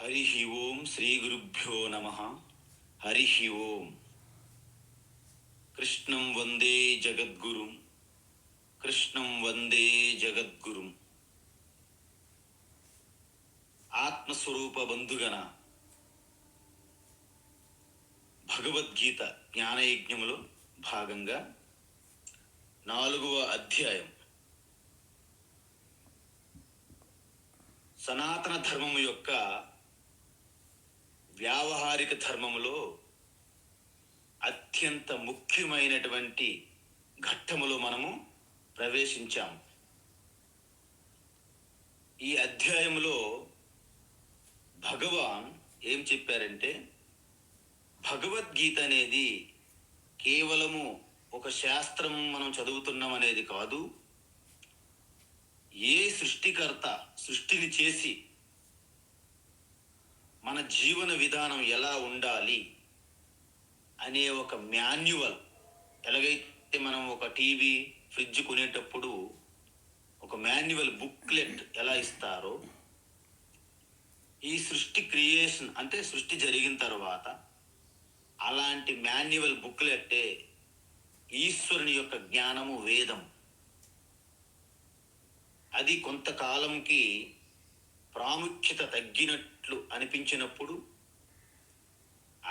హరి ఓం శ్రీ గురుభ్యో నమః. హరి ఓం. కృష్ణం వందే జగద్గురుం, కృష్ణం వందే జగద్గురుం. ఆత్మస్వరూప బంధుగణ భగవద్గీత జ్ఞానయజ్ఞములో భాగంగా 4వ అధ్యాయం సనాతన ధర్మము యొక్క వ్యావహారిక ధర్మములో అత్యంత ముఖ్యమైనటువంటి ఘట్టములో మనము ప్రవేశించాము. ఈ అధ్యాయములో భగవాన్ ఏం చెప్పారంటే, భగవద్గీత అనేది కేవలము ఒక శాస్త్రం మనం చదువుతున్నాం అనేది కాదు. ఏ సృష్టికర్త సృష్టిని చేసి మన జీవన విధానం ఎలా ఉండాలి అనే ఒక మాన్యువల్, ఎలాగైతే మనం ఒక టీవీ ఫ్రిడ్జ్ కొనేటప్పుడు ఒక మాన్యువల్ బుక్లెట్ ఎలా ఇస్తారో, ఈ సృష్టి క్రియేషన్ అంటే సృష్టి జరిగిన తర్వాత అలాంటి మాన్యువల్ బుక్లెట్టే ఈశ్వరుని యొక్క జ్ఞానము, వేదం. అది కొంతకాలంకి ప్రాముఖ్యత తగ్గినట్లు అనిపించినప్పుడు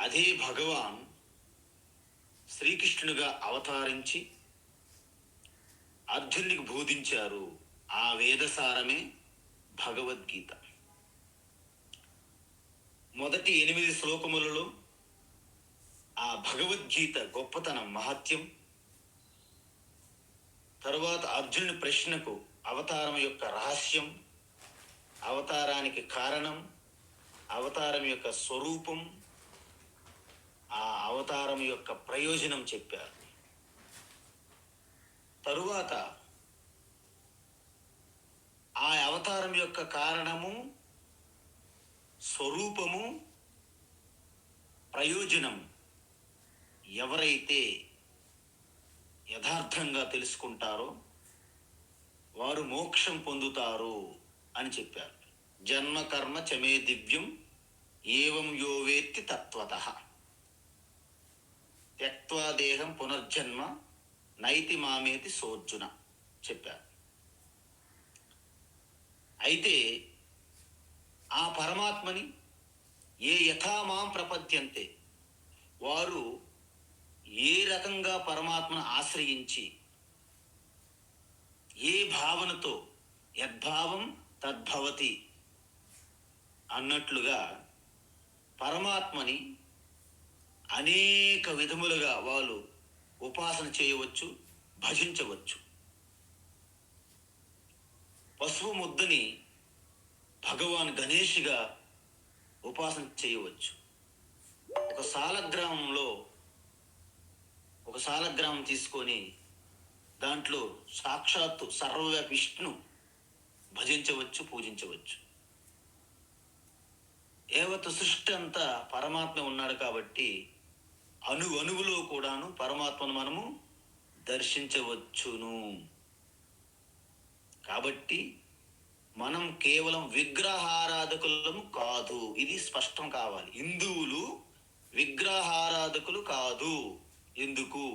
అదే భగవాన్ శ్రీకృష్ణునిగా అవతరించి అర్జునునికి బోధించారు. ఆ వేదసారమే భగవద్గీత. మొదటి 8 శ్లోకములలో ఆ భగవద్గీత గొప్పతనం, మహత్యం, తరువాత అర్జునుని ప్రశ్నకు అవతారం యొక్క రహస్యం, అవతారానికి కారణం, అవతారం యొక్క స్వరూపం, ఆ అవతారం యొక్క ప్రయోజనం చెప్పారు. తరువాత ఆ అవతారం యొక్క కారణము, స్వరూపము, ప్రయోజనం ఎవరైతే యథార్థంగా తెలుసుకుంటారో వారు మోక్షం పొందుతారు అని చెప్పారు. జన్మ కర్మ చమే దివ్యం ఏవం యో వేత్తి తత్వతః త్యక్త్వా దేహం పునర్జన్మ నైతి మామేతి సోర్జున చెప్పారు. అయితే ఆ పరమాత్మని ఏ యథా మాం ప్రపద్యంతే, వారు ఏ రకంగా పరమాత్మను ఆశ్రయించి ఏ భావనతో, యద్భావం తద్భవతి అన్నట్లుగా పరమాత్మని అనేక విధములుగా వాళ్ళు ఉపాసన చేయవచ్చు, భజించవచ్చు. పసుపు ముద్దని భగవాన్ గణేష్గా ఉపాసన చేయవచ్చు. ఒక సాలగ్రామం తీసుకొని దాంట్లో సాక్షాత్తు సర్వవ్యాపి విష్ణు భజించవచ్చు, పూజించవచ్చు. యావత్ సృష్టి అంతా పరమాత్మ ఉన్నాడు కాబట్టి అణువులో కూడాను పరమాత్మను మనము దర్శించవచ్చును. కాబట్టి మనం కేవలం విగ్రహారాధకులము కాదు, ఇది స్పష్టం కావాలి. హిందువులు విగ్రహారాధకులు కాదు. ఎందుకు?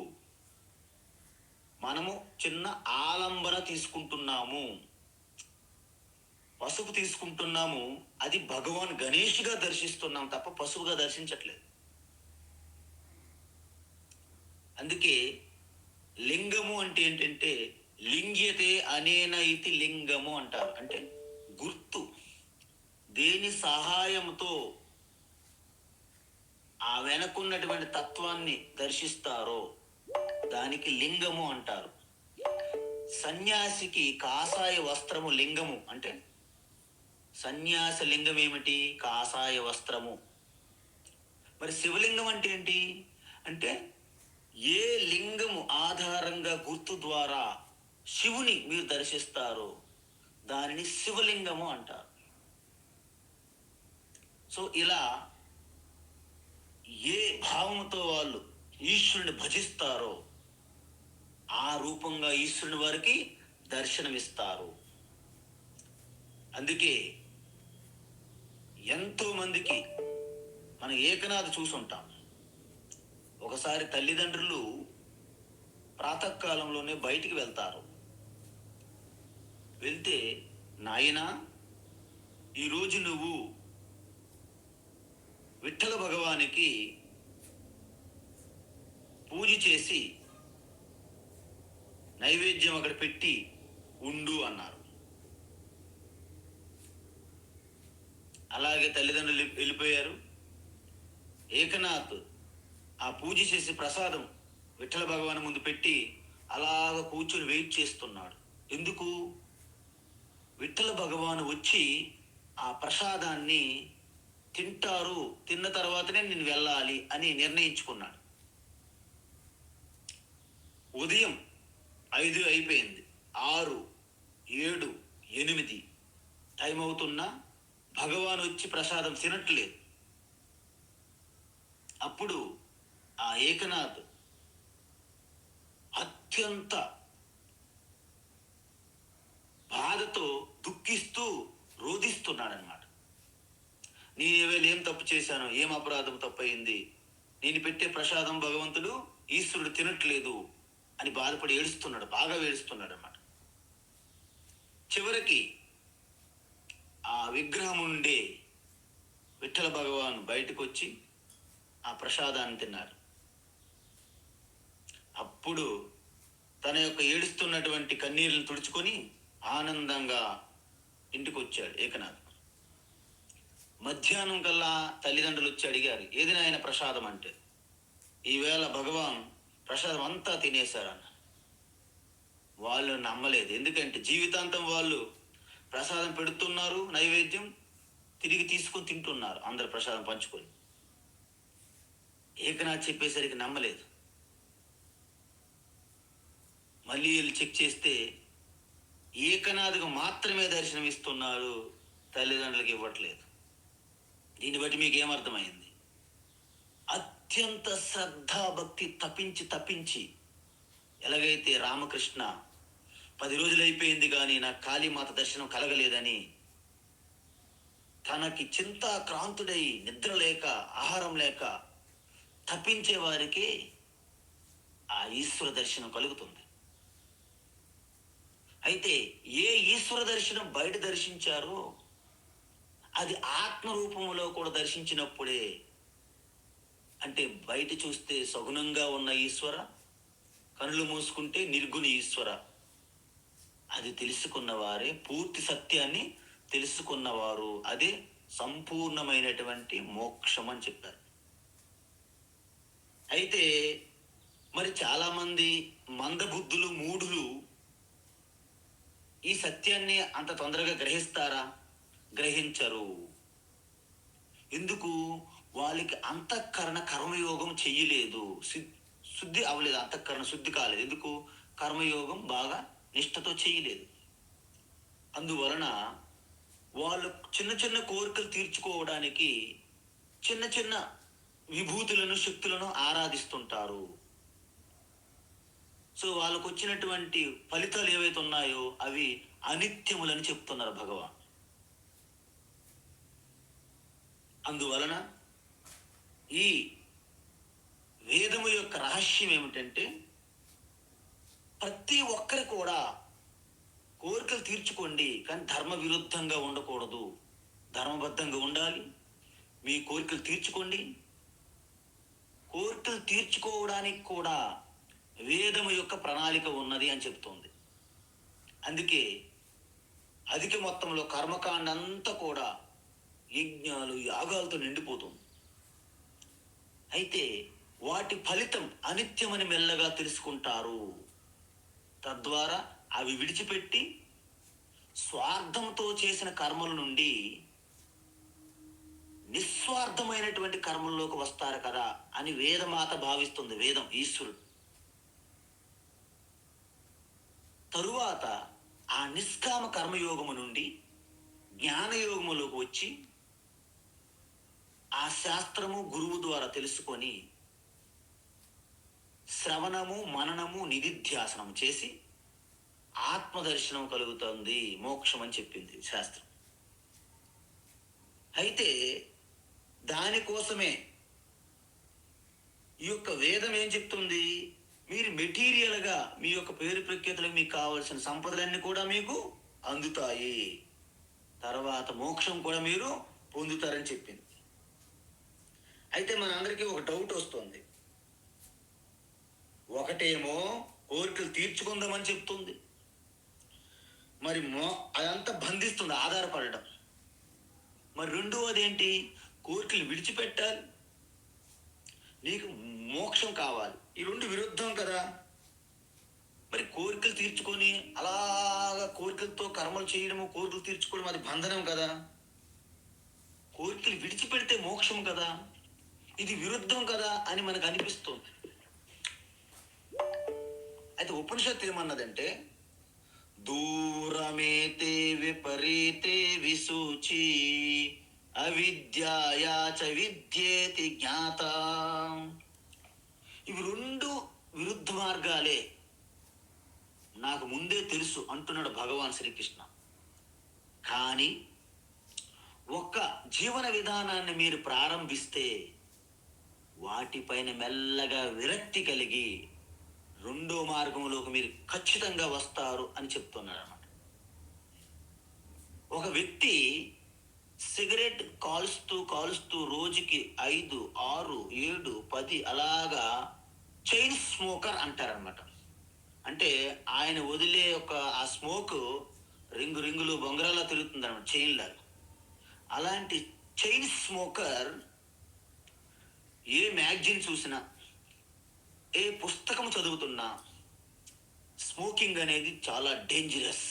మనము చిన్న ఆలంబన తీసుకుంటున్నాము, పసుపు తీసుకుంటున్నాము. అది భగవాన్ గణేష్గా దర్శిస్తున్నాం తప్ప పసుపుగా దర్శించట్లేదు. అందుకే లింగము అంటే ఏంటంటే, లింగ్యతే అనేన ఇతి లింగము అంటారు. అంటే గుర్తు, దేని సహాయంతో ఆ వెనకున్నటువంటి తత్వాన్ని దర్శిస్తారో దానికి లింగము అంటారు. సన్యాసికి కాషాయ వస్త్రము లింగము. అంటే సన్యాస లింగం ఏమిటి? కాషాయ వస్త్రము. మరి శివలింగం అంటే ఏంటి? అంటే ఏ లింగము ఆధారంగా గుర్తు ద్వారా శివుని మీరు దర్శిస్తారో దానిని శివలింగము అంటారు. సో ఇలా ఏ భావంతో వాళ్ళు ఈశ్వరుని భజిస్తారో ఆ రూపంగా ఈశ్వరుని వారికి దర్శనమిస్తారు. అందుకే ఎంతో మందికి మనం ఏకనాథ్ చూసుంటాం. ఒకసారి తల్లిదండ్రులు ప్రాతకాలంలోనే బయటికి వెళ్తారు. వెళ్తే, నాయనా, ఈరోజు నువ్వు విఠ్ఠల భగవానికి పూజ చేసి నైవేద్యం అక్కడ పెట్టి ఉండు అన్నారు. అలాగే తల్లిదండ్రులు వెళ్ళిపోయారు. ఏకనాథ్ ఆ పూజ చేసి ప్రసాదం విఠ్ఠల భగవాన్ ముందు పెట్టి అలాగ కూర్చొని వెయిట్ చేస్తున్నాడు. ఎందుకు? విఠ్ఠల భగవాన్ వచ్చి ఆ ప్రసాదాన్ని తింటారు, తిన్న తర్వాతనే నేను వెళ్ళాలి అని నిర్ణయించుకున్నాడు. ఉదయం 5 అయిపోయింది, 6, 7, 8 టైం అవుతున్నా భగవాన్ వచ్చి ప్రసాదం తినట్లేదు. అప్పుడు ఆ ఏకనాథ్ అత్యంత బాధతో దుఃఖిస్తూ రోధిస్తున్నాడనమాట. నేనేవేళ ఏం తప్పు చేశాను, ఏం అపరాధం తప్పయింది, నేను పెట్టే ప్రసాదం భగవంతుడు ఈశ్వరుడు తినట్లేదు అని బాధపడి ఏడుస్తున్నాడు, బాగా ఏడుస్తున్నాడు అన్నమాట. చివరికి ఆ విగ్రహం ఉండే విఠ్ఠల భగవాన్ బయటకు వచ్చి ఆ ప్రసాదాన్ని తిన్నారు. అప్పుడు తన యొక్క ఏడుస్తున్నటువంటి కన్నీరులను తుడుచుకొని ఆనందంగా ఇంటికి వచ్చాడు ఏకనాథ్. మధ్యాహ్నం కల్లా తల్లిదండ్రులు వచ్చి అడిగారు, ఏది నాయన ప్రసాదం అంటే. ఈవేళ భగవాన్ ప్రసాదం అంతా తినేశారన్న. వాళ్ళు నమ్మలేదు. ఎందుకంటే జీవితాంతం వాళ్ళు ప్రసాదం పెడుతున్నారు, నైవేద్యం తిరిగి తీసుకొని తింటున్నారు, అందరు ప్రసాదం పంచుకొని. ఏకనాథ్ చెప్పేసరికి నమ్మలేదు. మళ్ళీ వీళ్ళు చెక్ చేస్తే ఏకనాథ్కు మాత్రమే దర్శనం ఇస్తున్నారు, తల్లిదండ్రులకు ఇవ్వట్లేదు. దీన్ని బట్టి మీకు ఏమర్థమైంది? అత్యంత శ్రద్ధాభక్తి తప్పించి ఎలాగైతే రామకృష్ణ 10 రోజులు అయిపోయింది కానీ నాకు కాళీమాత దర్శనం కలగలేదని తనకి చింతాక్రాంతుడై నిద్ర లేక ఆహారం లేక తప్పించే వారికి ఆ ఈశ్వర దర్శనం కలుగుతుంది. అయితే ఏ ఈశ్వర దర్శనం బయట దర్శించారో అది ఆత్మ రూపంలో కూడా దర్శించినప్పుడే, అంటే బయట చూస్తే సగుణంగా ఉన్న ఈశ్వర, కళ్ళు మూసుకుంటే నిర్గుణ ఈశ్వర, అది తెలుసుకున్న వారే పూర్తి సత్యాన్ని తెలుసుకున్నవారు. అదే సంపూర్ణమైనటువంటి మోక్షం అని చెప్పారు. అయితే మరి చాలామంది మందబుద్ధులు, మూఢులు ఈ సత్యాన్ని అంత తొందరగా గ్రహిస్తారా? గ్రహించరు. ఎందుకు? వాళ్ళకి అంతఃకరణ కర్మయోగం చెయ్యలేదు, శుద్ధి అవ్వలేదు, అంతఃకరణ శుద్ధి కాలేదు. ఎందుకు? కర్మయోగం బాగా నిష్ఠతో చేయలేదు. అందువలన వాళ్ళు చిన్న చిన్న కోరికలు తీర్చుకోవడానికి చిన్న చిన్న విభూతులను, శక్తులను ఆరాధిస్తుంటారు. సో వాళ్ళకు వచ్చినటువంటి ఫలితాలు ఏవైతే ఉన్నాయో అవి అనిత్యములని చెప్తున్నారు భగవాన్. అందువలన ఈ వేదము యొక్క రహస్యం ఏమిటంటే, ప్రతి ఒక్కరి కూడా కోరికలు తీర్చుకోండి, కానీ ధర్మ విరుద్ధంగా ఉండకూడదు, ధర్మబద్ధంగా ఉండాలి. మీ కోరికలు తీర్చుకోండి. కోరికలు తీర్చుకోవడానికి కూడా వేదము యొక్క ప్రణాళిక ఉన్నది అని చెప్తుంది. అందుకే అధిక మొత్తంలో కర్మకాండ అంతా కూడా యజ్ఞాలు, యాగాలతో నిండిపోతుంది. అయితే వాటి ఫలితం అనిత్యమని మెల్లగా తెలుసుకుంటారు. తద్వారా అవి విడిచిపెట్టి స్వార్థంతో చేసిన కర్మల నుండి నిస్వార్థమైనటువంటి కర్మల్లోకి వస్తారు కదా అని వేదమాత భావిస్తుంది. వేదం, ఈశ్వరుడు. తరువాత ఆ నిష్కామ కర్మయోగము నుండి జ్ఞానయోగములోకి వచ్చి ఆ శాస్త్రము గురువు ద్వారా తెలుసుకొని శ్రవణము, మననము, నిధిధ్యాసనం చేసి ఆత్మదర్శనం కలుగుతుంది, మోక్షం అని చెప్పింది శాస్త్రం. అయితే దానికోసమే ఈ యొక్క వేదం ఏం చెప్తుంది? మీరు మెటీరియల్గా మీ యొక్క పేరు ప్రఖ్యాతులకు మీకు కావాల్సిన సంపదలన్నీ కూడా మీకు అందుతాయి, తర్వాత మోక్షం కూడా మీరు పొందుతారని చెప్పింది. అయితే మనందరికీ ఒక డౌట్ వస్తుంది. ఒకటేమో కోరికలు తీర్చుకుందామని చెప్తుంది, మరి అదంతా బంధిస్తుంది, ఆధారపడడం. మరి రెండవది ఏంటి? కోరికలు విడిచిపెట్టాలి, నీకు మోక్షం కావాలి. ఈ రెండు విరుద్ధం కదా. మరి కోరికలు తీర్చుకొని అలాగా కోరికలతో కర్మలు చేయడము, కోరికలు తీర్చుకోవడం అది బంధనం కదా. కోరికలు విడిచిపెడితే మోక్షం కదా. ఇది విరుద్ధం కదా అని మనకు అనిపిస్తుంది. అయితే ఉపనిషత్తు ఏమన్నదంటే, దూరమేతే విపరీతే విసూచి అవిద్యాయాచ విద్యేతి జ్ఞాత. ఇవి రెండు విరుద్ధ మార్గాలే, నాకు ముందే తెలుసు అంటున్నాడు భగవాన్ శ్రీకృష్ణ. కానీ ఒక్క జీవన విధానాన్ని మీరు ప్రారంభిస్తే వాటిపైన మెల్లగా విరక్తి కలిగి రెండో మార్గంలోకి మీరు ఖచ్చితంగా వస్తారు అని చెప్తున్నాడు అన్నమాట. ఒక వ్యక్తి సిగరెట్ కాలుస్తూ రోజుకి 5, 6, 7, 10 అలాగా చైన్ స్మోకర్ అంటారనమాట. అంటే ఆయన వదిలే ఒక ఆ స్మోక్ రింగులు బొంగరాలా తిరుగుతుంది అనమాట, చైన్ లాగా. అలాంటి చైన్ స్మోకర్ ఏ మ్యాగజైన్ చూసినా, ఏ పుస్తకం చదువుతున్నా, స్మోకింగ్ అనేది చాలా డేంజరస్,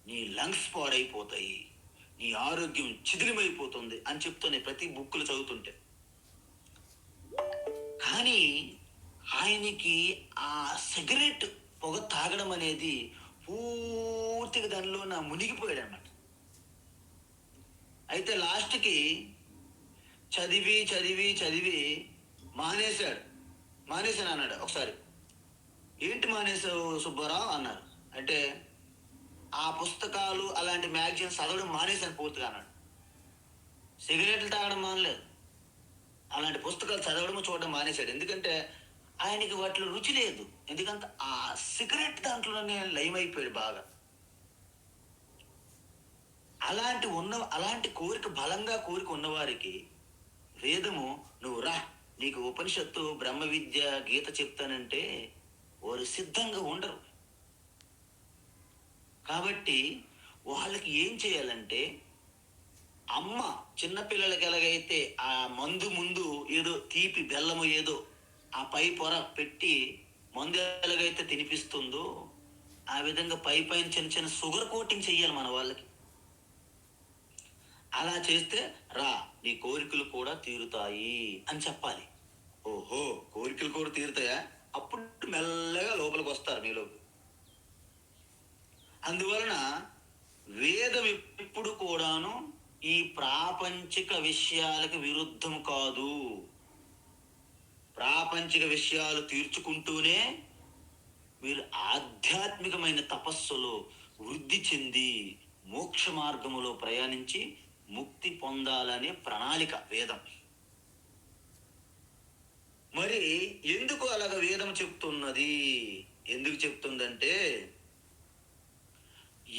నీ లంగ్స్ పాడైపోతాయి, నీ ఆరోగ్యం చిదిలిమైపోతుంది అని చెప్తూనే ప్రతి బుక్కులు చదువుతుంటే. కానీ ఆయనకి ఆ సిగరెట్ పొగ తాగడం అనేది పూర్తిగా దానిలో మునిగిపోయాడు అన్నమాట. అయితే లాస్ట్కి చదివి మానేశాను అన్నాడు ఒకసారి. ఏంటి మానేసావు సుబ్బారావు అన్నారు. అంటే ఆ పుస్తకాలు అలాంటి మ్యాగజైన్స్ చదవడం మానేశాను పూర్తిగా అన్నాడు. సిగరెట్లు తాగడం మానలేదు, అలాంటి పుస్తకాలు చదవడం చూడడం మానేశాడు. ఎందుకంటే ఆయనకి వాటిలో రుచి లేదు, ఎందుకంటే ఆ సిగరెట్ దాంట్లోనే లయమైపోయాడు బాగా. అలాంటి బలంగా కోరిక ఉన్నవారికి వేదము, నువ్వు రా, నీకు ఉపనిషత్తు, బ్రహ్మ విద్య, గీత చెప్తానంటే వారు సిద్ధంగా ఉండరు. కాబట్టి వాళ్ళకి ఏం చేయాలంటే, అమ్మ చిన్నపిల్లలకి ఎలాగైతే ఆ మందు ముందు ఏదో తీపి బెల్లము ఏదో ఆ పై పొర పెట్టి మందు ఎలాగైతే తినిపిస్తుందో, ఆ విధంగా పైన చిన్న షుగర్ కోటింగ్ చెయ్యాలి మన వాళ్ళకి. అలా చేస్తే రా, నీ కోరికలు కూడా తీరుతాయి అని చెప్పాలి. ఓహో, కోరికలు కూడా తీరుతాయా? అప్పుడు మెల్లగా లోపలికి వస్తారు మీలోకి. అందువలన వేదం ఎప్పుడు కూడాను ఈ ప్రాపంచిక విషయాలకు విరుద్ధం కాదు. ప్రాపంచిక విషయాలు తీర్చుకుంటూనే మీరు ఆధ్యాత్మికమైన తపస్సులో వృద్ధి చెంది మోక్ష మార్గములో ప్రయాణించి ముక్తి పొందాలనే ప్రణాళిక వేదం. మరి ఎందుకు అలాగ వేదం చెప్తున్నది? ఎందుకు చెప్తుందంటే,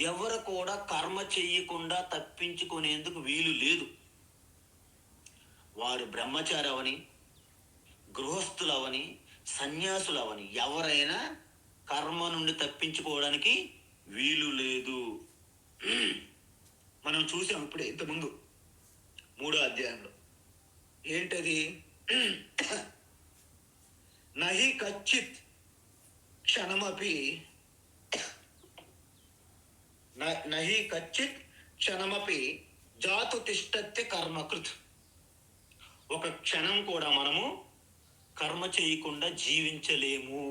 ఎవరు కూడా కర్మ చెయ్యకుండా తప్పించుకునేందుకు వీలు లేదు. వారు బ్రహ్మచారి అవని, గృహస్థులవని, సన్యాసులవని, ఎవరైనా కర్మ నుండి తప్పించుకోవడానికి వీలు లేదు. మనం చూసాం ఇప్పుడే ఇంతకుముందు 3వ అధ్యాయంలో. ఏంటది? నహి కచ్చిత్ క్షణమపి జాతు తిష్టత్య కర్మకృత్. ఒక క్షణం కూడా మనము కర్మ చేయకుండా జీవించలేము.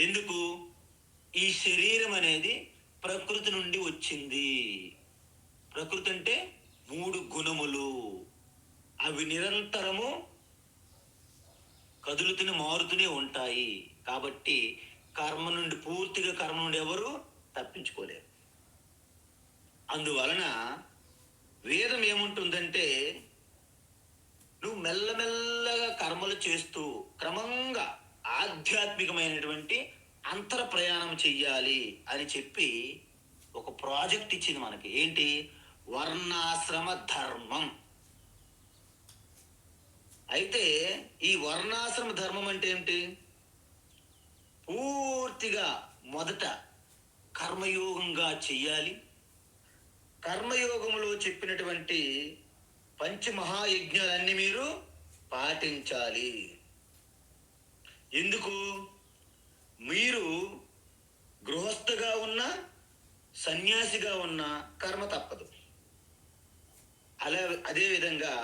ఎందుకు? ఈ శరీరం అనేది ప్రకృతి నుండి వచ్చింది. ప్రకృతి అంటే 3 గుణములు, అవి నిరంతరము కదులుతూనే మారుతూనే ఉంటాయి. కాబట్టి పూర్తిగా కర్మ నుండి ఎవరు తప్పించుకోలేరు. అందువలన వేదం ఏముంటుందంటే నువ్వు మెల్లమెల్లగా కర్మలు చేస్తూ క్రమంగా ఆధ్యాత్మికమైనటువంటి అంతర ప్రయాణం చెయ్యాలి అని చెప్పి ఒక ప్రాజెక్ట్ ఇచ్చింది మనకి. ఏంటి? వర్ణాశ్రమ ధర్మం. అయితే ఈ వర్ణాశ్రమ ధర్మం అంటే ఏమిటి? పూర్తిగా మొదట కర్మయోగంగా చెయ్యాలి. కర్మయోగంలో చెప్పినటువంటి పంచమహాయజ్ఞాలన్నీ మీరు పాటించాలి. ఎందుకు? మీరు గృహస్థగా ఉన్న సన్యాసిగా ఉన్న కర్మ తప్పదు. అదేవిధంగా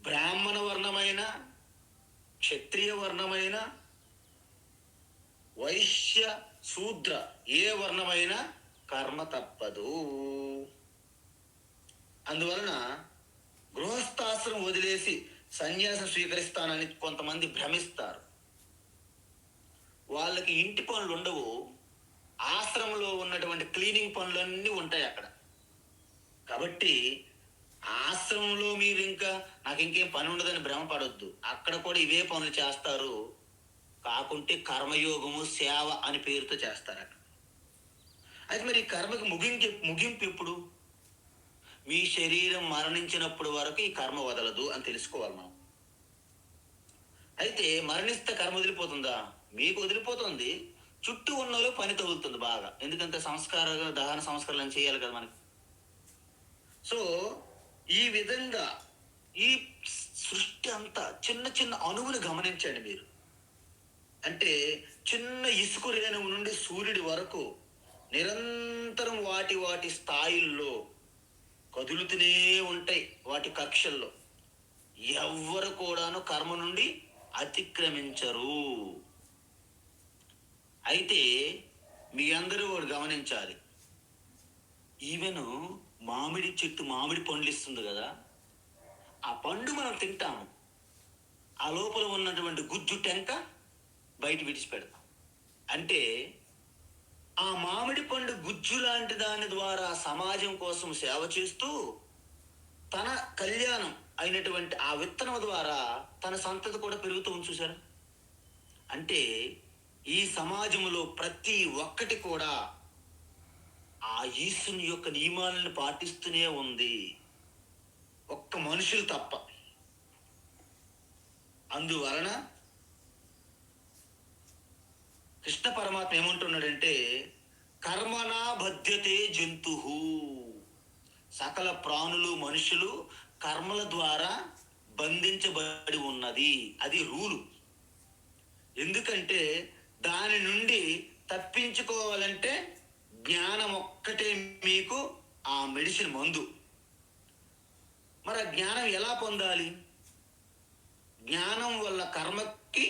బ్రాహ్మణ వర్ణమైన, క్షత్రియ వర్ణమైన, వైశ్య, శూద్ర ఏ వర్ణమైన కర్మ తప్పదు. అందువలన గృహస్థాశ్రమం వదిలేసి సన్యాసం స్వీకరిస్తానని కొంతమంది భ్రమిస్తారు. వాళ్ళకి ఇంటి పనులు ఉండవు, ఆశ్రమంలో ఉన్నటువంటి క్లీనింగ్ పనులన్నీ ఉంటాయి అక్కడ. కాబట్టి ఆశ్రమంలో మీరు ఇంకా నాకు ఇంకేం పని ఉండదని భ్రమపడొద్దు. అక్కడ కూడా ఇవే పనులు చేస్తారు, కాకుంటే కర్మయోగము సేవ అని పేరుతో చేస్తారు అక్కడ. అయితే మరి కర్మకి ముగింపు ఎప్పుడు? మీ శరీరం మరణించినప్పుడు వరకు ఈ కర్మ వదలదు అని తెలుసుకోవాలి మనం. అయితే మరణిస్తే కర్మ వదిలిపోతుందా? మీకు వదిలిపోతుంది, చుట్టూ ఉన్న వాళ్ళు పని తగులుతుంది బాగా. ఎందుకంటే దహన సంస్కారాలు చేయాలి కదా మనకి. సో ఈ విధంగా ఈ సృష్టి అంతా చిన్న చిన్న అణువుని గమనించండి మీరు. అంటే చిన్న ఇసుక రేణువు నుండి సూర్యుడి వరకు నిరంతరం వాటి వాటి స్థాయిల్లో కదులుతూనే ఉంటాయి, వాటి కక్షల్లో. ఎవ్వరు కూడాను కర్మ నుండి అతిక్రమించరు. అయితే మీ అందరూ ఒకటి గమనించాలి. ఈవెన్ మామిడి చెట్టు మామిడి పండ్లు ఇస్తుంది కదా, ఆ పండు మనం తింటాము, ఆ లోపల ఉన్నటువంటి గుజ్జు టెంక బయట విడిచిపెడతాం. అంటే ఆ మామిడి పండు గుజ్జు లాంటి దాని ద్వారా సమాజం కోసం సేవ చేస్తూ తన కళ్యాణం అయినటువంటి ఆ విత్తనం ద్వారా తన సంతతి కూడా పెరుగుతూ చూశారు. అంటే ఈ సమాజంలో ప్రతి ఒక్కటి కూడా ఆ ఈశ్వరుని యొక్క నియమాలను పాటిస్తూనే ఉంది, ఒక్క మనుషులు తప్ప. అందువలన కృష్ణ పరమాత్మ ఏమంటున్నాడంటే కర్మనా బధ్యతే జంతు, సకల ప్రాణులు మనుషులు కర్మల ద్వారా బంధించబడి ఉన్నది. అది రూలు. ఎందుకంటే దాని నుండి తప్పించుకోవాలంటే జ్ఞానం ఒక్కటే మీకు ఆ మెడిసిన్ మందు. మరి ఆ జ్ఞానం ఎలా పొందాలి? జ్ఞానం వల్ల కర్మకి,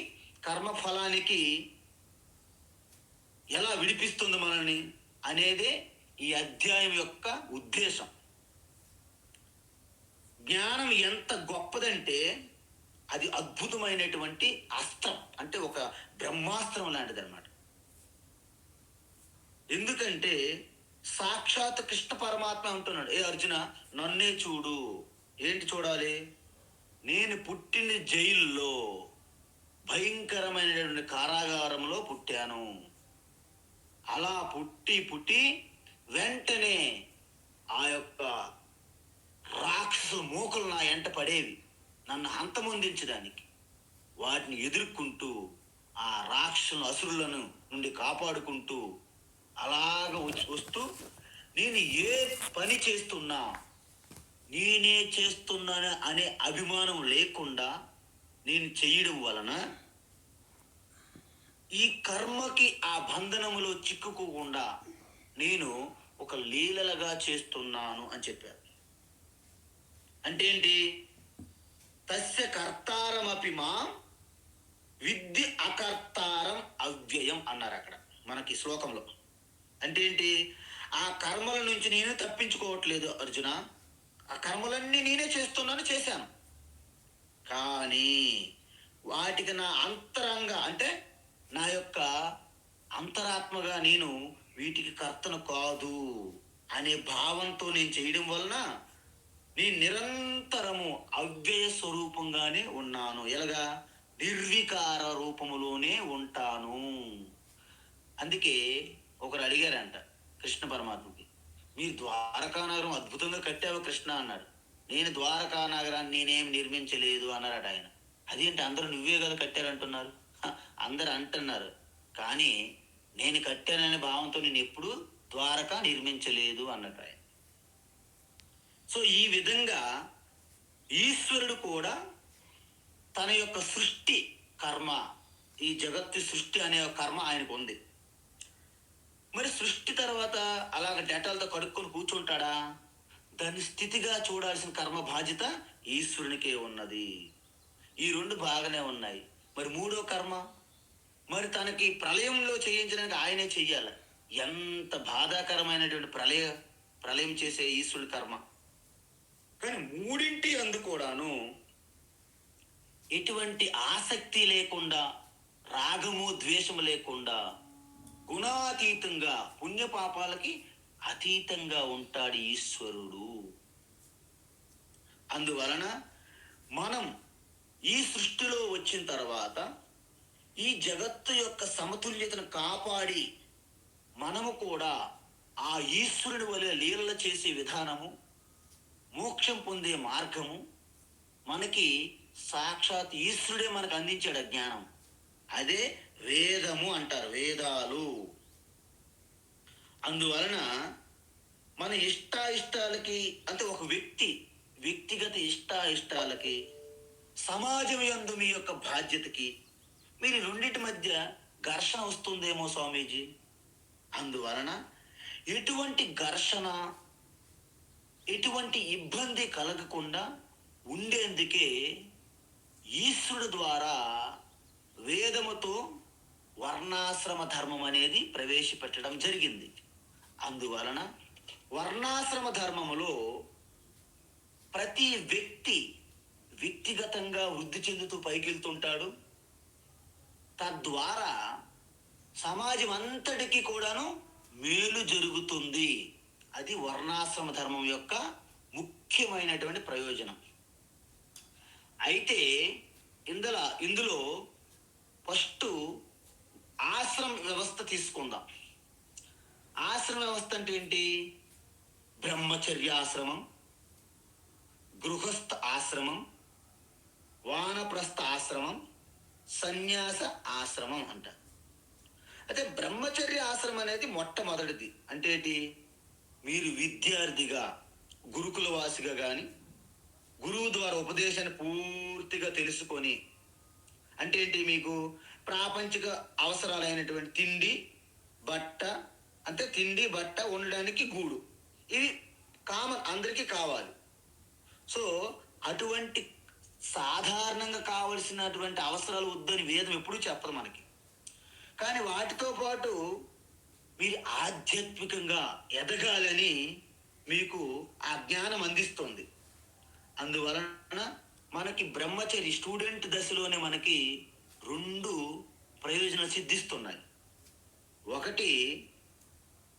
కర్మఫలానికి ఎలా విడిపిస్తుంది మనల్ని అనేదే ఈ అధ్యాయం యొక్క ఉద్దేశం. జ్ఞానం ఎంత గొప్పదంటే అది అద్భుతమైనటువంటి అస్త్రం, అంటే ఒక బ్రహ్మాస్త్రం లాంటిది అనమాట. ఎందుకంటే సాక్షాత్ కృష్ణ పరమాత్మ అంటున్నాడు, ఏ అర్జున నన్నే చూడు. ఏంటి చూడాలి? నేను పుట్టిన జైల్లో, భయంకరమైనటువంటి కారాగారంలో పుట్టాను. అలా పుట్టి వెంటనే ఆ యొక్క రాక్షసు మూకలు నా ఎంట పడేవి నన్ను హంతమొందించడానికి. వాటిని ఎదుర్కొంటూ ఆ రాక్షసులను, అసురులను నుండి కాపాడుకుంటూ అలాగ వస్తూ నేను ఏ పని చేస్తున్నా నేనే చేస్తున్నాను అనే అభిమానం లేకుండా నేను చేయడం వలన ఈ కర్మకి ఆ బంధనములో చిక్కుకోకుండా నేను ఒక లీలలుగా చేస్తున్నాను అని చెప్పారు. అంటే ఏంటి? తస్య కర్తారమపి మా విద్య అకర్తారం అవ్యయం అన్నారు అక్కడ మనకి శ్లోకంలో. అంటే ఏంటి? ఆ కర్మల నుంచి నేను తప్పించుకోవట్లేదు అర్జున, ఆ కర్మలన్నీ నేనే చేస్తున్నాను, చేశాను. కానీ వాటికి నా అంతరంగ అంటే నా యొక్క అంతరాత్మగా నేను వీటికి కర్తను కాదు అనే భావంతో నేను చేయడం వలన నేను నిరంతరము అవ్యయ స్వరూపంగానే ఉన్నాను. ఎలాగా? నిర్వికార రూపములోనే ఉంటాను. అందుకే ఒకరు అడిగారంట కృష్ణ పరమాత్మకి, మీరు ద్వారకా నగరం అద్భుతంగా కట్టావు కృష్ణ అన్నాడు. నేను ద్వారకా నగరాన్ని నేనేం నిర్మించలేదు అన్నారట ఆయన. అదేంటి అందరూ నువ్వే కదా కట్టారంటున్నారు? అందరు అంటున్నారు, కానీ నేను కట్టాననే భావంతో నేను ఎప్పుడు ద్వారకా నిర్మించలేదు అన్నట్టు ఆయన. సో ఈ విధంగా ఈశ్వరుడు కూడా తన యొక్క సృష్టి కర్మ, ఈ జగత్తు సృష్టి అనే కర్మ ఆయనకు ఉంది. మరి సృష్టి తర్వాత అలాగ డేటాలతో కడుక్కొని కూర్చుంటాడా? దాన్ని స్థితిగా చూడాల్సిన కర్మ బాధ్యత ఈశ్వరునికే ఉన్నది. ఈ రెండు బాగానే ఉన్నాయి. మరి మూడో కర్మ, మరి తనకి ప్రళయంలో చేయించడానికి ఆయనే చెయ్యాలి. ఎంత బాధాకరమైనటువంటి ప్రళయం చేసే ఈశ్వరుడి కర్మ. కానీ మూడింటి అందు కూడాను ఎటువంటి ఆసక్తి లేకుండా, రాగము ద్వేషము లేకుండా, గుణాతీతంగా, పుణ్యపాపాలకి అతీతంగా ఉంటాడు ఈశ్వరుడు. అందువలన మనం ఈ సృష్టిలో వచ్చిన తర్వాత ఈ జగత్తు యొక్క సమతుల్యతను కాపాడి మనము కూడా ఆ ఈశ్వరుడి వలె లీలలు చేసే విధానము, మోక్షం పొందే మార్గము మనకి సాక్షాత్ ఈశ్వరుడే మనకు అందించాడు జ్ఞానం. అదే వేదము అంటారు, వేదాలు. అందువలన మన ఇష్టాయిష్టాలకి, అంటే ఒక వ్యక్తిగత ఇష్టాయిష్టాలకి, సమాజం యందు మీ యొక్క బాధ్యతకి, మీరు రెండింటి మధ్య ఘర్షణ వస్తుందేమో స్వామీజీ. అందువలన ఎటువంటి ఘర్షణ, ఎటువంటి ఇబ్బంది కలగకుండా ఉండేందుకే ఈశ్వరుడు ద్వారా వేదముతో వర్ణాశ్రమ ధర్మం అనేది ప్రవేశపెట్టడం జరిగింది. అందువలన వర్ణాశ్రమ ధర్మములో ప్రతి వ్యక్తిగతంగా వృద్ధి చెందుతూ పైకెళ్తుంటాడు. తద్వారా సమాజం అంతటికి కూడాను మేలు జరుగుతుంది. అది వర్ణాశ్రమ ధర్మం యొక్క ముఖ్యమైనటువంటి ప్రయోజనం. అయితే ఇందులో ఫస్ట్ ఆశ్రమ వ్యవస్థ తీసుకుందాం. ఆశ్రమ వ్యవస్థ అంటే ఏంటి? బ్రహ్మచర్యాశ్రమం, గృహస్థ ఆశ్రమం, వానప్రస్థ ఆశ్రమం, సన్యాస ఆశ్రమం అంట. అయితే బ్రహ్మచర్య ఆశ్రమం అనేది మొట్టమొదటిది. అంటే ఏంటి? మీరు విద్యార్థిగా, గురుకుల వాసిగా కానీ, గురువు ద్వారా ఉపదేశాన్ని పూర్తిగా తెలుసుకొని, అంటే ఏంటి, మీకు ప్రాపంచిక అవసరాలైనటువంటి తిండి బట్ట ఉండడానికి గూడు, ఇవి కామన్, అందరికీ కావాలి. సో అటువంటి సాధారణంగా కావలసినటువంటి అవసరాలు వద్దని వేదం ఎప్పుడూ చెప్పదు మనకి. కానీ వాటితో పాటు మీరు ఆధ్యాత్మికంగా ఎదగాలని మీకు ఆ జ్ఞానం అందిస్తుంది. అందువలన మనకి బ్రహ్మచర్య స్టూడెంట్ దశలోనే మనకి 2 ప్రయోజనాలు సిద్ధిస్తున్నాయి. ఒకటి,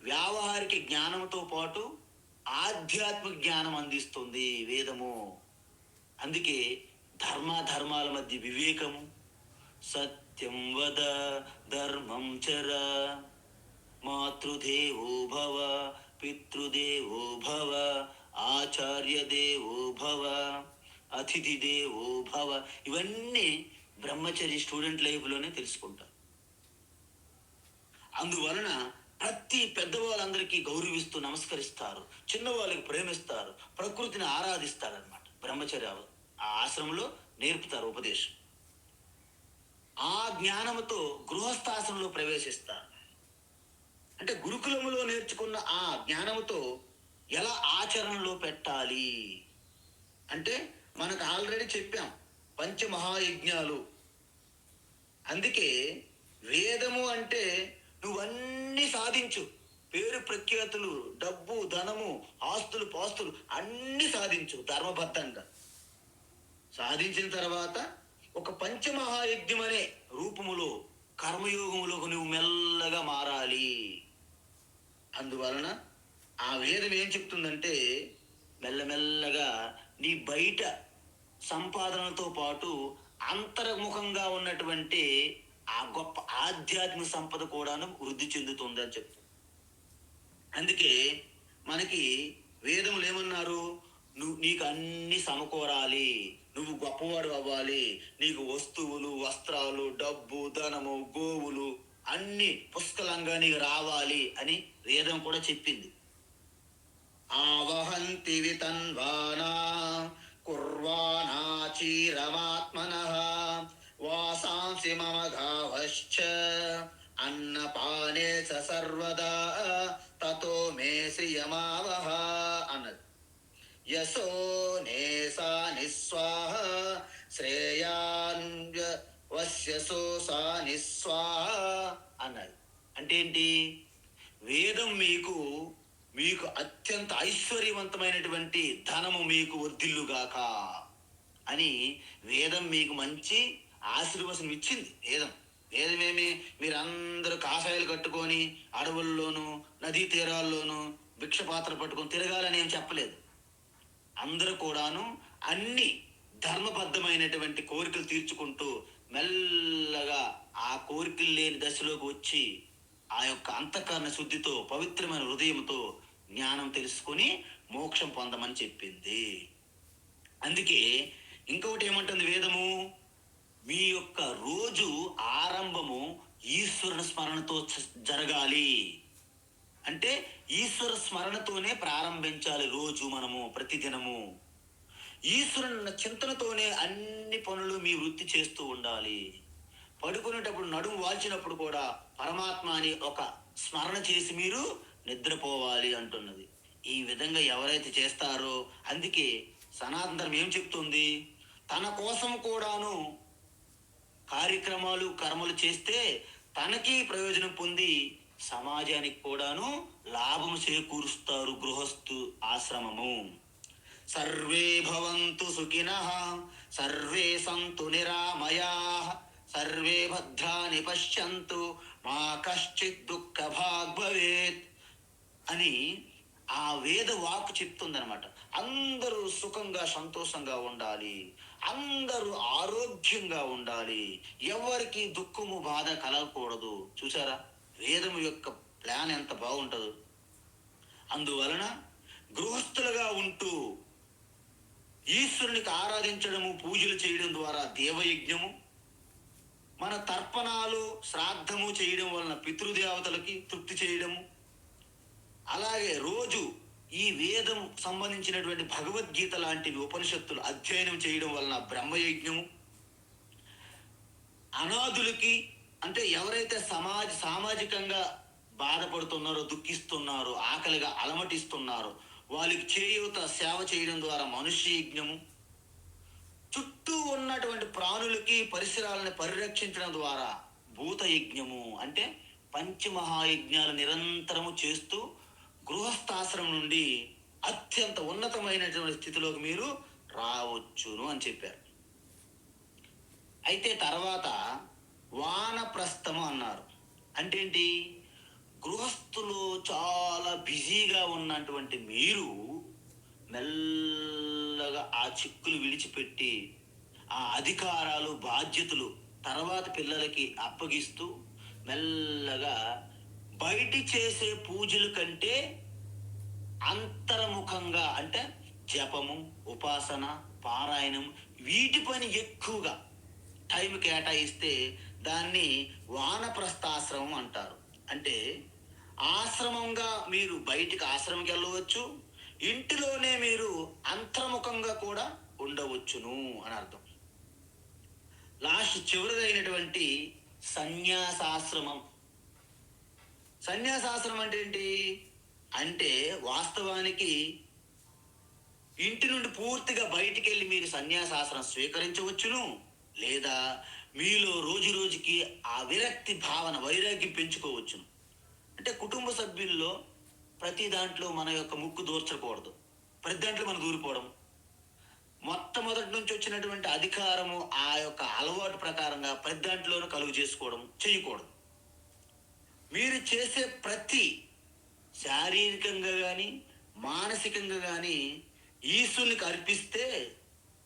వ్యావహారిక జ్ఞానంతో పాటు ఆధ్యాత్మిక జ్ఞానం అందిస్తుంది వేదము. అందుకే ధర్మాల మధ్య వివేకము, సత్యం వద ధర్మం చర, మాతృదేవో భవ పితృదేవో భవ ఆచార్య దేవో భవ అతిథి దేవో భవ, ఇవన్నీ బ్రహ్మచర్య స్టూడెంట్ లైఫ్లోనే తెలుసుకుంటారు. అందువలన ప్రతి పెద్దవాళ్ళందరికీ గౌరవిస్తూ నమస్కరిస్తారు, చిన్నవాళ్ళకి ప్రేమిస్తారు, ప్రకృతిని ఆరాధిస్తారు అన్నమాట. బ్రహ్మచర్య ఆ ఆశ్రమంలో నేర్పుతారు ఉపదేశం. ఆ జ్ఞానంతో గృహస్థాశ్రమంలో ప్రవేశిస్తారు. అంటే గురుకులములో నేర్చుకున్న ఆ జ్ఞానంతో ఎలా ఆచరణలో పెట్టాలి అంటే మనకు ఆల్రెడీ చెప్పాం, పంచమహాయజ్ఞాలు. అందుకే వేదము అంటే నువ్వన్నీ సాధించు, పేరు ప్రఖ్యాతులు, డబ్బు, ధనము, ఆస్తులు, పాస్తులు అన్నీ సాధించు ధర్మబద్ధంగా. సాధించిన తర్వాత ఒక పంచమహాయజ్ఞం అనే రూపములో, కర్మయోగములోకి నువ్వు మెల్లగా మారాలి. అందువలన ఆ వేదం ఏం చెప్తుందంటే, మెల్లమెల్లగా నీ బయట సంపాదనతో పాటు అంతర్ముఖంగా ఉన్నటువంటి ఆ గొప్ప ఆధ్యాత్మిక సంపద కూడాను వృద్ధి చెందుతుంది అని చెప్తుంది. అందుకే మనకి వేదములు ఏమన్నారు? నీకు అన్ని సమకూరాలి, నువ్వు గొప్పవాడు అవ్వాలి, నీకు వస్తువులు, వస్త్రాలు, డబ్బు, ధనము, గోవులు అన్ని పుష్కలంగా నీకు రావాలి అని వేదం కూడా చెప్పింది. ఆవహంతి వితన్వానా కుర్వాణా చీరమాత్మనః వాసాంసి మమ గావశ్చ అన్నపానే సర్వదా తతో మే శ్రియమావహ అన్నది. యశో నేసా నిస్వాహ శ్రేయాన్య వశ్యసో సా నిస్వాహ అన్నది. అంటే ఏంటి? వేదం మీకు అత్యంత ఐశ్వర్యవంతమైనటువంటి ధనము మీకు వర్ధిల్లుగాక అని వేదం మీకు మంచి ఆశీర్వచనం ఇచ్చింది. వేదమేమి మీరందరూ కాషాయాలు కట్టుకొని అడవుల్లోనూ నదీ తీరాల్లోనూ భిక్షపాత్ర పట్టుకొని తిరగాలని ఏం చెప్పలేదు. అందరూ కూడాను అన్ని ధర్మబద్ధమైనటువంటి కోరికలు తీర్చుకుంటూ మెల్లగా ఆ కోరికలు లేని దశలోకి వచ్చి ఆ యొక్క అంతఃకరణ శుద్ధితో పవిత్రమైన హృదయంతో జ్ఞానం తెలుసుకొని మోక్షం పొందమని చెప్పింది. అందుకే ఇంకొకటి ఏమంటుంది వేదము? మీ యొక్క రోజు ఆరంభము ఈశ్వరుని స్మరణతో జరగాలి. అంటే ఈశ్వర స్మరణతోనే ప్రారంభించాలి రోజు. మనము ప్రతిదినము ఈశ్వరుని చింతనతోనే అన్ని పనులు మీ వృత్తి చేస్తూ ఉండాలి. పడుకునేటప్పుడు నడుము వాల్చినప్పుడు కూడా పరమాత్మ అని ఒక స్మరణ చేసి మీరు నిద్రపోవాలి అంటున్నది. ఈ విధంగా ఎవరైతే చేస్తారో, అందుకే సనాతన ధర్మం ఏం చెప్తుంది? తన కోసం కూడాను కార్యక్రమాలు కర్మలు చేస్తే తనకి ప్రయోజనం పొంది సమాజానికి కూడాను లాభం చేకూరుస్తారు గృహస్థు ఆశ్రమము. సర్వే భవంతు సుఖినః సర్వే సంతు నిరామయాః సర్వే భద్రాని పశ్యంతు మా కశ్చిత్ దుఃఖ భాగ్ భవేత్ అని ఆ వేద వాక్కు చెప్తుందనమాట. అందరూ సుఖంగా సంతోషంగా ఉండాలి, అందరూ ఆరోగ్యంగా ఉండాలి, ఎవరికి దుఃఖము బాధ కలగకూడదు. చూసారా వేదము యొక్క ప్లాన్ ఎంత బాగుంటుందో. అందువలన గృహస్థులుగా ఉంటూ ఈశ్వరునికి ఆరాధించడము, పూజలు చేయడం ద్వారా దేవయజ్ఞము, మన తర్పణాలు శ్రాద్ధము చేయడం వలన పితృదేవతలకి తృప్తి చేయడము, అలాగే రోజు ఈ వేదం సంబంధించినటువంటి భగవద్గీత లాంటివి ఉపనిషత్తులు అధ్యయనం చేయడం వలన బ్రహ్మయజ్ఞము, అనాథులకి అంటే ఎవరైతే సామాజికంగా బాధపడుతున్నారో, దుఃఖిస్తున్నారో, ఆకలిగా అలమటిస్తున్నారో వాళ్ళకి చేయూత సేవ చేయడం ద్వారా మనుష్య యజ్ఞము, చుట్టూ ఉన్నటువంటి ప్రాణులకి పరిసరాలను పరిరక్షించడం ద్వారా భూత యజ్ఞము, అంటే పంచమహాయజ్ఞాలు నిరంతరము చేస్తూ గృహస్థాశ్రమం నుండి అత్యంత ఉన్నతమైనటువంటి స్థితిలోకి మీరు రావచ్చును అని చెప్పారు. అయితే తర్వాత వానప్రస్థము అన్నారు. అంటే ఏంటి? గృహస్థులు చాలా బిజీగా ఉన్నటువంటి మీరు మెల్లగా ఆ చిక్కులు విడిచిపెట్టి ఆ అధికారాలు బాధ్యతలు తర్వాత పిల్లలకి అప్పగిస్తూ మెల్లగా బయటి చేసే పూజల కంటే అంతర్ముఖంగా అంటే జపము, ఉపాసన, పారాయణం వీటి పని ఎక్కువగా టైం కేటాయిస్తే దాన్ని వానప్రస్థాశ్రమం అంటారు. అంటే ఆశ్రమంగా మీరు బయటికి ఆశ్రమంకి వెళ్ళవచ్చు, ఇంటిలోనే మీరు అంతర్ముఖంగా కూడా ఉండవచ్చును అని అర్థం. లాస్ట్ చివరిదైనటువంటి సన్యాసాశ్రమం. సన్యాసాశ్రమం అంటే ఏంటి? అంటే వాస్తవానికి ఇంటి నుండి పూర్తిగా బయటికి వెళ్ళి మీరు సన్యాసాశ్రమం స్వీకరించవచ్చును, లేదా మీలో రోజు రోజుకి ఆ విరక్తి భావన, వైరాగ్యం పెంచుకోవచ్చును. అంటే కుటుంబ సభ్యుల్లో ప్రతి దాంట్లో మన యొక్క ముక్కు దూర్చకూడదు, ప్రతి దాంట్లో మనం దూరిపోవడం, మొట్టమొదటి నుంచి వచ్చినటువంటి అధికారము ఆ యొక్క అలవాటు ప్రకారంగా ప్రతి దాంట్లోనూ కలుగు చేసుకోవడం చేయకూడదు. మీరు చేసే ప్రతి శారీరకంగా కానీ మానసికంగా కానీ ఈశ్వరునికి అర్పిస్తే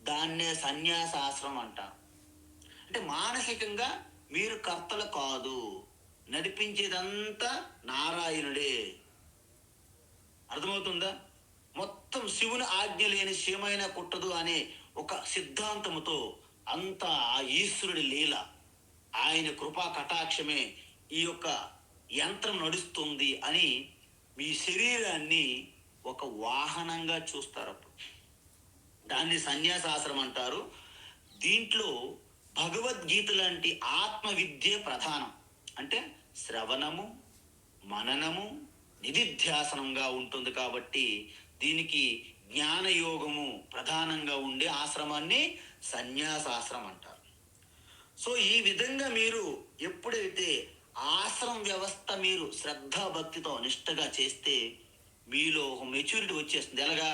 దాన్నే సన్యాసాశ్రమం అంటారు. అంటే మానసికంగా మీరు కర్తలు కాదు, నడిపించేదంతా నారాయణుడే. అర్థమవుతుందా? మొత్తం శివుని ఆజ్ఞ లేని శివమైన కుట్టదు అనే ఒక సిద్ధాంతముతో అంతా ఆ ఈశ్వరుడి లీల, ఆయన కృపా కటాక్షమే ఈ యొక్క యంత్రం నడుస్తుంది అని మీ శరీరాన్ని ఒక వాహనంగా చూస్తారు. అప్పుడు దాన్ని సన్యాసాశ్రమం అంటారు. దీంట్లో భగవద్గీత లాంటి ఆత్మ విద్య ప్రధానం. అంటే శ్రవణము, మననము, నిధిధ్యాసనంగా ఉంటుంది కాబట్టి దీనికి జ్ఞానయోగము ప్రధానంగా ఉండే ఆశ్రమాన్ని సన్యాసాశ్రమం అంటారు. సో ఈ విధంగా మీరు ఎప్పుడైతే ఆశ్రమ వ్యవస్థ మీరు శ్రద్ధాభక్తితో నిష్ఠగా చేస్తే మీలో ఒక మెచ్యూరిటీ వచ్చేస్తుంది. ఎలాగా?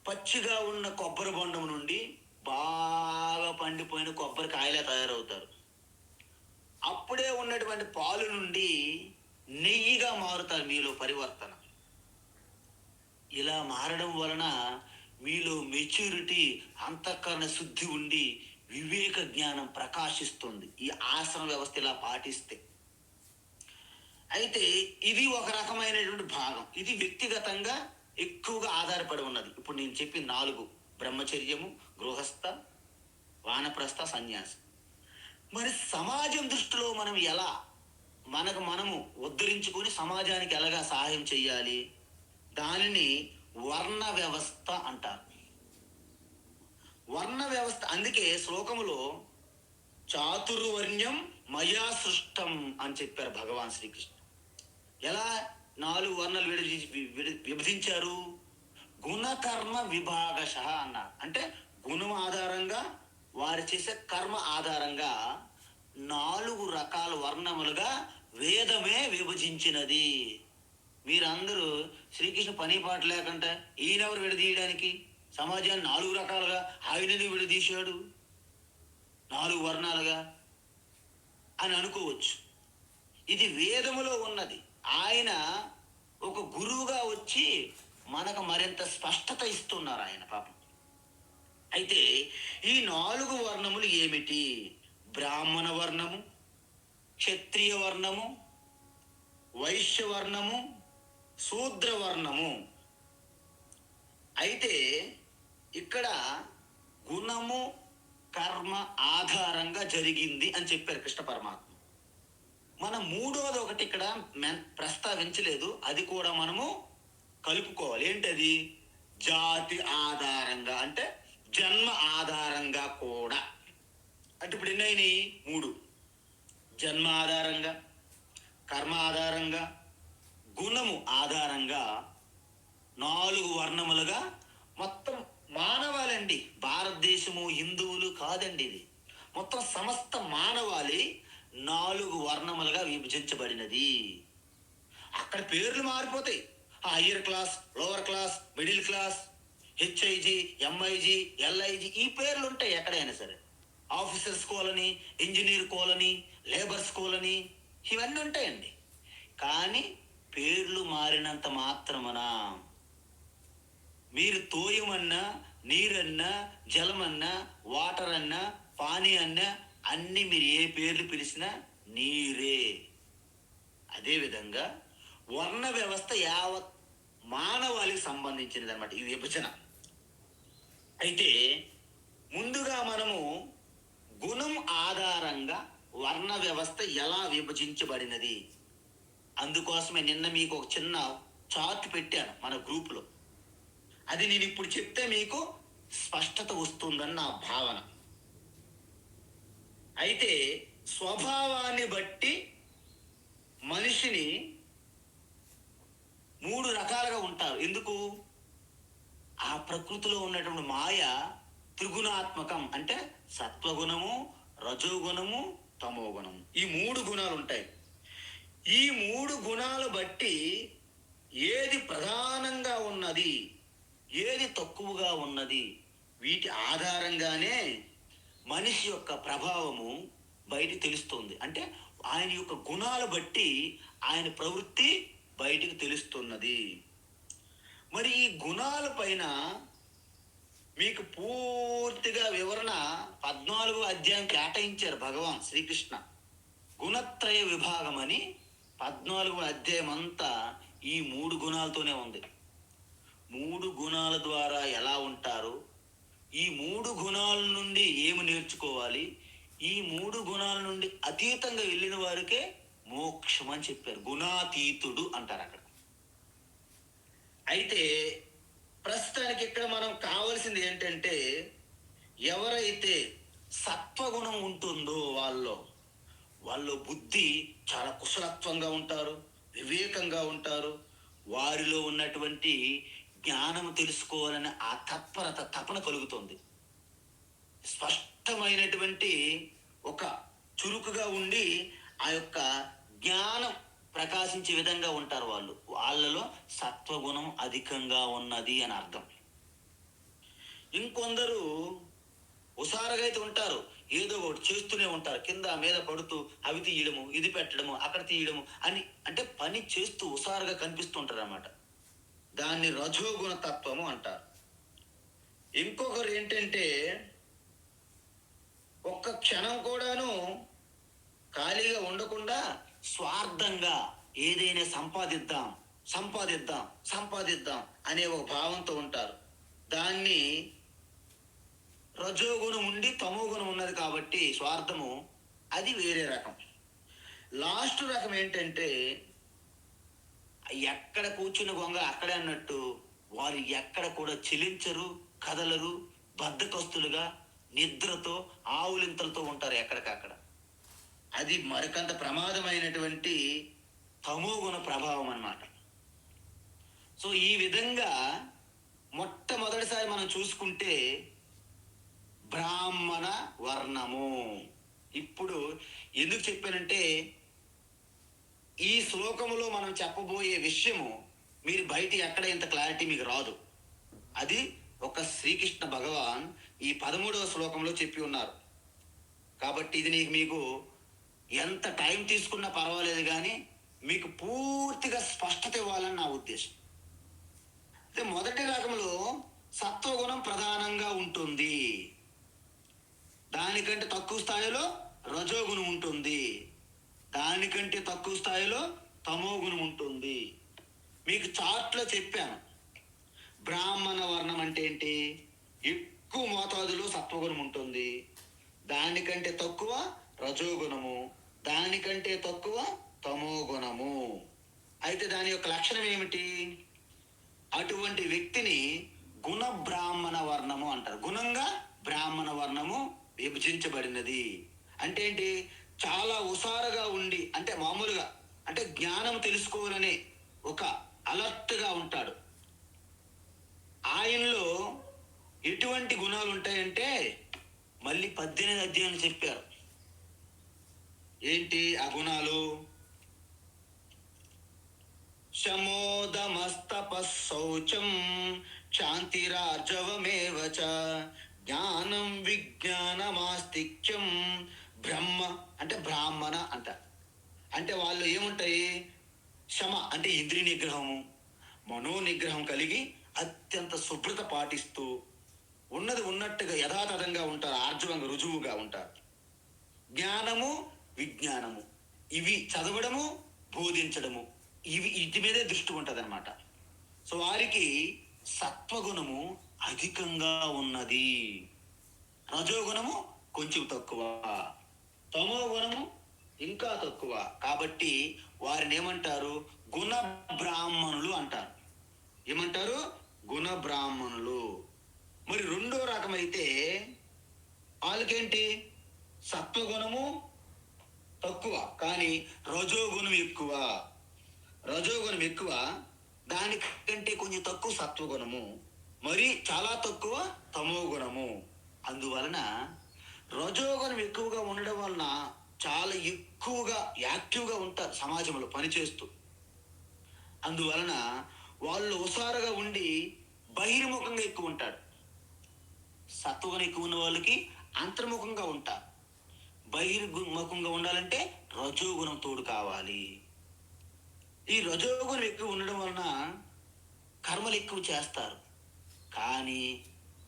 పచ్చిగా ఉన్న కొబ్బరి బొండం నుండి బాగా పండిపోయిన కొబ్బరికాయలే తయారవుతారు. అప్పుడే ఉన్నటువంటి పాలు నుండి నెయ్యిగా మారుతారు. మీలో పరివర్తన ఇలా మారడం వలన మీలో మెచ్యూరిటీ, అంతఃకరణ శుద్ధి ఉండి వివేక జ్ఞానం ప్రకాశిస్తుంది ఈ ఆశ్రమ వ్యవస్థ ఇలా పాటిస్తే. అయితే ఇది ఒక రకమైనటువంటి భాగం. ఇది వ్యక్తిగతంగా ఎక్కువగా ఆధారపడి ఉన్నది. ఇప్పుడు నేను చెప్పిన 4: బ్రహ్మచర్యము, గృహస్థ, వానప్రస్థ, సన్యాసి. మరి సమాజం దృష్టిలో మనం ఎలా మనము ఉద్ధరించుకొని సమాజానికి ఎలాగా సహాయం చేయాలి? దానిని వర్ణ వ్యవస్థ అంటారు. వర్ణ వ్యవస్థ. అందుకే శ్లోకములో చాతుర్వర్ణ్యం మయా సృష్టం అని చెప్పారు భగవాన్ శ్రీకృష్ణ. ఎలా 4 వర్ణాలు విభజించారు? గుణకర్మ విభాగశ అన్నారు. అంటే గుణం ఆధారంగా, వారు చేసే కర్మ ఆధారంగా 4 రకాల వర్ణములుగా వేదమే విభజించినది. మీరందరూ శ్రీకృష్ణ పని పాట లేకుండా ఈయనెవరు విడదీయడానికి? సమాజాన్ని 4 రకాలుగా ఆయనని విడదీశాడు 4 వర్ణాలుగా అని అనుకోవచ్చు. ఇది వేదములో ఉన్నది. ఆయన ఒక గురువుగా వచ్చి మనకు మరింత స్పష్టత ఇస్తున్నారు ఆయన పాపం. అయితే ఈ 4 వర్ణములు ఏమిటి? బ్రాహ్మణ వర్ణము, క్షత్రియ వర్ణము, వైశ్య వర్ణము, శూద్ర వర్ణము. అయితే ఇక్కడ గుణము కర్మ ఆధారంగా జరిగింది అని చెప్పారు కృష్ణ పరమాత్మ. మన 3వది ఒకటి ఇక్కడ ప్రస్తావించలేదు, అది కూడా మనము కలుపుకోవాలి. ఏంటది? జాతి ఆధారంగా, అంటే జన్మ ఆధారంగా కూడా. అంటే ఇప్పుడు ఎన్నైనాయి? 3. జన్మ ఆధారంగా, కర్మ ఆధారంగా, గుణము ఆధారంగా 4 వర్ణములుగా మొత్తం మానవాళండి. భారతదేశము హిందువులు కాదండి, ఇది మొత్తం సమస్త మానవాళి 4 వర్ణములుగా విభజించబడినది. అక్కడ పేర్లు మారిపోతాయి. Higher class, lower class, middle class, HIG, MiG, LIG, ఈ పేర్లు ఉంటాయి ఎక్కడైనా సరే. Officers colony, engineer colony, labours colony, ఇవన్నీ ఉంటాయండి. కానీ పేర్లు మారినంత మాత్రమున మీరు తోయమన్నా, నీరన్నా, జలమన్నా, వాటర్ అన్నా, పానీ అన్నా అన్ని మీరు ఏ పేర్లు పిలిచినా నీరే. అదేవిధంగా వర్ణ వ్యవస్థ యావత్ మానవాళికి సంబంధించినది అనమాట ఈ విభజన. అయితే ముందుగా మనము గుణం ఆధారంగా వర్ణ వ్యవస్థ ఎలా విభజించబడినది, అందుకోసమే నిన్న మీకు ఒక చిన్న చార్ట్ పెట్టాను మన గ్రూపులో. అది నేను ఇప్పుడు చెప్తే మీకు స్పష్టత వస్తుందని నా భావన. అయితే స్వభావాన్ని బట్టి మనిషిని 3 రకాలుగా ఉంటారు. ఎందుకు? ఆ ప్రకృతిలో ఉన్నటువంటి మాయ త్రిగుణాత్మకం. అంటే సత్వగుణము, రజోగుణము, తమోగుణము, ఈ 3 గుణాలు ఉంటాయి. ఈ 3 గుణాలు బట్టి ఏది ప్రధానంగా ఉన్నది, ఏది తక్కువగా ఉన్నది, వీటి ఆధారంగానే మనిషి యొక్క ప్రభావము బయటికి తెలుస్తుంది. అంటే ఆయన యొక్క గుణాలు బట్టి ఆయన ప్రవృత్తి బయటికి తెలుస్తున్నది. మరి ఈ గుణాల పైన మీకు పూర్తిగా వివరణ 14వ అధ్యాయం కేటాయించారు భగవాన్ శ్రీకృష్ణ. గుణత్రయ విభాగం అని 14వ అధ్యాయం అంతా ఈ 3 గుణాలతోనే ఉంది. 3 గుణాల ద్వారా ఎలా ఉంటారు, ఈ 3 గుణాల నుండి ఏమి నేర్చుకోవాలి, ఈ 3 గుణాల నుండి అతీతంగా వెళ్ళిన వారికే మోక్షం అని చెప్పారు. గుణాతీతుడు అంటారు అక్కడ. అయితే ప్రస్తుతానికి ఇక్కడ మనం కావాల్సింది ఏంటంటే, ఎవరైతే సత్వగుణం ఉంటుందో వాళ్ళు బుద్ధి చాలా కుశలత్వంగా ఉంటారు, వివేకంగా ఉంటారు. వారిలో ఉన్నటువంటి జ్ఞానం తెలుసుకోవాలని ఆ తత్పరత, తపన కలుగుతుంది. స్పష్టమైనటువంటి ఒక చురుకుగా ఉండి ఆ యొక్క జ్ఞానం ప్రకాశించే విధంగా ఉంటారు వాళ్ళలో సత్వగుణం అధికంగా ఉన్నది అని అర్థం. ఇంకొందరు హుషారుగా అయితే ఉంటారు, ఏదో ఒకటి చేస్తూనే ఉంటారు, కింద మీద పడుతూ అవి తీయడము, ఇది పెట్టడము, అక్కడ తీయడము అని, అంటే పని చేస్తూ హుషారుగా కనిపిస్తుంటారు అన్నమాట. దాన్ని రజోగుణ తత్వము అంటారు. ఇంకొకరు ఏంటంటే, ఒక్క క్షణం కూడాను ఖాళీగా ఉండకుండా స్వార్థంగా ఏదైనా సంపాదిద్దాం సంపాదిద్దాం సంపాదిద్దాం అనే ఒక భావంతో ఉంటారు. దాన్ని రజోగుణం ఉండి తమో గుణం ఉన్నది కాబట్టి స్వార్థము, అది వేరే రకం. లాస్ట్ రకం ఏంటంటే, ఎక్కడ కూర్చుని గొంగ అక్కడే అన్నట్టు వారు ఎక్కడ కూడా చెలించరు, కదలరు, బద్ధకస్తులుగా నిద్రతో ఆవులింతలతో ఉంటారు ఎక్కడికక్కడ. అది మరికంత ప్రమాదమైనటువంటి తమోగుణ ప్రభావం అన్నమాట. సో ఈ విధంగా మొట్టమొదటిసారి మనం చూసుకుంటే బ్రాహ్మణ వర్ణము. ఇప్పుడు ఎందుకు చెప్పానంటే, ఈ శ్లోకములో మనం చెప్పబోయే విషయము మీరు బయట ఎక్కడ ఇంత క్లారిటీ మీకు రాదు. అది ఒక శ్రీకృష్ణ భగవాన్ ఈ 13వ శ్లోకంలో చెప్పి ఉన్నారు. కాబట్టి ఇది మీకు ఎంత టైం తీసుకున్నా పర్వాలేదు, కానీ మీకు పూర్తిగా స్పష్టత ఇవ్వాలని నా ఉద్దేశం. అయితే మొదటి రకంలో సత్వగుణం ప్రధానంగా ఉంటుంది, దానికంటే తక్కువ స్థాయిలో రజోగుణం ఉంటుంది, దానికంటే తక్కువ స్థాయిలో తమోగుణం ఉంటుంది. మీకు చార్ట్లో చెప్పాను. బ్రాహ్మణ వర్ణం అంటే ఏంటి? ఎక్కువ మోతాదులో సత్వగుణం ఉంటుంది, దానికంటే తక్కువ రజోగుణము, దానికంటే తక్కువ తమోగుణము. అయితే దాని యొక్క లక్షణం ఏమిటి? అటువంటి వ్యక్తిని గుణ బ్రాహ్మణ వర్ణము అంటారు. గుణంగా బ్రాహ్మణ వర్ణము విభజించబడినది. అంటే ఏంటి? చాలా హుషారుగా ఉండి, అంటే మామూలుగా, అంటే జ్ఞానం తెలుసుకోవాలనే ఒక అలర్ట్గా ఉంటాడు. ఆయనలో ఎటువంటి గుణాలు ఉంటాయంటే, మళ్ళీ 18 అధ్యాయం చెప్పారు. ఏంటి ఆ గుణాలు? శమోదమస్తపశౌచం శాంతిరార్జవమేవ చ జ్ఞానం విజ్ఞానమాస్తిక్యం బ్రహ్మ, అంటే బ్రాహ్మణ అంట. అంటే వాళ్ళు ఏముంటాయి? శమ అంటే ఇంద్రియ నిగ్రహము, మనో నిగ్రహం కలిగి అత్యంత శుభ్రత పాటిస్తూ ఉన్నది ఉన్నట్టుగా యథాతథంగా ఉంటారు, ఆర్జవంగా రుజువుగా ఉంటారు. జ్ఞానము విజ్ఞానము, ఇవి చదవడము బోధించడము, వీటి మీదే దృష్టి ఉంటుంది అనమాట. సో వారికి సత్వగుణము అధికంగా ఉన్నది, రజోగుణము కొంచెం తక్కువ, తమో గుణము ఇంకా తక్కువ. కాబట్టి వారిని ఏమంటారు? గుణ బ్రాహ్మణులు అంటారు. ఏమంటారు? గుణ బ్రాహ్మణులు. మరి రెండో రకం అయితే వాళ్ళకేంటి? సత్వగుణము తక్కువ కానీ రజోగుణం ఎక్కువ, రజోగుణం ఎక్కువ, దానికంటే కొంచెం తక్కువ సత్వగుణము, మరి చాలా తక్కువ తమో గుణము. అందువలన రజోగుణం ఎక్కువగా ఉండడం వలన చాలా ఎక్కువగా యాక్టివ్గా ఉంటారు సమాజంలో పనిచేస్తూ. అందువలన వాళ్ళు హుషారుగా ఉండి బహిర్ముఖంగా ఎక్కువ ఉంటాడు. సత్వగుణం ఎక్కువ ఉన్న వాళ్ళకి అంతర్ముఖంగా ఉంటారు. బహిర్ముఖంగా ఉండాలంటే రజోగుణం తోడు కావాలి. ఈ రజోగుణం ఎక్కువ ఉండడం వలన కర్మలు ఎక్కువ చేస్తారు, కానీ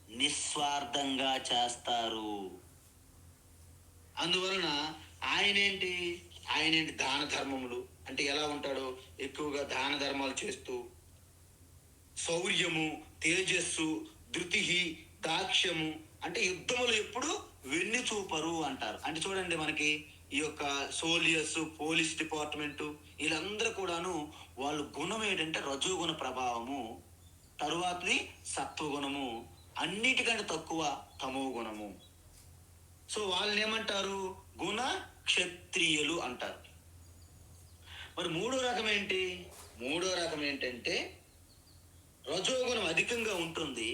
నిస్వార్థంగా చేస్తారు. అందువలన ఆయనేంటి ఆయనేంటి దాన ధర్మములు అంటే ఎలా ఉంటాడో ఎక్కువగా దాన ధర్మాలు చేస్తూ శౌర్యము, తేజస్సు, ధృతి, దాక్ష్యము అంటే యుద్ధములు ఎప్పుడు వెన్ను చూపరు అంటారు. అంటే చూడండి మనకి ఈ యొక్క సోల్జర్స్, పోలీస్ డిపార్ట్మెంటు వీళ్ళందరూ కూడాను వాళ్ళ గుణం ఏంటంటే రజోగుణ ప్రభావము, తరువాతది సత్వగుణము, అన్నిటికంటే తక్కువ తమో గుణము. సో వాళ్ళని ఏమంటారు? గుణ క్షత్రియులు అంటారు. మరి మూడో రకం ఏంటి? మూడో రకం ఏంటంటే రజోగుణం అధికంగా ఉంటుంది,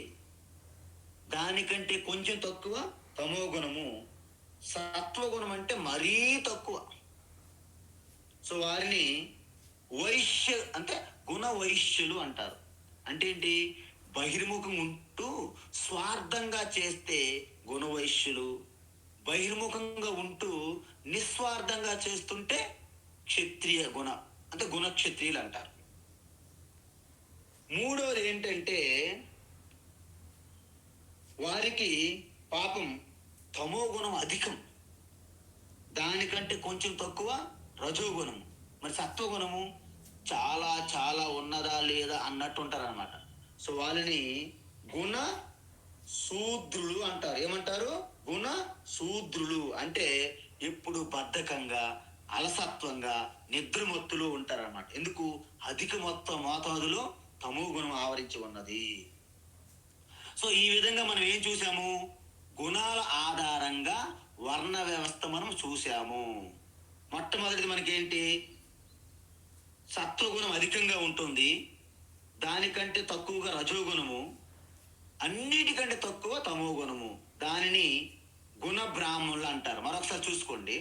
దానికంటే కొంచెం తక్కువ తమో గుణము, సత్వగుణం అంటే మరీ తక్కువ. సో వారిని వైశ్య అంటే గుణ వైశ్యులు అంటారు. అంటే ఏంటి? బహిర్ముఖం ఉంటూ స్వార్థంగా చేస్తే గుణ వైశ్యులు, బహిర్ముఖంగా ఉంటూ నిస్వార్థంగా చేస్తుంటే క్షత్రియ గుణ అంటే గుణ క్షత్రియులు అంటారు. మూడోది ఏంటంటే వారికి పాపం తమో గుణం అధికం, దానికంటే కొంచెం తక్కువ రజోగుణము, మరి సత్వగుణము చాలా చాలా ఉన్నదా లేదా అన్నట్టు ఉంటారు అనమాట. సో వాళ్ళని గుణ శూద్రులు అంటారు. ఏమంటారు? గుణ శూద్రులు అంటే ఎప్పుడు బద్ధకంగా, అలసత్వంగా, నిద్రమత్తులు ఉంటారన్నమాట. ఎందుకు? అధిక మోతాదులో తమో గుణం ఆవరించి ఉన్నది. సో ఈ విధంగా మనం ఏం చూసాము? గుణాల ఆధారంగా వర్ణ వ్యవస్థ మనం చూసాము. మొట్టమొదటిది మనకేంటి? సత్వగుణం అధికంగా ఉంటుంది, దానికంటే తక్కువగా రజోగుణము, అన్నిటికంటే తక్కువ తమో గుణము, దానిని గుణ బ్రాహ్మణులు అంటారు. మరొకసారి చూసుకోండి.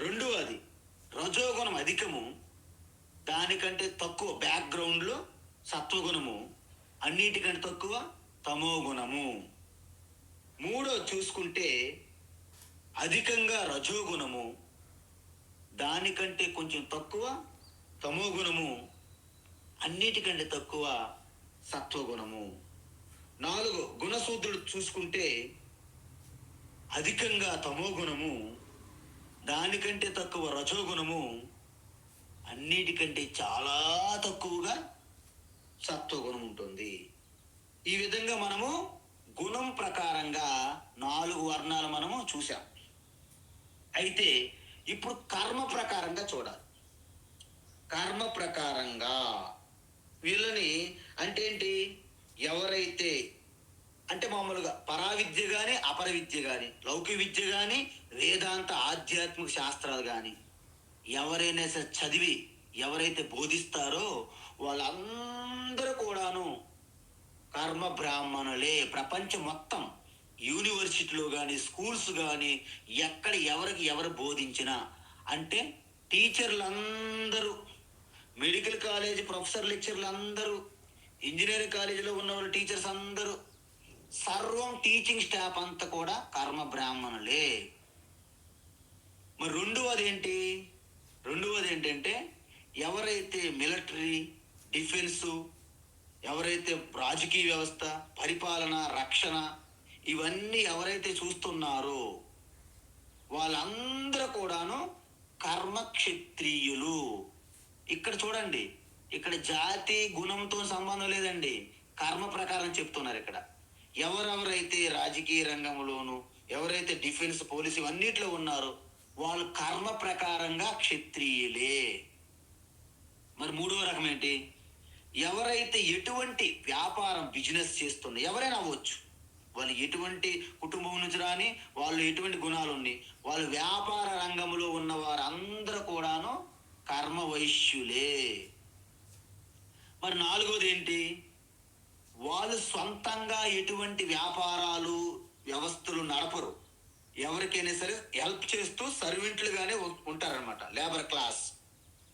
రెండవది రజోగుణం అధికము, దానికంటే తక్కువ బ్యాక్గ్రౌండ్లో సత్వగుణము, అన్నిటికంటే తక్కువ తమో గుణము. మూడో చూసుకుంటే అధికంగా రజోగుణము, దానికంటే కొంచెం తక్కువ తమో గుణము, అన్నిటికంటే తక్కువ సత్వగుణము. 4 గుణశూద్రుడు చూసుకుంటే అధికంగా తమో గుణము, దానికంటే తక్కువ రజోగుణము, అన్నిటికంటే చాలా తక్కువగా సత్వగుణం ఉంటుంది. ఈ విధంగా మనము గుణం ప్రకారంగా 4 వర్ణాలు మనము చూసాం. అయితే ఇప్పుడు కర్మ ప్రకారంగా చూడాలి. కర్మ ప్రకారంగా వీళ్ళని అంటే ఏంటి? ఎవరైతే అంటే మామూలుగా పరావిద్య కానీ అపర విద్య కానీ, లౌకిక విద్య కానీ వేదాంత ఆధ్యాత్మిక శాస్త్రాలు కానీ ఎవరైనా సరే చదివి ఎవరైతే బోధిస్తారో వాళ్ళందరూ కూడాను కర్మ బ్రాహ్మణులే. ప్రపంచం మొత్తం యూనివర్సిటీలో కానీ స్కూల్స్ కానీ ఎక్కడ ఎవరికి ఎవరు బోధించినా అంటే టీచర్లందరూ, మెడికల్ కాలేజ్ ప్రొఫెసర్ లెక్చర్లు అందరూ, ఇంజనీరింగ్ కాలేజీలో ఉన్న వాళ్ళు టీచర్స్ అందరూ, సర్వం టీచింగ్ స్టాఫ్ అంతా కూడా కర్మ బ్రాహ్మణులే. మరి రెండవది ఏంటంటే ఎవరైతే మిలిటరీ, డిఫెన్సు, ఎవరైతే రాజకీయ వ్యవస్థ, పరిపాలన, రక్షణ ఇవన్నీ ఎవరైతే చూస్తున్నారో వాళ్ళందరూ కూడాను కర్మ క్షత్రియులు. ఇక్కడ చూడండి, ఇక్కడ జాతి గుణంతో సంబంధం లేదండి, కర్మ ప్రకారం చెప్తున్నారు. ఇక్కడ ఎవరెవరైతే రాజకీయ రంగంలోను, ఎవరైతే డిఫెన్స్, పోలీసు ఇవన్నిట్లో ఉన్నారో వాళ్ళు కర్మ ప్రకారంగా క్షత్రియులే. మరి మూడవ రకం ఏంటి? ఎవరైతే ఎటువంటి వ్యాపారం, బిజినెస్ చేస్తున్నా, ఎవరైనా అవ్వచ్చు, వాళ్ళు ఎటువంటి కుటుంబం నుంచి రాని, వాళ్ళు ఎటువంటి గుణాలు ఉన్నాయి, వాళ్ళు వ్యాపార రంగంలో ఉన్న వారందరూ కూడాను కర్మ వైశ్యులే. మరి నాలుగోది ఏంటి? వాళ్ళు సొంతంగా ఎటువంటి వ్యాపారాలు, వ్యవస్థలు నడపరు, ఎవరికైనా సరే హెల్ప్ చేస్తూ సర్వెంట్లుగానే ఉంటారనమాట, లేబర్ క్లాస్.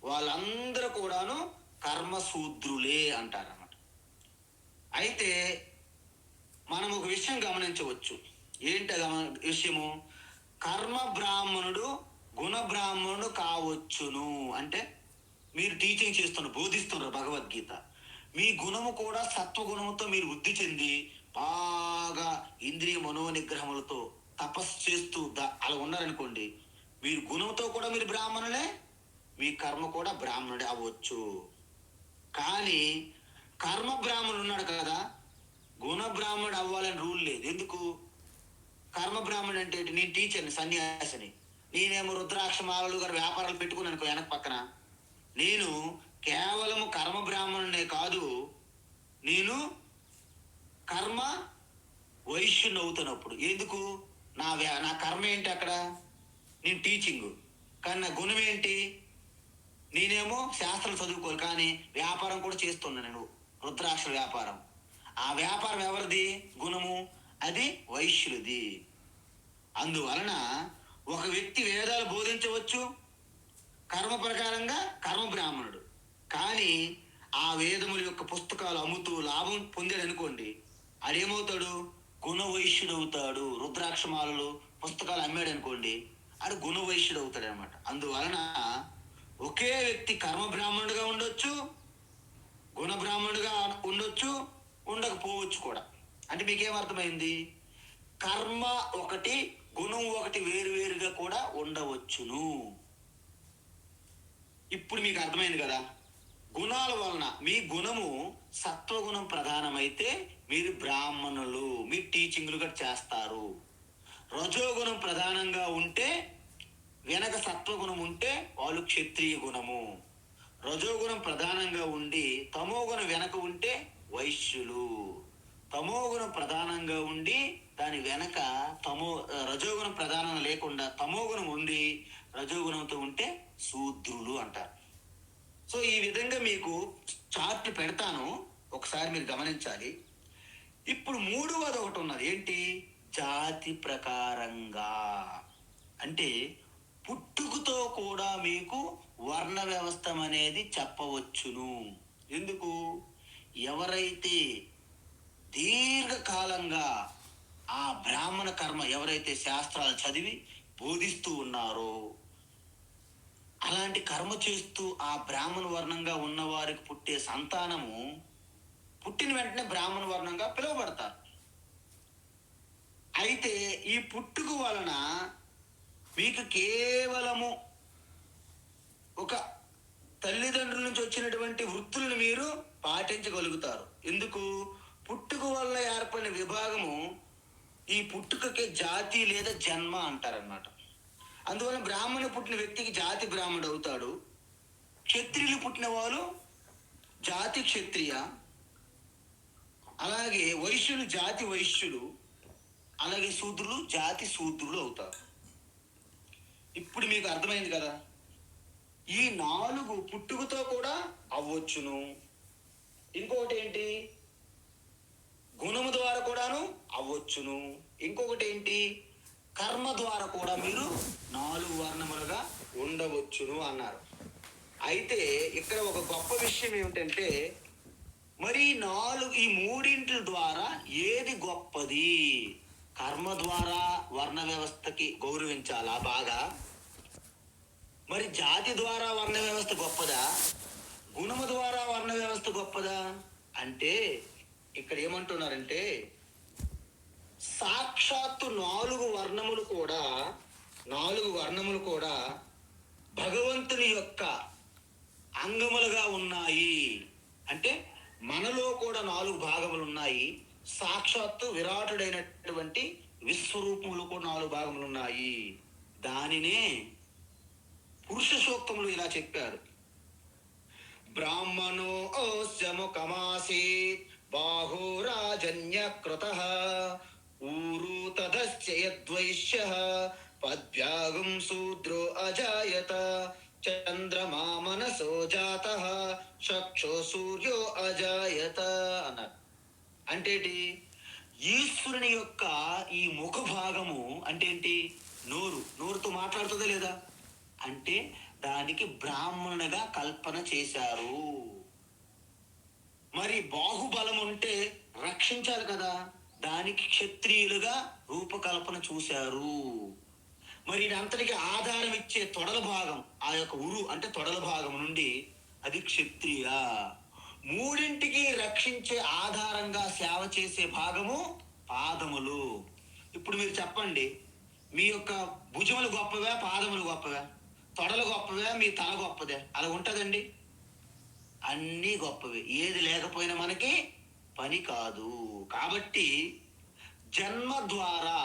వాళ్ళందరూ కూడాను కర్మశూద్రులే అంటారన్నమాట. అయితే మనం ఒక విషయం గమనించవచ్చు. ఏంటి విషయము? కర్మ బ్రాహ్మణుడు గుణ బ్రాహ్మణుడు కావచ్చును. అంటే మీరు టీచింగ్ చేస్తున్నారు, బోధిస్తున్నారు భగవద్గీత, మీ గుణము కూడా సత్వగుణముతో మీరు వృద్ధి చెంది బాగా ఇంద్రియ మనోనిగ్రహములతో తపస్సు చేస్తూ అలా ఉన్నారనుకోండి, మీరు గుణంతో కూడా మీరు బ్రాహ్మణులే, మీ కర్మ కూడా బ్రాహ్మణుడే అవ్వచ్చు. కానీ కర్మ బ్రాహ్మణుడు ఉన్నాడు కదా, గుణ బ్రాహ్మణుడు అవ్వాలని రూల్ లేదు. ఎందుకు? కర్మ బ్రాహ్మణుడు అంటే నేను టీచర్ని, సన్యాసిని, నేనేమో రుద్రాక్ష మాలలు గారు వ్యాపారాలు పెట్టుకున్నాను అనుకో వెనక పక్కన, నేను కేవలము కర్మ బ్రాహ్మణుడే కాదు, నేను కర్మ వైశ్యుని అవుతున్నప్పుడు. ఎందుకు? నా కర్మ ఏంటి అక్కడ? నేను టీచింగ్. కానీ నా గుణం ఏంటి? నేనేమో శాస్త్రం చదువుకోవాలి, కానీ వ్యాపారం కూడా చేస్తున్నా నేను, రుద్రాక్షల వ్యాపారం. ఆ వ్యాపారం ఎవరిది? గుణము అది వైశ్యుడిది. అందువలన ఒక వ్యక్తి వేదాలు బోధించవచ్చు కర్మ ప్రకారంగా, కర్మ బ్రాహ్మణుడు. కానీ ఆ వేదముల యొక్క పుస్తకాలు అమ్ముతూ లాభం పొందాడు అనుకోండి, ఆడేమవుతాడు? గుణ వైశ్యుడు అవుతాడు. రుద్రాక్షమాలలు పుస్తకాలు అమ్మాడు అనుకోండి, ఆడు గుణ వైశ్యుడు అవుతాడు అనమాట. అందువలన ఒకే వ్యక్తి కర్మ బ్రాహ్మణుడుగా ఉండొచ్చు, గుణ బ్రాహ్మణుడుగా ఉండొచ్చు, ఉండకపోవచ్చు కూడా. అంటే మీకేమర్థమైంది? కర్మ ఒకటి, గుణం ఒకటి వేరువేరుగా కూడా ఉండవచ్చును. ఇప్పుడు మీకు అర్థమైంది కదా. గుణాల వలన మీ గుణము సత్వగుణం ప్రధానమైతే మీరు బ్రాహ్మణులు, మీరు టీచింగ్లు కూడా చేస్తారు. రజోగుణం ప్రధానంగా ఉంటే, వెనక సత్వగుణం ఉంటే వాళ్ళు క్షత్రియ గుణము. రజోగుణం ప్రధానంగా ఉండి తమోగుణం వెనక ఉంటే వైశ్యులు. తమోగుణం ప్రధానంగా ఉండి దాని వెనక రజోగుణం ప్రధానం లేకుండా తమోగుణం ఉండి రజోగుణంతో ఉంటే శూద్రులు అంటారు. సో ఈ విధంగా మీకు చార్ట్ పెడతాను, ఒకసారి మీరు గమనించాలి. ఇప్పుడు మూడవది ఒకటి ఉన్నది. ఏంటి? జాతి ప్రకారంగా. అంటే పుట్టుకతో కూడా మీకు వర్ణ వ్యవస్థ అనేది చెప్పవచ్చును. ఎందుకు? ఎవరైతే దీర్ఘకాలంగా ఆ బ్రాహ్మణ కర్మ, ఎవరైతే శాస్త్రాలు చదివి బోధిస్తూ ఉన్నారో, అలాంటి కర్మ చేస్తూ ఆ బ్రాహ్మణ వర్ణంగా ఉన్న వారికి పుట్టే సంతానము పుట్టిన వెంటనే బ్రాహ్మణ వర్ణంగా పిలువబడతారు. అయితే ఈ పుట్టుక వలన మీకు కేవలము ఒక తల్లిదండ్రుల నుంచి వచ్చినటువంటి వృత్తులను మీరు పాటించగలుగుతారు. ఎందుకు? పుట్టుక వల్ల ఏర్పడిన విభాగము ఈ పుట్టుకకే జాతి లేదా జన్మ అంటారనమాట. అందువల్ల బ్రాహ్మణ పుట్టిన వ్యక్తికి జాతి బ్రాహ్మణుడు అవుతాడు. క్షత్రియులు పుట్టిన వాళ్ళు జాతి క్షత్రియ, అలాగే వైశ్యులు జాతి వైశ్యులు, అలాగే శూద్రులు జాతి శూద్రులు అవుతారు. ఇప్పుడు మీకు అర్థమైంది కదా. ఈ 4 పుట్టుకతో కూడా అవ్వచ్చును. ఇంకొకటి ఏంటి? గుణము ద్వారా కూడాను అవ్వచ్చును. ఇంకొకటి ఏంటి? కర్మ ద్వారా కూడా మీరు 4 వర్ణములుగా ఉండవచ్చును అన్నారు. అయితే ఇక్కడ ఒక గొప్ప విషయం ఏమిటంటే, మరి ఈ 3 ద్వారా ఏది గొప్పది? కర్మ ద్వారా వర్ణ వ్యవస్థకి గౌరవించాలా బాగా? మరి జాతి ద్వారా వర్ణ వ్యవస్థ గొప్పదా? గుణము ద్వారా వర్ణ వ్యవస్థ గొప్పదా? అంటే ఇక్కడ ఏమంటున్నారంటే, సాక్షాత్తు 4 వర్ణములు కూడా భగవంతుని యొక్క అంగములుగా ఉన్నాయి. అంటే మనలో కూడా 4 భాగములు ఉన్నాయి. సాక్షాత్తు విరాటుడైనటువంటి విశ్వరూపములు కూడా 4 భాగములు ఉన్నాయి. దానినే పురుష సూక్తములు ఇలా చెప్పారు. బ్రాహ్మణో ఓస్యముఖమాసీత్ బాహురాజన్యకృతః ఊరు తదస్య యద్వైశ్యః పద్భ్యాగం శూద్రో అజాయత చంద్రమా మనసో జాతః చక్షో సూర్యో అజాయత అన్నారు. అంటే ఈశ్వరుని యొక్క ఈ ముఖ భాగము అంటే ఏంటి? నోరుతో మాట్లాడుతుందా లేదా? అంటే దానికి బ్రాహ్మణునిగా కల్పన చేశారు. మరి బాహుబలం ఉంటే రక్షించాలి కదా, దానికి క్షత్రియులుగా రూపకల్పన చూశారు. మరి అంతటికి ఆధారం ఇచ్చే తొడల భాగం, ఆ యొక్క ఉరు అంటే తొడల భాగం నుండి అది క్షత్రియ. మూడింటికి రక్షించే ఆధారంగా సేవ చేసే భాగము పాదములు. ఇప్పుడు మీరు చెప్పండి, మీ యొక్క భుజములు గొప్పవా, పాదములు గొప్పవా? తొడలు గొప్పవా, మీ తల గొప్పదే? అలా ఉంటుందండి? అన్నీ గొప్పవి. ఏది లేకపోయినా మనకి పని కాదు. కాబట్టి జన్మ ద్వారా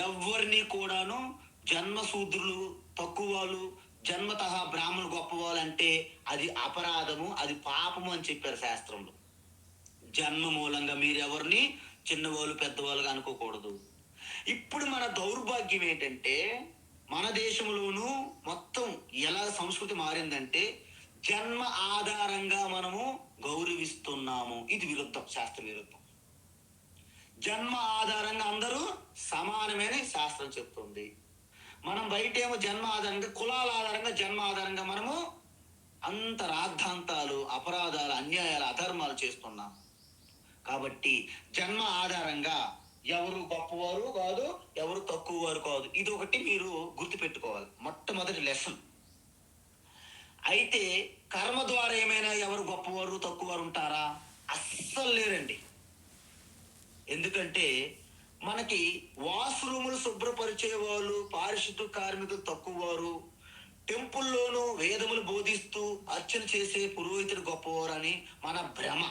ఎవరిని కూడాను జన్మశూద్రులు తక్కువ వాళ్ళు, జన్మతః బ్రాహ్మణులు గొప్పవాళ్ళు అంటే అది అపరాధము, అది పాపము అని చెప్పారు శాస్త్రంలో. జన్మ మూలంగా మీరెవరిని చిన్నవాళ్ళు పెద్దవాళ్ళుగా అనుకోకూడదు. ఇప్పుడు మన దౌర్భాగ్యం ఏంటంటే, మన దేశంలోనూ మొత్తం ఎలా సంస్కృతి మారిందంటే జన్మ ఆధారంగా మనము గౌరవిస్తున్నాము. ఇది విరుద్ధం, శాస్త్ర విరుద్ధం. జన్మ ఆధారంగా అందరూ సమానమని శాస్త్రం చెప్తుంది. మనం బయటేమో జన్మ ఆధారంగా, కులాల ఆధారంగా, జన్మ ఆధారంగా మనము అంత రాద్ధాంతాలు, అపరాధాలు, అన్యాయాలు, అధర్మాలు చేస్తున్నాం. కాబట్టి జన్మ ఆధారంగా ఎవరు గొప్పవారు కాదు, ఎవరు తక్కువ వారు కాదు. ఇది ఒకటి మీరు గుర్తుపెట్టుకోవాలి, మొట్టమొదటి లెసన్. అయితే కర్మ ద్వారా ఏమైనా ఎవరు గొప్పవారు తక్కువవారు ఉంటారా? అస్సలు లేరండి. ఎందుకంటే మనకి వాష్రూములు శుభ్రపరిచే వాళ్ళు, పారిశుద్ధ కార్మికులు తక్కువవారు, టెంపుల్లోనూ వేదములు బోధిస్తూ అర్చన చేసే పురోహితుడు గొప్పవారు అని మన భ్రమ.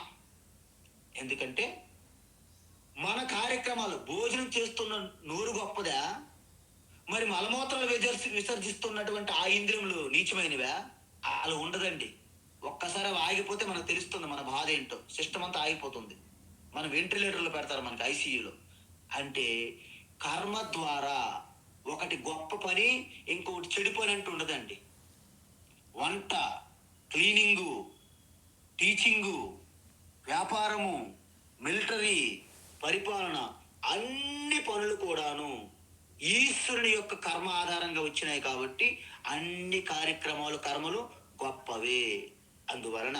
ఎందుకంటే మన కార్యక్రమాలు, భోజనం చేస్తున్న నోరు గొప్పదా, మరి మలమూత్రాలు విసర్జిస్తున్నటువంటి ఆ ఇంద్రియములు నీచమైనవా? అలా ఉండదండి. ఒక్కసారి ఆగిపోతే మనకు తెలుస్తుంది మన బాధ ఏంటో. సిస్టమ్ అంతా ఆగిపోతుంది. మన వెంటిలేటర్లు పెడతారు మనకి ఐసీయూలో. అంటే కర్మ ద్వారా ఒకటి గొప్ప పని, ఇంకొకటి చెడు పని అంటూ ఉండదండి. వంట, క్లీనింగు, టీచింగు, వ్యాపారము, మిలిటరీ, పరిపాలన, అన్ని పనులు కూడాను ఈశ్వరుని యొక్క కర్మ ఆధారంగా వచ్చినాయి. కాబట్టి అన్ని కార్యక్రమాలు, కర్మలు గొప్పవే. అందువలన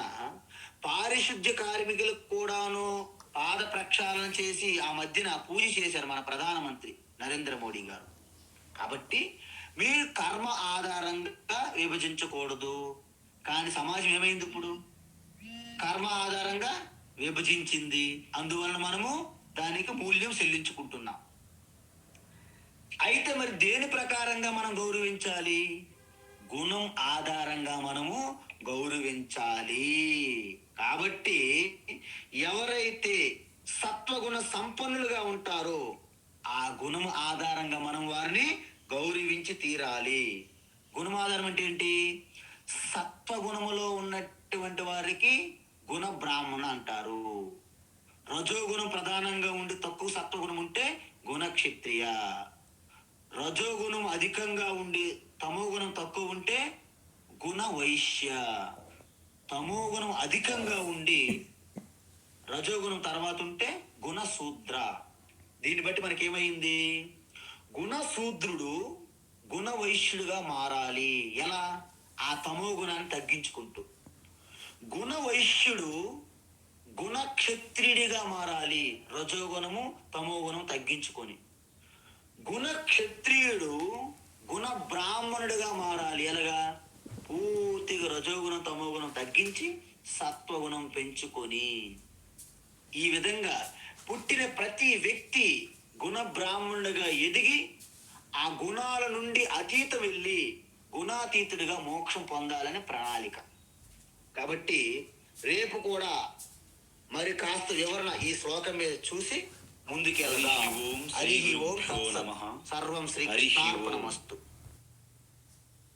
పారిశుద్ధ్య కార్మికులకు కూడాను పాద ప్రక్షాళన చేసి ఆ మధ్యన పూజ చేశారు మన ప్రధానమంత్రి నరేంద్ర మోడీ గారు. కాబట్టి మీరు కర్మ ఆధారంగా విభజించకూడదు. కానీ సమాజం ఏమైంది? ఇప్పుడు కర్మ ఆధారంగా విభజించింది. అందువలన మనము దానికి మూల్యం చెల్లించుకుంటున్నాం. అయితే మరి దేని ప్రకారంగా మనం గౌరవించాలి? గుణం ఆధారంగా మనము గౌరవించాలి. కాబట్టి ఎవరైతే సత్వగుణ సంపన్నులుగా ఉంటారో ఆ గుణం ఆధారంగా మనం వారిని గౌరవించి తీరాలి. గుణం ఆధారం అంటే ఏంటి? సత్వగుణములో ఉన్నటువంటి వారికి గుణ బ్రాహ్మణ అంటారు. రజోగుణం ప్రధానంగా ఉండి తక్కువ సత్వగుణం ఉంటే గుణ క్షత్రియ. రజోగుణం అధికంగా ఉండి తమోగుణం తక్కువ ఉంటే గుణ వైశ్య. తమోగుణం అధికంగా ఉండి రజోగుణం తర్వాత ఉంటే గుణ శూద్ర. దీన్ని బట్టి మనకేమైంది? గుణశూద్రుడు గుణ వైశ్యుడుగా మారాలి. ఎలా? ఆ తమో గుణాన్ని తగ్గించుకుంటూ. గుణ వైశ్యుడు గుణ క్షత్రియుడిగా మారాలి, రజోగుణము తమో గుణం తగ్గించుకొని. గుణ క్షత్రియుడు గుణ బ్రాహ్మణుడిగా మారాలి. ఎలాగా? పూర్తిగా రజోగుణం తమో గుణం తగ్గించి సత్వగుణం పెంచుకొని. ఈ విధంగా పుట్టిన ప్రతి వ్యక్తి గుణ బ్రాహ్మణుడిగా ఎదిగి ఆ గుణాల నుండి అతీతం వెళ్ళి గుణాతీతుడిగా మోక్షం పొందాలని ప్రణాళిక. కాబట్టి రేపు కూడా మరి కాస్త వివరణ ఈ శ్లోకం మీద చూసి ముందుకెళ్దాం. హరి ఓం నమః. సర్వం శ్రీ కృష్ణార్పణమస్తు.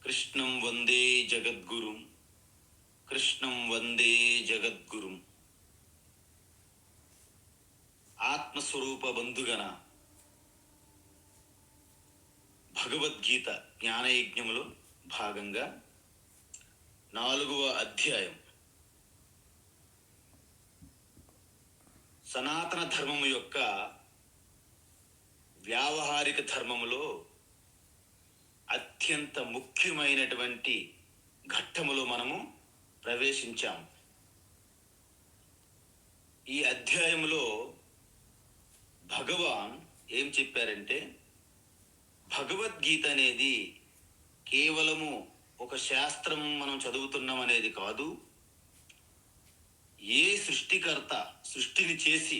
కృష్ణం వందే జగద్గురుం, కృష్ణం వందే జగద్గురుం. ఆత్మస్వరూప బంధుగణ భగవద్గీత జ్ఞానయజ్ఞములో భాగంగా 4వ అధ్యాయం సనాతన ధర్మము యొక్క వ్యావహారిక ధర్మములో అత్యంత ముఖ్యమైనటువంటి ఘట్టములో మనము ప్రవేశించాము. ఈ అధ్యాయములో భగవాన్ ఏం చెప్పారంటే, భగవద్గీత అనేది కేవలము ఒక శాస్త్రం మనం చదువుతున్నాం అనేది కాదు, ఏ సృష్టికర్త సృష్టిని చేసి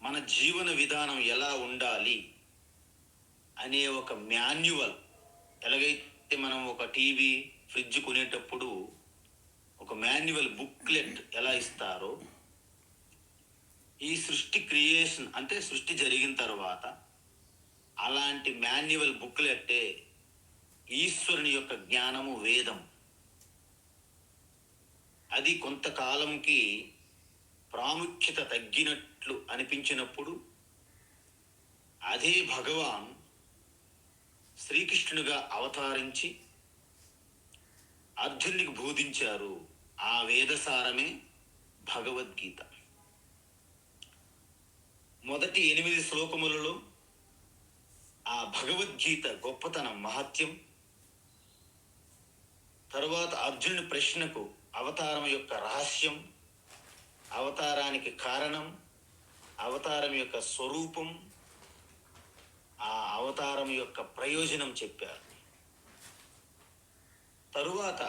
మన జీవన విధానం ఎలా ఉండాలి అనే ఒక మాన్యువల్, ఎలాగైతే మనం ఒక టీవీ ఫ్రిడ్జ్ కొనేటప్పుడు ఒక మాన్యువల్ బుక్లెట్ ఎలా ఇస్తారో, ఈ సృష్టి క్రియేషన్ అంటే సృష్టి జరిగిన తర్వాత అలాంటి మాన్యువల్ బుక్లెట్టే ఈశ్వరుని యొక్క జ్ఞానము, వేదం. అది కొంతకాలంకి ప్రాముఖ్యత తగ్గినట్లు అనిపించినప్పుడు అదే భగవాన్ శ్రీకృష్ణునిగా అవతరించి అర్జునునికి బోధించారు. ఆ వేదసారమే భగవద్గీత. మొదటి 8 శ్లోకములలో ఆ భగవద్గీత గొప్పతనం, మహత్యం, తరువాత అర్జునుని ప్రశ్నకు అవతారం యొక్క రహస్యం, అవతారానికి కారణం, అవతారం యొక్క స్వరూపం, ఆ అవతారం యొక్క ప్రయోజనం చెప్పారు. తరువాత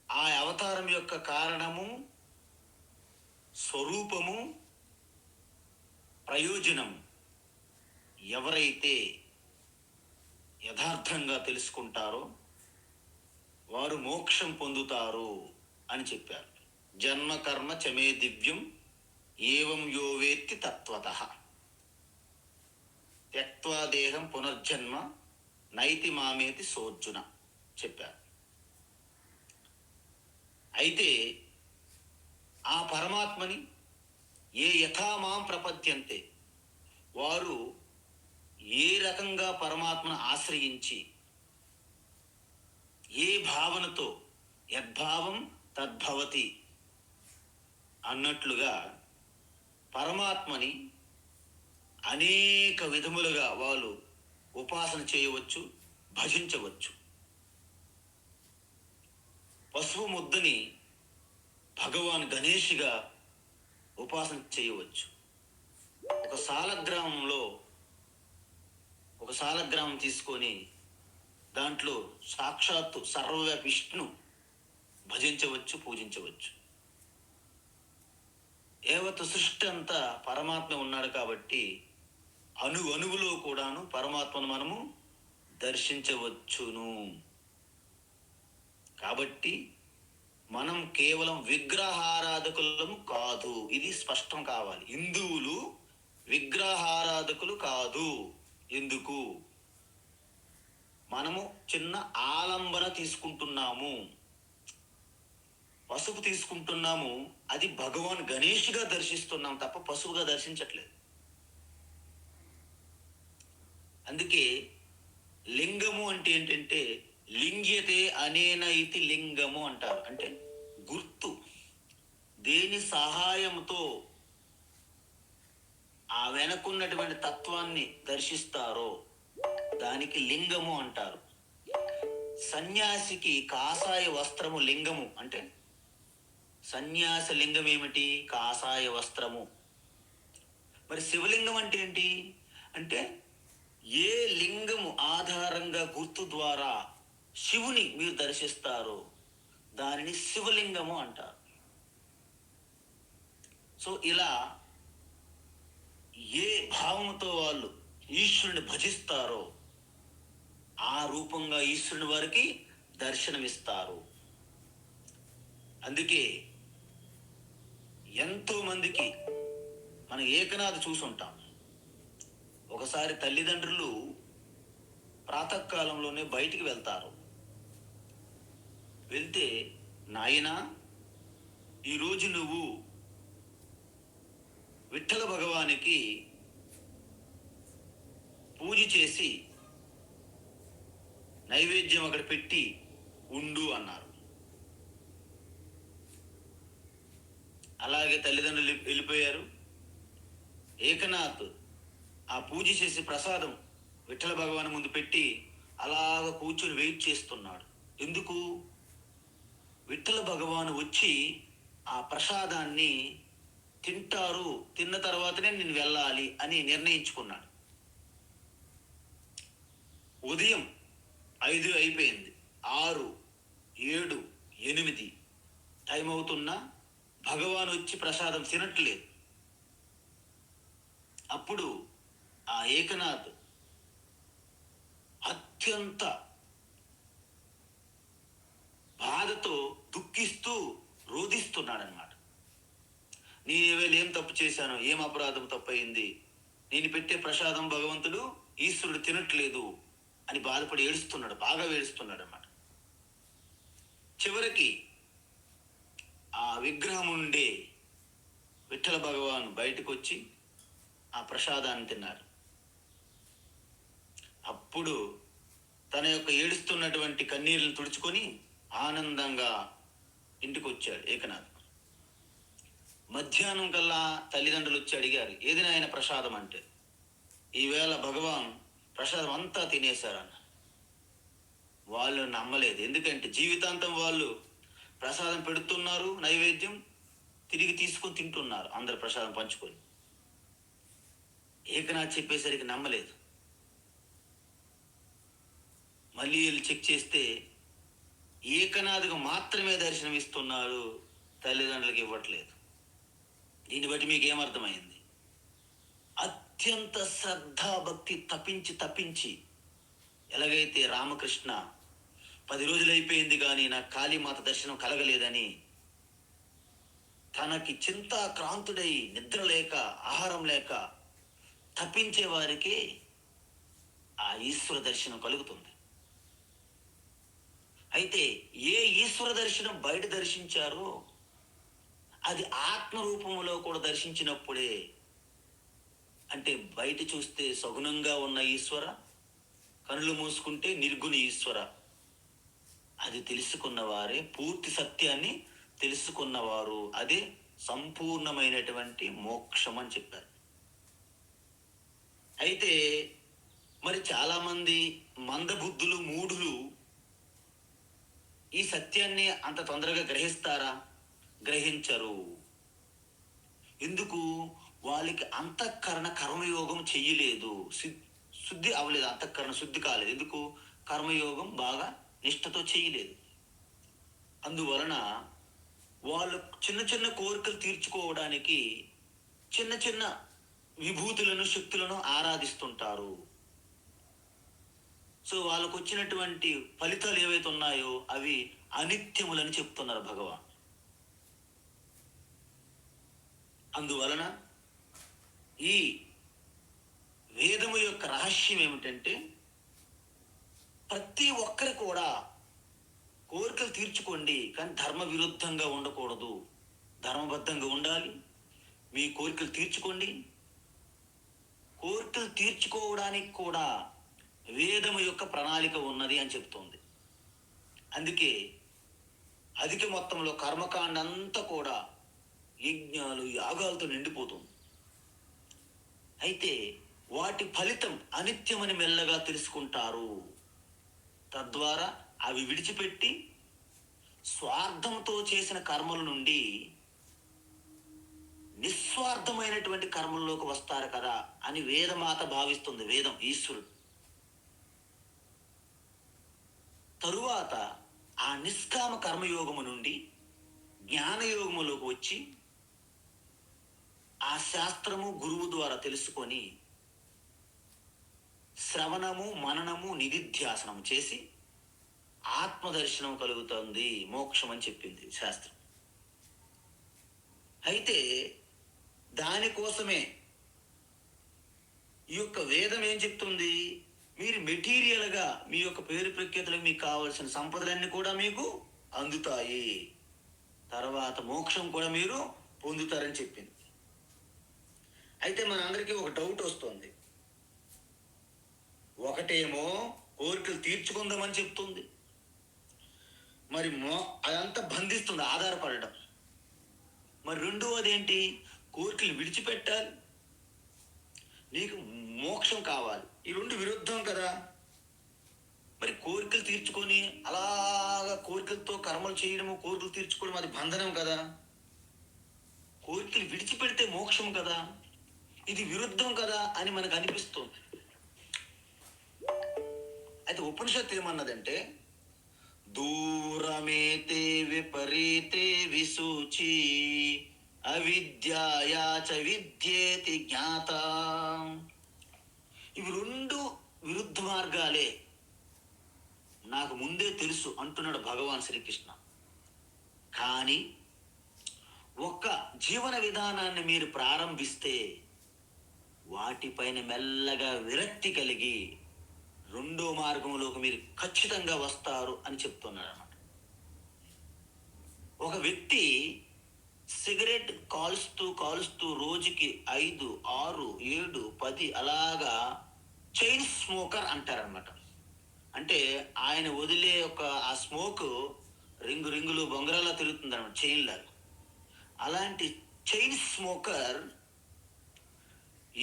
ఆ అవతారం యొక్క కారణము, స్వరూపము, ప్రయోజనం ఎవరైతే యథార్థంగా తెలుసుకుంటారో వారు మోక్షం పొందుతారు అని చెప్పారు. జన్మ కర్మ చమే దివ్యం ఏవం యో వేత్తి తత్వతః త్యక్త్వా దేహం పునర్జన్మ నైతి మామేతి సోర్జున చెప్పారు. అయితే ఆ పరమాత్మని ఏ యథామాం ప్రపద్యంతే, వారు ఏ రకంగా పరమాత్మను ఆశ్రయించి ఏ భావనతో, యద్భావం తద్భవతి అన్నట్లుగా పరమాత్మని అనేక విధములుగా వాళ్ళు ఉపాసన చేయవచ్చు, భజించవచ్చు. పసుపు ముద్దని భగవాన్ గణేష్గా ఉపాసన చేయవచ్చు. ఒక సాలగ్రామం తీసుకొని దాంట్లో సాక్షాత్తు సర్వవ్యాపి విష్ణు భజించవచ్చు, పూజించవచ్చు. యావత్ సృష్టి అంతా పరమాత్మ ఉన్నాడు కాబట్టి అణువులో కూడాను పరమాత్మను మనము దర్శించవచ్చును. కాబట్టి మనం కేవలం విగ్రహారాధకులము కాదు, ఇది స్పష్టం కావాలి. హిందువులు విగ్రహారాధకులు కాదు. ఎందుకు? మనము చిన్న ఆలంబన తీసుకుంటున్నాము, పసుపు తీసుకుంటున్నాము, అది భగవాన్ గణేష్గా దర్శిస్తున్నాం తప్ప పసుపుగా దర్శించట్లేదు. అందుకే లింగము అంటే ఏంటంటే లింగ్యతే అనేన ఇది లింగము అంటారు. అంటే గుర్తు, దేని సహాయంతో ఆ వెనకున్నటువంటి తత్వాన్ని దర్శిస్తారో దానికి లింగము అంటారు. సన్యాసికి కాషాయ వస్త్రము లింగము. అంటే సన్యాస లింగం ఏమిటి? కాషాయ వస్త్రము. మరి శివలింగం అంటే ఏంటి? అంటే ఏ లింగము ఆధారంగా గుర్తు ద్వారా శివుని మీరు దర్శిస్తారో దానిని శివలింగము అంటారు. సో ఇలా ఏ భావంతో వాళ్ళు ఈశ్వరుని భజిస్తారో ఆ రూపంగా ఈశ్వరుని వారికి దర్శనమిస్తారు. అందుకే ఎంతో మందికి మనం ఏకనాథ చూసుంటాం. ఒకసారి తల్లిదండ్రులు ప్రాతకాలంలోనే బయటికి వెళ్తారు. వెళ్తే, నాయనా ఈరోజు నువ్వు విఠ్ఠల భగవానికి పూజ చేసి నైవేద్యం అక్కడ పెట్టి ఉండు అన్నారు. అలాగే తల్లిదండ్రులు వెళ్ళిపోయారు. ఏకనాథ్ ఆ పూజ చేసి ప్రసాదం విఠ్ఠల భగవాన్ ముందు పెట్టి అలాగ కూర్చొని వెయిట్ చేస్తున్నాడు. ఎందుకు? విఠ్ఠల భగవాన్ వచ్చి ఆ ప్రసాదాన్ని తింటారు, తిన్న తర్వాతనే నేను వెళ్ళాలి అని నిర్ణయించుకున్నాడు. ఉదయం 5 అయిపోయింది, 6, 7, 8 టైం అవుతున్నా భగవాన్ వచ్చి ప్రసాదం తినట్లేదు. అప్పుడు ఆ ఏకనాథ్ అత్యంత బాధతో దుఃఖిస్తూ రోధిస్తున్నాడనమాట. నేనేవేళ ఏం తప్పు చేశాను, ఏం అపరాధం తప్పయింది, నేను పెట్టే ప్రసాదం భగవంతుడు ఈశ్వరుడు తినట్లేదు అని బాధపడి ఏడుస్తున్నాడు, బాగా ఏడుస్తున్నాడు అన్నమాట. చివరికి ఆ విగ్రహం ఉండే విఠల భగవాన్ బయటకు వచ్చి ఆ ప్రసాదాన్ని తిన్నారు. అప్పుడు తన యొక్క ఏడుస్తున్నటువంటి కన్నీళ్లను తుడుచుకొని ఆనందంగా ఇంటికి వచ్చాడు ఏకనాథ్. మధ్యాహ్నం కల్లా తల్లిదండ్రులు వచ్చి అడిగారు, ఏది నాయన ప్రసాదం అంటే. ఈవేళ భగవాన్ ప్రసాదం అంతా తినేశారన్న. వాళ్ళు నమ్మలేదు. ఎందుకంటే జీవితాంతం వాళ్ళు ప్రసాదం పెడుతున్నారు, నైవేద్యం తిరిగి తీసుకొని తింటున్నారు, అందరు ప్రసాదం పంచుకొని. ఏకనాథ్ చెప్పేసరికి నమ్మలేదు. మళ్ళీ వీళ్ళు చెక్ చేస్తే ఏకనాథ్కు మాత్రమే దర్శనం ఇస్తున్నారు, తల్లిదండ్రులకు ఇవ్వట్లేదు. దీన్ని బట్టి మీకు ఏమర్థమైంది? అత్యంత శ్రద్ధాభక్తి తప్పించి ఎలాగైతే రామకృష్ణ 10 రోజులు అయిపోయింది కానీ నాకు కాళీమాత దర్శనం కలగలేదని తనకి చింతాక్రాంతుడై నిద్ర లేక ఆహారం లేక తప్పించే వారికి ఆ ఈశ్వర దర్శనం కలుగుతుంది. అయితే ఏ ఈశ్వర దర్శనం బయట దర్శించారో అది ఆత్మ రూపంలో కూడా దర్శించినప్పుడే, అంటే బయట చూస్తే సగుణంగా ఉన్న ఈశ్వర, కళ్ళు మూసుకుంటే నిర్గుణ ఈశ్వర, అది తెలుసుకున్న వారే పూర్తి సత్యాన్ని తెలుసుకున్నవారు, అదే సంపూర్ణమైనటువంటి మోక్షం అని చెప్పారు. అయితే మరి చాలామంది మందబుద్ధులు, మూఢులు ఈ సత్యాన్ని అంత తొందరగా గ్రహిస్తారా? గ్రహించరు. ఎందుకు? వాళ్ళకి అంతఃకరణ కర్మయోగం చెయ్యలేదు, శుద్ధి అవ్వలేదు, అంతఃకరణ శుద్ధి కాలేదు. ఎందుకు? కర్మయోగం బాగా నిష్ఠతో చేయలేదు. అందువలన వాళ్ళు చిన్న చిన్న కోరికలు తీర్చుకోవడానికి చిన్న చిన్న విభూతులను, శక్తులను ఆరాధిస్తుంటారు. సో వాళ్ళకు వచ్చినటువంటి ఫలితాలు ఏవైతే ఉన్నాయో అవి అనిత్యములని చెప్తున్నారు భగవాన్. అందువలన ఈ వేదము యొక్క రహస్యం ఏమిటంటే, ప్రతి ఒక్కరి కూడా కోరికలు తీర్చుకోండి, కానీ ధర్మ విరుద్ధంగా ఉండకూడదు, ధర్మబద్ధంగా ఉండాలి. మీ కోరికలు తీర్చుకోండి. కోరికలు తీర్చుకోవడానికి కూడా వేదము యొక్క ప్రణాళిక ఉన్నది అని చెప్తుంది. అందుకే అధిక మొత్తంలో కర్మకాండ అంతా కూడా యజ్ఞాలు, యాగాలతో నిండిపోతుంది. అయితే వాటి ఫలితం అనిత్యమని మెల్లగా తెలుసుకుంటారు. తద్వారా అవి విడిచిపెట్టి స్వార్థంతో చేసిన కర్మల నుండి నిస్వార్థమైనటువంటి కర్మల్లోకి వస్తారు కదా అని వేదమాత భావిస్తుంది. వేదం, ఈశ్వరుడు. తరువాత ఆ నిష్కామ కర్మయోగము నుండి జ్ఞానయోగములోకి వచ్చి ఆ శాస్త్రము గురువు ద్వారా తెలుసుకొని శ్రవణము, మననము, నిధిధ్యాసనము చేసి ఆత్మదర్శనం కలుగుతుంది, మోక్షం అని చెప్పింది శాస్త్రం. అయితే దానికోసమే ఈ యొక్క వేదం ఏం చెప్తుంది? మీరు మెటీరియల్గా మీ యొక్క పేరు ప్రఖ్యాతులకు మీకు కావాల్సిన సంపదలన్నీ కూడా మీకు అందుతాయి, తర్వాత మోక్షం కూడా మీరు పొందుతారని చెప్పింది. అయితే మనందరికీ ఒక డౌట్ వస్తుంది. ఒకటేమో కోరికలు తీర్చుకుందామని చెప్తుంది, మరి అదంతా బంధిస్తుంది, ఆధారపడడం. మరి రెండవది ఏంటి? కోరికలు విడిచిపెట్టాలి, నీకు మోక్షం కావాలి. ఈ రెండు విరుద్ధం కదా. మరి కోరికలు తీర్చుకొని అలాగా కోరికలతో కర్మలు చేయడము, కోరికలు తీర్చుకోవడం అది బంధనం కదా. కోరికలు విడిచిపెడితే మోక్షం కదా. ఇది విరుద్ధం కదా అని మనకు అనిపిస్తుంది. అయితే ఉపనిషత్తు ఏమన్నదంటే, దూరమేతే విపరీతే విసూచి అవిద్యాయా చ విద్యేతి జ్ఞాత. ఇవి రెండు విరుద్ధ మార్గాలే, నాకు ముందే తెలుసు అంటున్నాడు భగవాన్ శ్రీకృష్ణ. కానీ ఒక్క జీవన విధానాన్ని మీరు ప్రారంభిస్తే వాటిపైన మెల్లగా విరక్తి కలిగి రెండో మార్గంలోకి మీరు ఖచ్చితంగా వస్తారు అని చెప్తున్నాడు అన్నమాట. ఒక వ్యక్తి సిగరెట్ కాలుస్తూ కాలుస్తూ రోజుకి 5, 6, 7, 10 అలాగా చైన్ స్మోకర్ అంటారనమాట. అంటే ఆయన వదిలే ఒక ఆ స్మోక్ రింగులు బొంగరాలా తిరుగుతుంది అనమాట, చైన్ లాగా. అలాంటి చైన్ స్మోకర్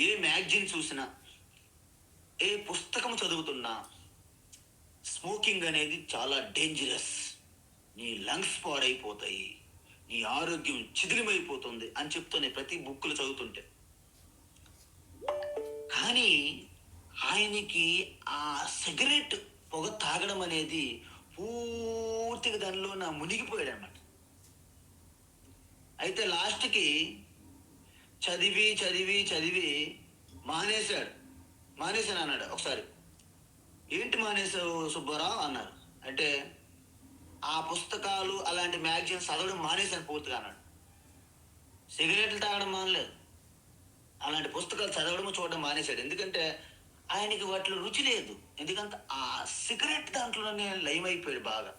ఏ మ్యాగజైన్ చూసినా, ఏ పుస్తకం చదువుతున్నా స్మోకింగ్ అనేది చాలా డేంజరస్, నీ లంగ్స్ పాడైపోతాయి, నీ ఆరోగ్యం చిదిలిమైపోతుంది అని చెప్తూనే ప్రతి బుక్కులు చదువుతుంటే. కానీ ఆయనకి ఆ సిగరెట్ పొగ తాగడం అనేది పూర్తిగా దానిలో మునిగిపోయాడు అన్నమాట. అయితే లాస్ట్కి చదివి చదివి చదివి మానేశాను అన్నాడు ఒకసారి. ఏంటి మానేసావు సుబ్బారావు అన్నారు. అంటే ఆ పుస్తకాలు అలాంటి మ్యాగజైన్స్ చదవడం మానేశాను పూర్తిగా అన్నాడు. సిగరెట్లు తాగడం మానలేదు, అలాంటి పుస్తకాలు చదవడం చూడడం మానేశాడు. ఎందుకంటే ఆయనకి వాటిలో రుచి లేదు, ఎందుకంటే ఆ సిగరెట్ దాంట్లోనే లయమైపోయాడు బాగా.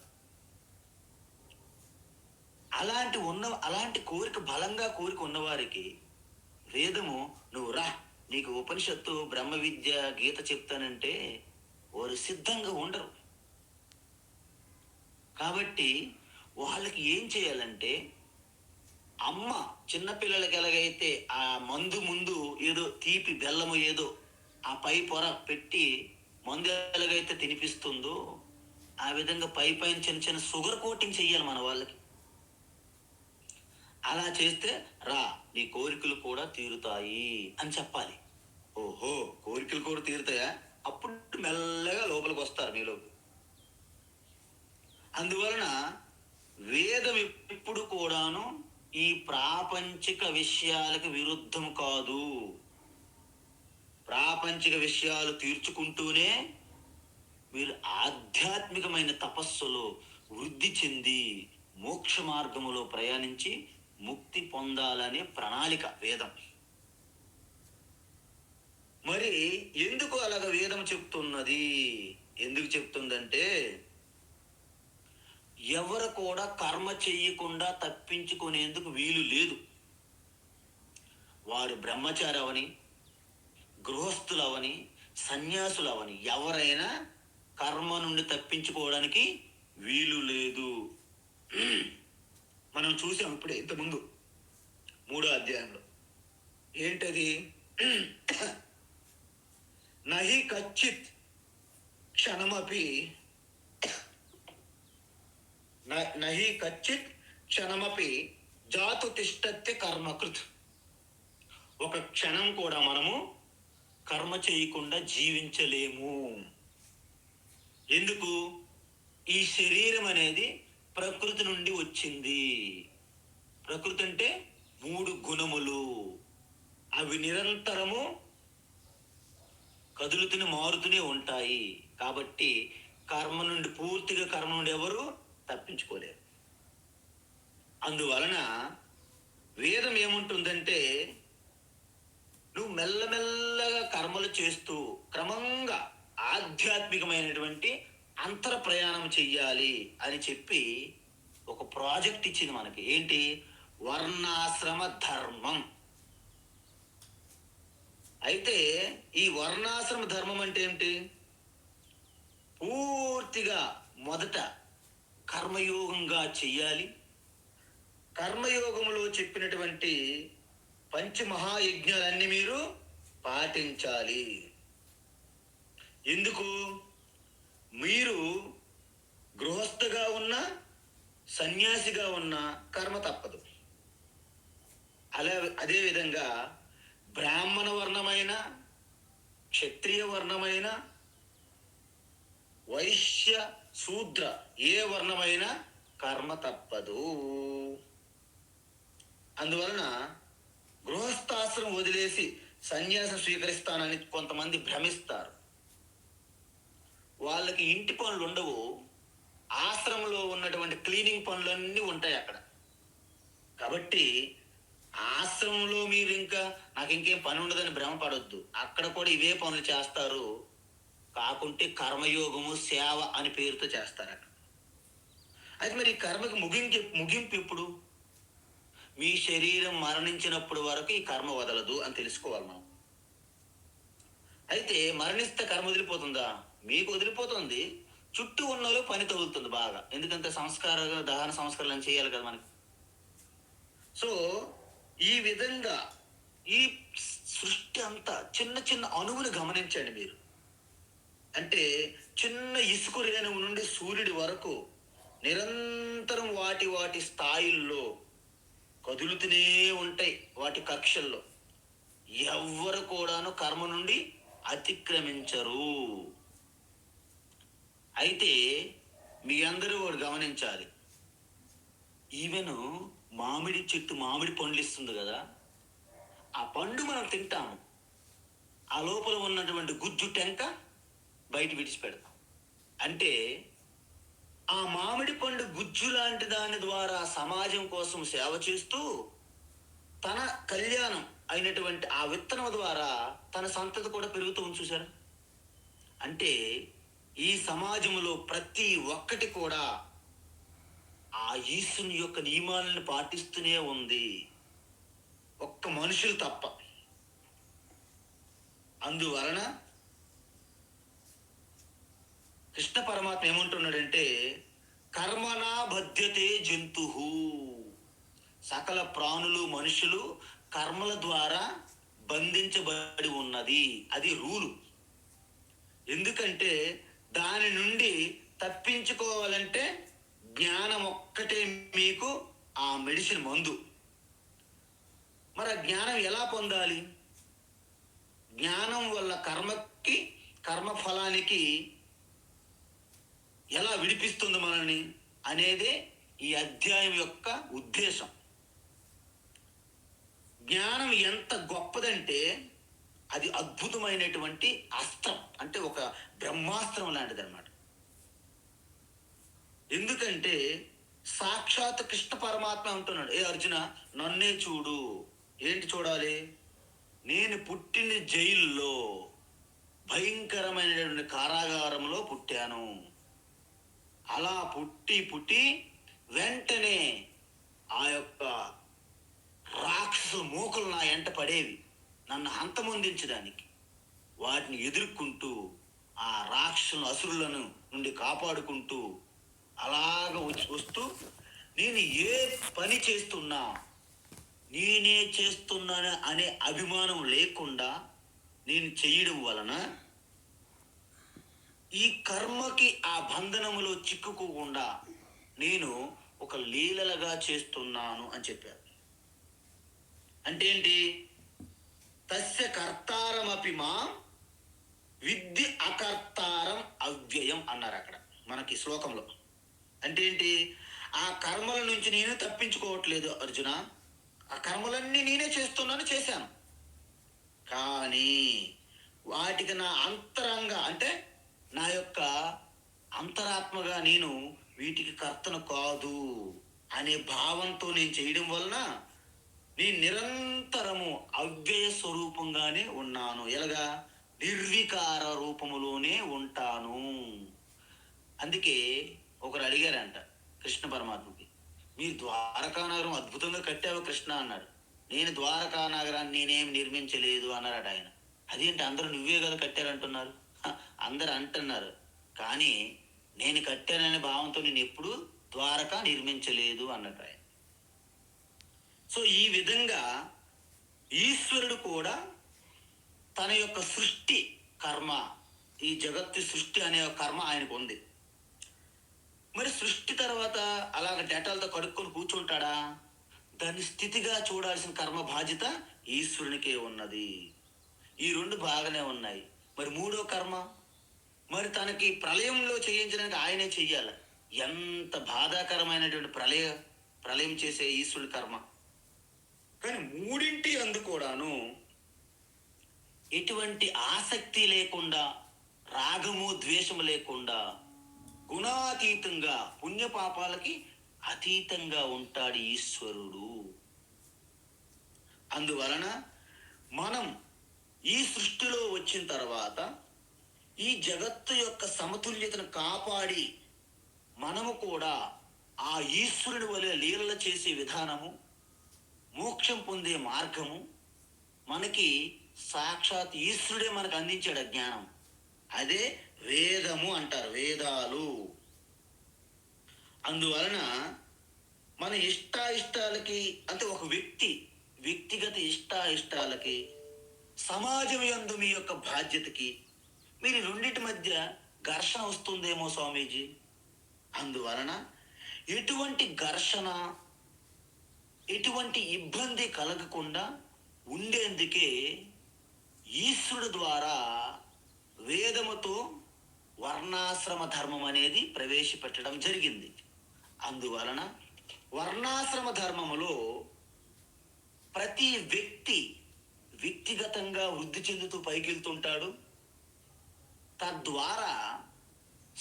అలాంటి కోరిక బలంగా కోరిక ఉన్నవారికి వేదము నువ్వు రా, నీకు ఉపనిషత్తు బ్రహ్మ విద్య గీత చెప్తానంటే వారు సిద్ధంగా ఉండరు. కాబట్టి వాళ్ళకి ఏం చేయాలంటే, అమ్మ చిన్నపిల్లలకి ఎలాగైతే ఆ మందు ముందు ఏదో తీపి బెల్లము ఏదో ఆ పై పొర పెట్టి మందు ఎలాగైతే తినిపిస్తుందో ఆ విధంగా పైన చిన్న చిన్న షుగర్ కోటింగ్ చెయ్యాలి మన వాళ్ళకి. అలా చేస్తే రా, నీ కోరికలు కూడా తీరుతాయి అని చెప్పాలి. ఓహో, కోరికలు కూడా తీరుతాయా? అప్పుడు మెల్లగా లోపలికి వస్తారు మీలోకి. అందువలన వేదం ఎప్పుడు కూడాను ఈ ప్రాపంచిక విషయాలకు విరుద్ధం కాదు. ప్రాపంచిక విషయాలు తీర్చుకుంటూనే మీరు ఆధ్యాత్మికమైన తపస్సులో వృద్ధి చెంది మోక్ష మార్గములో ప్రయాణించి ముక్తి పొందాలనే ప్రణాళిక వేదం. మరి ఎందుకు అలాగ వేదం చెప్తున్నది? ఎందుకు చెప్తుందంటే, ఎవరు కూడా కర్మ చెయ్యకుండా తప్పించుకునేందుకు వీలు లేదు. వారు బ్రహ్మచారి అవని, గృహస్థులవని, సన్యాసులవని ఎవరైనా కర్మ నుండి తప్పించుకోవడానికి వీలు లేదు. మనం చూసాం ఇప్పుడే ఇంతకుముందు 3వ అధ్యాయంలో. ఏంటది? నహి కచ్చిత్ క్షణమపి జాతు తిష్టత్య కర్మకృత్. ఒక క్షణం కూడా మనము కర్మ చేయకుండా జీవించలేము. ఎందుకు? ఈ శరీరం అనేది ప్రకృతి నుండి వచ్చింది. ప్రకృతి అంటే 3 గుణములు, అవి నిరంతరము కదులుతూనే మారుతూనే ఉంటాయి. కాబట్టి పూర్తిగా కర్మ నుండి ఎవరు తప్పించుకోలేరు. అందువలన వేదం ఏముంటుందంటే, నువ్వు మెల్లమెల్లగా కర్మలు చేస్తూ క్రమంగా ఆధ్యాత్మికమైనటువంటి అంతర ప్రయాణం చెయ్యాలి అని చెప్పి ఒక ప్రాజెక్ట్ ఇచ్చింది మనకి. ఏంటి? వర్ణాశ్రమ ధర్మం. అయితే ఈ వర్ణాశ్రమ ధర్మం అంటే ఏమిటి? పూర్తిగా మొదట కర్మయోగంగా చెయ్యాలి. కర్మయోగంలో చెప్పినటువంటి పంచమహాయజ్ఞాలన్నీ మీరు పాటించాలి. ఎందుకు? మీరు గృహస్థగా ఉన్న, సన్యాసిగా ఉన్న కర్మ తప్పదు. అదేవిధంగా బ్రాహ్మణ వర్ణమైన, క్షత్రియ వర్ణమైన, వైశ్య శూద్ర ఏ వర్ణమైన కర్మ తప్పదు. అందువలన గృహస్థాశ్రమం వదిలేసి సన్యాసం స్వీకరిస్తానని కొంతమంది భ్రమిస్తారు. వాళ్ళకి ఇంటి పనులు ఉండవు, ఆశ్రమంలో ఉన్నటువంటి క్లీనింగ్ పనులన్నీ ఉంటాయి అక్కడ. కాబట్టి ఆశ్రమంలో మీరు ఇంకా నాకు ఇంకేం పని ఉండదని భ్రమపడొద్దు, అక్కడ కూడా ఇవే పనులు చేస్తారు. కాకుంటే కర్మయోగము సేవ అని పేరుతో చేస్తారు అక్కడ. అయితే మరి కర్మకి ముగింపు ఎప్పుడు? మీ శరీరం మరణించినప్పుడు వరకు ఈ కర్మ వదలదు అని తెలుసుకోవాలి మనం. అయితే మరణిస్తే కర్మ వదిలిపోతుందా? మీకు వదిలిపోతుంది, చుట్టూ ఉన్న వాళ్ళు పని తగులుతుంది బాగా. ఎందుకంటే దహన సంస్కారాలు చేయాలి కదా మనకి. సో ఈ విధంగా ఈ సృష్టి అంతా చిన్న చిన్న అణువుని గమనించండి మీరు. అంటే చిన్న ఇసుక రేణువు నుండి సూర్యుడి వరకు నిరంతరం వాటి వాటి స్థాయిల్లో కదులుతూనే ఉంటాయి, వాటి కక్షల్లో. ఎవ్వరు కూడాను కర్మ నుండి అతిక్రమించరు. అయితే మీ అందరూ ఒకటి గమనించాలి. ఈవెన్ మామిడి చెట్టు మామిడి పండ్లు ఇస్తుంది కదా, ఆ పండు మనం తింటాము, ఆ లోపల ఉన్నటువంటి గుజ్జు టెంక బయట విడిచిపెడతాం. అంటే ఆ మామిడి పండు గుజ్జు లాంటి దాని ద్వారా సమాజం కోసం సేవ చేస్తూ తన కళ్యాణం అయినటువంటి ఆ విత్తనం ద్వారా తన సంతతి కూడా పెరుగుతూ చూశారు. అంటే ఈ సమాజంలో ప్రతి ఒక్కటి కూడా ఆ ఈశ్వరుని యొక్క నియమాలను పాటిస్తూనే ఉంది, ఒక్క మనుషులు తప్ప. అందువలన కృష్ణ పరమాత్మ ఏమంటున్నాడంటే, కర్మనా బధ్యతే జంతు, సకల ప్రాణులు మనుషులు కర్మల ద్వారా బంధించబడి ఉన్నది. అది రూలు. ఎందుకంటే దాని నుండి తప్పించుకోవాలంటే జ్ఞానం ఒక్కటే మీకు ఆ మెడిసిన్ మందు. మరి ఆ జ్ఞానం ఎలా పొందాలి? జ్ఞానం వల్ల కర్మకి కర్మఫలానికి ఎలా విడిపిస్తుంది మనల్ని అనేదే ఈ అధ్యాయం యొక్క ఉద్దేశం. జ్ఞానం ఎంత గొప్పదంటే అది అద్భుతమైనటువంటి అస్త్రం, అంటే ఒక బ్రహ్మాస్త్రం లాంటిది అన్నమాట. ఎందుకంటే సాక్షాత్ కృష్ణ పరమాత్మ అంటున్నాడు, ఏ అర్జున నన్నే చూడు. ఏంటి చూడాలి? నేను పుట్టిన జైల్లో భయంకరమైనటువంటి కారాగారంలో పుట్టాను. అలా పుట్టి వెంటనే ఆ యొక్క రాక్షసు మూకలు నా ఎంట పడేవి నన్ను హంతమొందించడానికి. వాటిని ఎదుర్కొంటూ ఆ రాక్షసులను అసురులను నుండి కాపాడుకుంటూ అలాగ వస్తూ నేను ఏ పని చేస్తున్నా నేనే చేస్తున్నాను అనే అభిమానం లేకుండా నేను చేయడం వలన ఈ కర్మకి ఆ బంధనములో చిక్కుకోకుండా నేను ఒక లీలలుగా చేస్తున్నాను అని చెప్పారు. అంటే ఏంటి? తస్య కర్తారమపి మా విద్య అకర్తారం అవ్యయం అన్నారు అక్కడ మనకి శ్లోకంలో. అంటే ఏంటి? ఆ కర్మల నుంచి నేను తప్పించుకోవట్లేదు అర్జున, ఆ కర్మలన్నీ నేనే చేశాను. కానీ వాటికి నా అంతరంగ అంటే నా యొక్క అంతరాత్మగా నేను వీటికి కర్తను కాదు అనే భావంతో నేను చేయడం వలన నేను నిరంతరము అవ్యయ స్వరూపంగానే ఉన్నాను. ఎలాగా? నిర్వికార రూపములోనే ఉంటాను. అందుకే ఒకరు అడిగారంట కృష్ణ పరమాత్మకి, మీరు ద్వారకా నగరం అద్భుతంగా కట్టావు కృష్ణ అన్నాడు. నేను ద్వారకా నగరాన్ని నేనేం నిర్మించలేదు అన్నారట ఆయన. అదేంటి అందరూ నువ్వే కదా కట్టారంటున్నారు? అందరు అంటున్నారు, కానీ నేను కట్టాననే భావంతో నేను ఎప్పుడు ద్వారకా నిర్మించలేదు అన్నట్టు ఆయన. సో ఈ విధంగా ఈశ్వరుడు కూడా తన యొక్క సృష్టి కర్మ, ఈ జగత్తు సృష్టి అనే కర్మ ఆయనకు ఉంది. మరి సృష్టి తర్వాత అలాగ డేటాలతో కడుక్కొని కూర్చుంటాడా? దాన్ని స్థితిగా చూడాల్సిన కర్మ బాధ్యత ఈశ్వరునికే ఉన్నది. ఈ రెండు బాగానే ఉన్నాయి. మరి మూడో కర్మ మరి తనకి ప్రళయంలో చేయించడానికి ఆయనే చెయ్యాలి. ఎంత బాధాకరమైనటువంటి ప్రళయం చేసే ఈశ్వరుడి కర్మ. కానీ మూడింటి అందు కూడాను ఎటువంటి ఆసక్తి లేకుండా, రాగము ద్వేషము లేకుండా, గుణాతీతంగా, పుణ్యపాపాలకి అతీతంగా ఉంటాడు ఈశ్వరుడు. అందువలన మనం ఈ సృష్టిలో వచ్చిన తర్వాత ఈ జగత్తు యొక్క సమతుల్యతను కాపాడి మనము కూడా ఆ ఈశ్వరుడి వలె లీలలు చేసే విధానము, మోక్షం పొందే మార్గము మనకి సాక్షాత్ ఈశ్వరుడే మనకు అందించాడు జ్ఞానం. అదే వేదము అంటారు, వేదాలు. అందువలన మన ఇష్టాయిష్టాలకి, అంటే ఒక వ్యక్తిగత ఇష్టాయిష్టాలకి, సమాజం యందు మీ యొక్క బాధ్యతకి, మీరు రెండింటి మధ్య ఘర్షణ వస్తుందేమో స్వామీజీ. అందువలన ఎటువంటి ఘర్షణ, ఎటువంటి ఇబ్బంది కలగకుండా ఉండేందుకే ఈశ్వరుడు ద్వారా వేదముతో వర్ణాశ్రమ ధర్మం అనేది ప్రవేశపెట్టడం జరిగింది. అందువలన వర్ణాశ్రమ ధర్మములో ప్రతి వ్యక్తిగతంగా వృద్ధి చెందుతూ పైకెళ్తుంటాడు. తద్వారా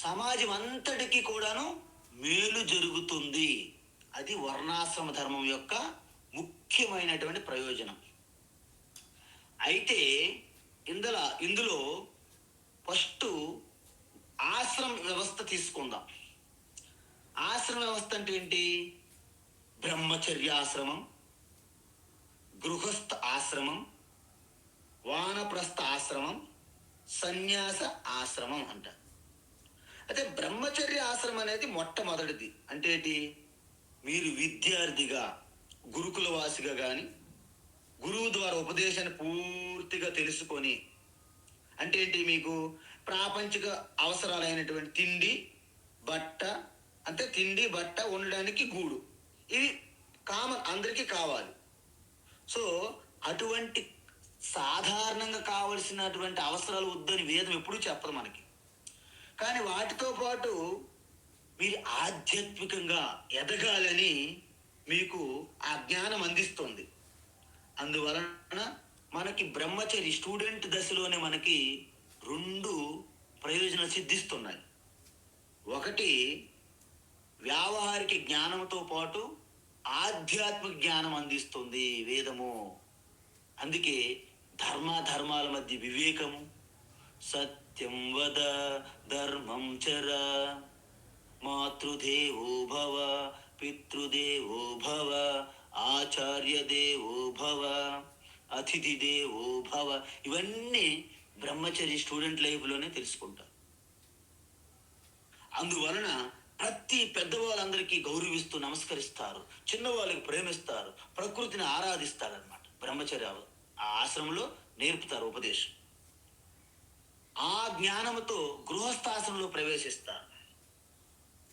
సమాజం అంతటికి కూడాను మేలు జరుగుతుంది. అది వర్ణాశ్రమ ధర్మం యొక్క ముఖ్యమైనటువంటి ప్రయోజనం. అయితే ఇందులో ఫస్ట్ ఆశ్రమ వ్యవస్థ తీసుకుందాం. ఆశ్రమ వ్యవస్థ అంటే ఏంటి? బ్రహ్మచర్యాశ్రమం, గృహస్థ ఆశ్రమం, వానప్రస్థ ఆశ్రమం, సన్యాస ఆశ్రమం అంట. అయితే బ్రహ్మచర్య ఆశ్రమం అనేది మొట్టమొదటిది. అంటే ఏంటి? మీరు విద్యార్థిగా, గురుకుల వాసిగా కానీ, గురువు ద్వారా ఉపదేశాన్ని పూర్తిగా తెలుసుకొని, అంటే ఏంటి, మీకు ప్రాపంచిక అవసరాలైనటువంటి తిండి బట్ట ఉండడానికి గూడు, ఇవి కామన్, అందరికీ కావాలి. సో అటువంటి సాధారణంగా కావలసినటువంటి అవసరాలు వద్దని వేదం ఎప్పుడూ చెప్పదు మనకి. కానీ వాటితో పాటు మీరు ఆధ్యాత్మికంగా ఎదగాలని మీకు ఆ జ్ఞానం అందిస్తుంది. అందువలన మనకి బ్రహ్మచర్య స్టూడెంట్ దశలోనే మనకి 2 ప్రయోజనాలు సిద్ధిస్తున్నాయి. ఒకటి, వ్యావహారిక జ్ఞానంతో పాటు ఆధ్యాత్మిక జ్ఞానం అందిస్తుంది వేదము. అందుకే ధర్మాల మధ్య వివేకము, సత్యం వద ధర్మం చర, మాతృదేవో భవ పితృదేవో భవ ఆచార్య దేవో భవ అతిథి దేవో భవ, ఇవన్నీ బ్రహ్మచర్య స్టూడెంట్ లైఫ్లోనే తెలుసుకుంటారు. అందువలన ప్రతి పెద్దవాళ్ళందరికీ గౌరవిస్తూ నమస్కరిస్తారు, చిన్నవాళ్ళకి ప్రేమిస్తారు, ప్రకృతిని ఆరాధిస్తారు అన్నమాట. బ్రహ్మచర్య ఆ ఆశ్రమంలో నేర్పుతారు ఉపదేశం. ఆ జ్ఞానంతో గృహస్థాశ్రమంలో ప్రవేశిస్తారు.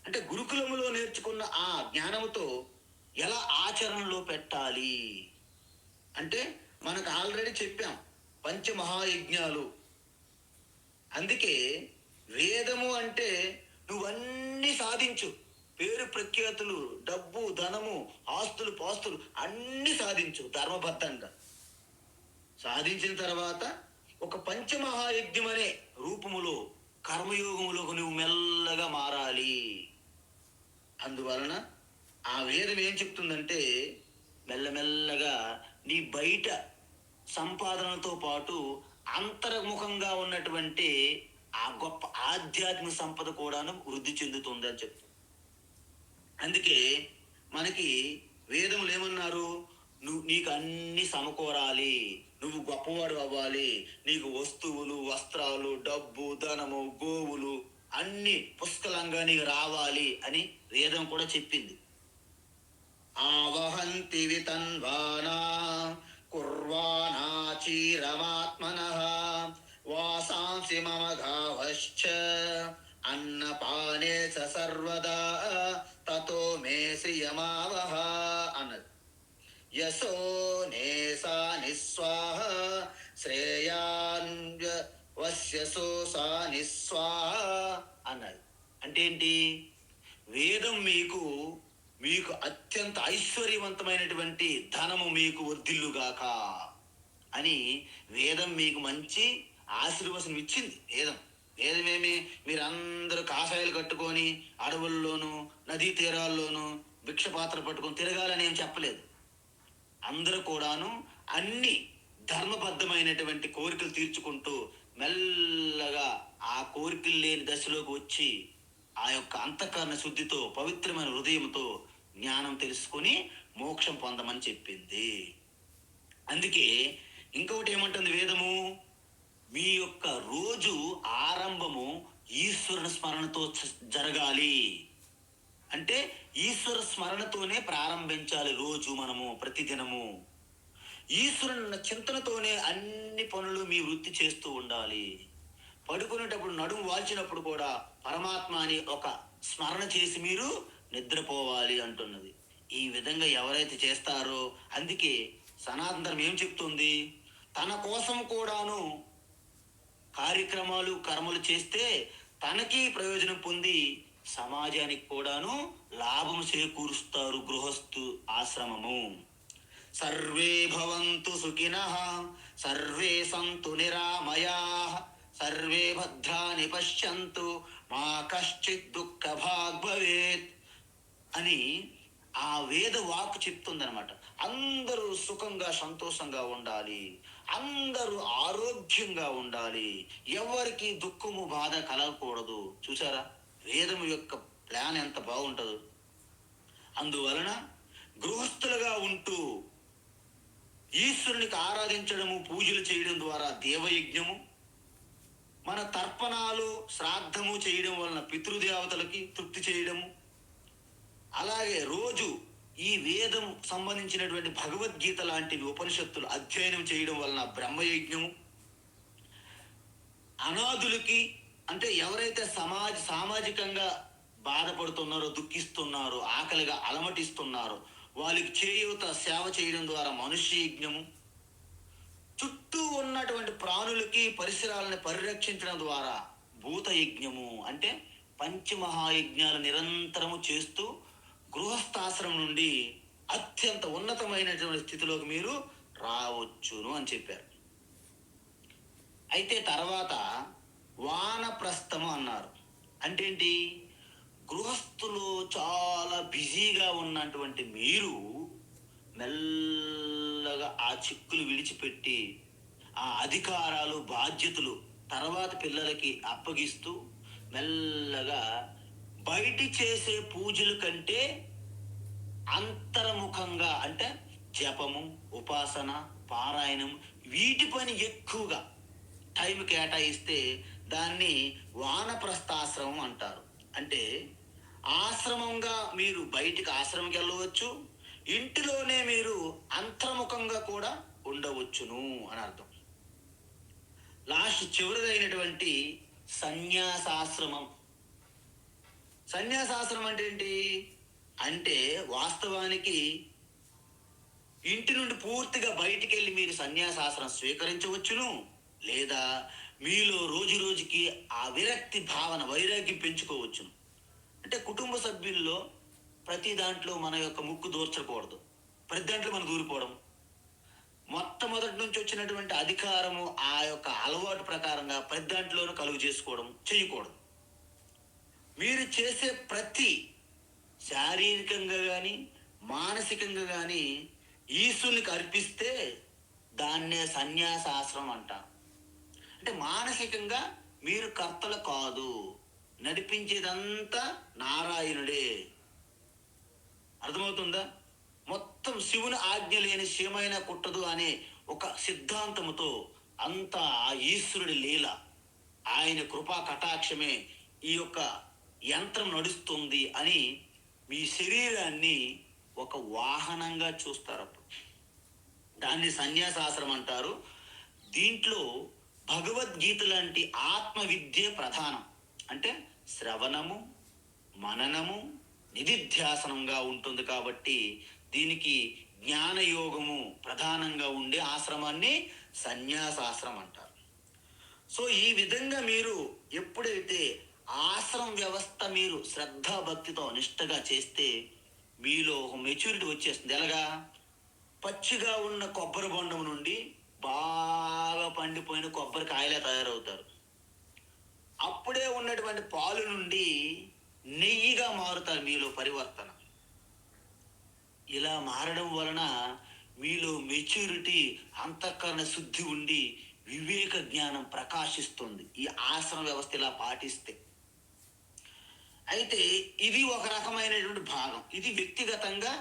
అంటే గురుకులములో నేర్చుకున్న ఆ జ్ఞానంతో ఎలా ఆచరణలో పెట్టాలి అంటే మనకు ఆల్రెడీ చెప్పాం, పంచమహాయజ్ఞాలు. అందుకే వేదము అంటే నువ్వన్నీ సాధించు, పేరు ప్రఖ్యాతులు, డబ్బు, ధనము, ఆస్తులు, పాస్తులు అన్నీ సాధించు ధర్మబద్ధంగా. సాధించిన తర్వాత ఒక పంచమహాయజ్ఞం అనే రూపములో, కర్మయోగములోకి నువ్వు మెల్లగా మారాలి. అందువలన ఆ వేదం ఏం చెప్తుందంటే, మెల్లమెల్లగా నీ బయట సంపాదనతో పాటు అంతర్ముఖంగా ఉన్నటువంటి ఆ గొప్ప ఆధ్యాత్మిక సంపద కూడాను వృద్ధి చెందుతుంది అని చెప్తుంది. అందుకే మనకి వేదములు ఏమన్నారు? నీకు అన్ని సమకూరాలి, నువ్వు గొప్పవాడు అవ్వాలి, నీకు వస్తువులు, వస్త్రాలు, డబ్బు, ధనము, గోవులు అన్ని పుష్కలంగా నీకు రావాలి అని వేదం కూడా చెప్పింది. ఆవహంతి వితన్వానా కుర్వాణా చీరమాత్మనః వాసాంసి మమ గావశ్చ అన్నపానే సర్వదా తతో మే శ్రియమావహ అన్నది. యశో నేసా నిస్వాహ శ్రేయాన్వశ్య సర్వస్య సోసా నిస్వాహ అన్నది. అంటే ఏంటి? వేదం మీకు మీకు అత్యంత ఐశ్వర్యవంతమైనటువంటి ధనము మీకు వర్ధిల్లుగాక అని వేదం మీకు మంచి ఆశీర్వచనం ఇచ్చింది. వేదమేమి మీరందరూ కాషాయాలు కట్టుకొని అడవుల్లోనూ నదీ తీరాల్లోనూ భిక్షపాత్ర పట్టుకొని తిరగాలని ఏం చెప్పలేదు. అందరూ కూడాను అన్ని ధర్మబద్ధమైనటువంటి కోరికలు తీర్చుకుంటూ మెల్లగా ఆ కోరికలు లేని దశలోకి వచ్చి ఆ యొక్క అంతఃకరణ శుద్ధితో పవిత్రమైన హృదయంతో జ్ఞానం తెలుసుకొని మోక్షం పొందమని చెప్పింది. అందుకే ఇంకొకటి ఏమంటుంది వేదము? మీ యొక్క రోజు ఆరంభము ఈశ్వరుని స్మరణతో జరగాలి. అంటే ఈశ్వర స్మరణతోనే ప్రారంభించాలి రోజు. మనము ప్రతిదినము ఈశ్వరుని చింతనతోనే అన్ని పనులు మీ వృత్తి చేస్తూ ఉండాలి. పడుకునేటప్పుడు నడుము వాల్చినప్పుడు కూడా పరమాత్మ అని ఒక స్మరణ చేసి మీరు నిద్రపోవాలి అంటున్నది. ఈ విధంగా ఎవరైతే చేస్తారో, అందుకే సనాతన ధర్మం ఏం చెప్తుంది? తన కోసం కూడాను కార్యక్రమాలు కర్మలు చేస్తే తనకి ప్రయోజనం పొంది సమాజానికి కూడాను లాభం చేకూరుస్తారు గృహస్థు ఆశ్రమము. సర్వే భవంతు సుఖినః, సర్వే సంతు నిరామయాః, సర్వే భద్రాని పశ్యంతు, మా కశ్చిత్ దుఃఖ భాగ్ భవేత్ అని ఆ వేద వాక్కు చెప్తుందనమాట. అందరూ సుఖంగా సంతోషంగా ఉండాలి, అందరూ ఆరోగ్యంగా ఉండాలి, ఎవరికి దుఃఖము బాధ కలగకూడదు. చూసారా వేదము యొక్క ప్లాన్ ఎంత బాగుంటుందో. అందువలన గృహస్థులుగా ఉంటూ ఈశ్వరునికి ఆరాధించడము, పూజలు చేయడం ద్వారా దేవయజ్ఞము, మన తర్పణాలు శ్రాద్ధము చేయడం వలన పితృదేవతలకి తృప్తి చేయడము, అలాగే రోజు ఈ వేదం సంబంధించినటువంటి భగవద్గీత లాంటివి ఉపనిషత్తులు అధ్యయనం చేయడం వలన బ్రహ్మయజ్ఞము, అనాథులకి అంటే ఎవరైతే సామాజికంగా బాధపడుతున్నారో, దుఃఖిస్తున్నారో, ఆకలిగా అలమటిస్తున్నారో వాళ్ళకి చేయూత సేవ చేయడం ద్వారా మనుష్య యజ్ఞము, చుట్టూ ఉన్నటువంటి ప్రాణులకి పరిసరాలను పరిరక్షించడం ద్వారా భూత యజ్ఞము, అంటే పంచమహాయజ్ఞాలు నిరంతరము చేస్తూ గృహస్థాశ్రమం నుండి అత్యంత ఉన్నతమైనటువంటి స్థితిలోకి మీరు రావచ్చును అని చెప్పారు. అయితే తర్వాత వానప్రస్థము అన్నారు. అంటే ఏంటి? గృహస్థులు చాలా బిజీగా ఉన్నటువంటి మీరు మెల్లగా ఆ చిక్కులు విడిచిపెట్టి ఆ అధికారాలు బాధ్యతలు తర్వాత పిల్లలకి అప్పగిస్తూ మెల్లగా బయటి చేసే పూజల కంటే అంతర్ముఖంగా అంటే జపము, ఉపాసన, పారాయణం వీటి పని ఎక్కువగా టైం కేటాయిస్తే దాన్ని వానప్రస్థాశ్రమం అంటారు. అంటే ఆశ్రమంగా మీరు బయటికి ఆశ్రమంకి వెళ్ళవచ్చు, ఇంటిలోనే మీరు అంతర్ముఖంగా కూడా ఉండవచ్చును అని అర్థం. లాస్ట్ చివరిదైనటువంటి సన్యాసాశ్రమం. సన్యాసాశ్రమం అంటే ఏంటి? అంటే వాస్తవానికి ఇంటి నుండి పూర్తిగా బయటికి వెళ్ళి మీరు సన్యాసాశ్రమం స్వీకరించవచ్చును, లేదా మీలో రోజు రోజుకి ఆ విరక్తి భావన, వైరాగ్యం పెంచుకోవచ్చును. అంటే కుటుంబ సభ్యుల్లో ప్రతి దాంట్లో మన యొక్క ముక్కు దూర్చకూడదు, ప్రతి దాంట్లో మనం దూరిపోవడం, మొట్టమొదటి నుంచి వచ్చినటువంటి అధికారము ఆ యొక్క అలవాటు ప్రకారంగా ప్రతి దాంట్లోనూ కలుగు చేసుకోవడం చేయకూడదు. మీరు చేసే ప్రతి శారీరకంగా కానీ మానసికంగా కానీ ఈశ్వరునికి అర్పిస్తే దాన్నే సన్యాసాశ్రమం అంటారు. అంటే మానసికంగా మీరు కర్తలు కాదు, నడిపించేదంతా నారాయణుడే. అర్థమవుతుందా? మొత్తం శివుని ఆజ్ఞ లేని శివమైన కుట్టదు అనే ఒక సిద్ధాంతముతో అంతా ఆ ఈశ్వరుడి లీల, ఆయన కృపా కటాక్షమే ఈ యొక్క యంత్రం నడుస్తుంది అని మీ శరీరాన్ని ఒక వాహనంగా చూస్తారు. అప్పుడు దాన్ని సన్యాసాశ్రమం అంటారు. దీంట్లో భగవద్గీత లాంటి ఆత్మ విద్య ప్రధానం. అంటే శ్రవణము, మననము, నిధిధ్యాసనంగా ఉంటుంది కాబట్టి దీనికి జ్ఞానయోగము ప్రధానంగా ఉండే ఆశ్రమాన్ని సన్యాసాశ్రమం అంటారు. సో ఈ విధంగా మీరు ఎప్పుడైతే ఆశ్రమ వ్యవస్థ మీరు శ్రద్ధాభక్తితో నిష్ఠగా చేస్తే మీలో ఒక మెచ్యూరిటీ వచ్చేస్తుంది. ఎలాగా? పచ్చిగా ఉన్న కొబ్బరి బొండం నుండి బాగా పండిపోయిన కొబ్బరికాయలే తయారవుతారు. అప్పుడే ఉన్నటువంటి పాలు నుండి నెయ్యిగా మారుతారు మీలో పరివర్తన. ఇలా మారడం వలన మీలో మెచ్యూరిటీ, అంతఃకరణ శుద్ధి ఉండి వివేక జ్ఞానం ప్రకాశిస్తుంది ఈ ఆశ్రమ వ్యవస్థ ఇలా పాటిస్తే. అయితే ఇది ఒక రకమైనటువంటి భాగం. ఇది వ్యక్తిగతంగా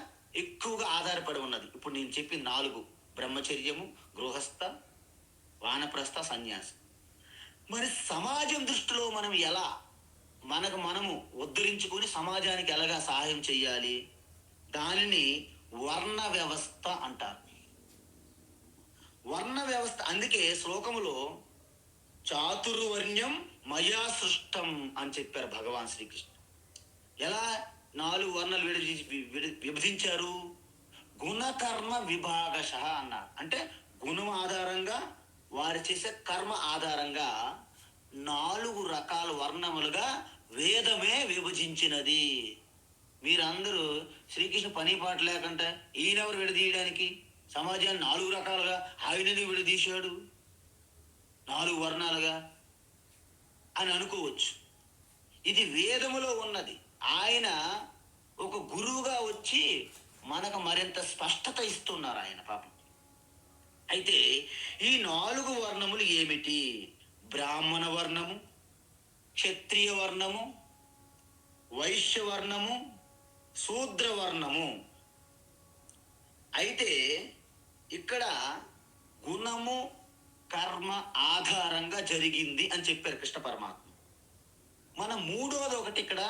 ఎక్కువగా ఆధారపడి ఉన్నది. ఇప్పుడు నేను చెప్పిన 4: బ్రహ్మచర్యము, గృహస్థ, వానప్రస్థ, సన్యాసి. మరి సమాజం దృష్టిలో మనం ఎలా మనము ఉద్ధరించుకొని సమాజానికి ఎలాగా సహాయం చేయాలి? దానిని వర్ణ వ్యవస్థ అంటారు. వర్ణ వ్యవస్థ. అందుకే శ్లోకములో చాతుర్వర్ణ్యం మయా సృష్టం అని చెప్పారు భగవాన్ శ్రీకృష్ణ. ఎలా 4 వర్ణాలు విభజించారు? గుణకర్మ విభాగశ అన్నారు. అంటే గుణం ఆధారంగా, వారు చేసే కర్మ ఆధారంగా 4 రకాల వర్ణములుగా వేదమే విభజించినది. మీరందరూ శ్రీకృష్ణ పని పాట లేకుండా ఈయనెవరు విడదీయడానికి? సమాజాన్ని 4 రకాలుగా ఆయనని విడదీశాడు 4 వర్ణాలుగా అని అనుకోవచ్చు. ఇది వేదములో ఉన్నది. ఆయన ఒక గురువుగా వచ్చి మనకు మరింత స్పష్టత ఇస్తున్నారు ఆయన పాపం. అయితే ఈ 4 వర్ణములు ఏమిటి? బ్రాహ్మణ వర్ణము, క్షత్రియ వర్ణము, వైశ్య వర్ణము, శూద్ర వర్ణము. అయితే ఇక్కడ గుణము కర్మ ఆధారంగా జరిగింది అని చెప్పారు కృష్ణ పరమాత్మ. మన 3వది ఒకటి ఇక్కడ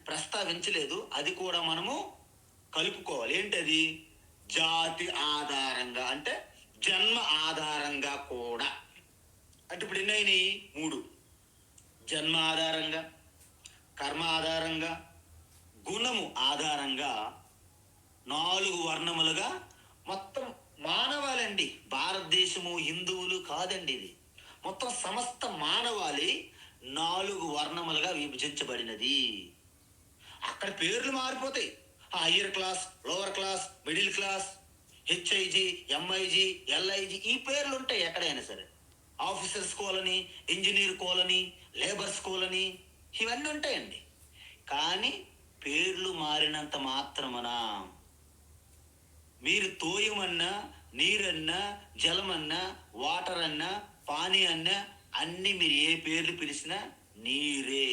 ప్రస్తావించలేదు, అది కూడా మనము కలుపుకోవాలి. ఏంటది? జాతి ఆధారంగా, అంటే జన్మ ఆధారంగా కూడా. అంటే ఇప్పుడు ఎన్నైనాయి? 3. జన్మ ఆధారంగా, కర్మ ఆధారంగా, గుణము ఆధారంగా 4 వర్ణములుగా మొత్తం మానవాళండి. భారతదేశము హిందువులు కాదండి, ఇది మొత్తం సమస్త మానవాళి 4 వర్ణములుగా విభజించబడినది. అక్కడ పేర్లు మారిపోతాయి. Higher class, lower class, middle class, HIG, MiG, LIG, ఈ పేర్లు ఉంటాయి ఎక్కడైనా సరే. Officers colony, engineer colony, labours colony, ఇవన్నీ ఉంటాయండి. కానీ పేర్లు మారినంత మాత్రమన మీరు తోయమన్నా, నీరన్నా, జలమన్నా, వాటర్ అన్నా, పానీ అన్నా, అన్ని మీరు ఏ పేర్లు పిలిచినా నీరే.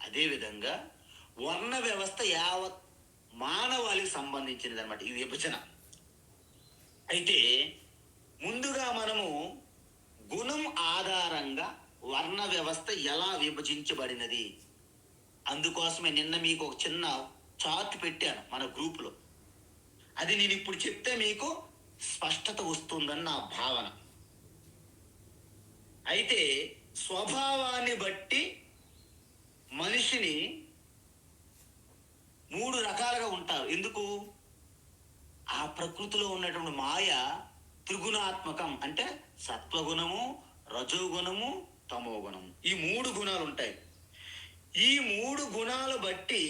అదేవిధంగా వర్ణ వ్యవస్థ యావత్ మానవాళికి సంబంధించినది అనమాట ఈ విభజన. అయితే ముందుగా మనము గుణం ఆధారంగా వర్ణ వ్యవస్థ ఎలా విభజించబడినది, అందుకోసమే నిన్న మీకు ఒక చిన్న చార్ట్ పెట్టాను మన గ్రూపులో. అది నేను ఇప్పుడు చెప్తే మీకు స్పష్టత వస్తుందని నా భావన. అయితే స్వభావాన్ని బట్టి మనిషిని 3 రకాలుగా ఉంటారు. ఎందుకు? ఆ ప్రకృతిలో ఉన్నటువంటి మాయ త్రిగుణాత్మకం. అంటే సత్వగుణము, రజోగుణము, తమోగుణము, ఈ 3 గుణాలు ఉంటాయి. ఈ 3 గుణాలు బట్టి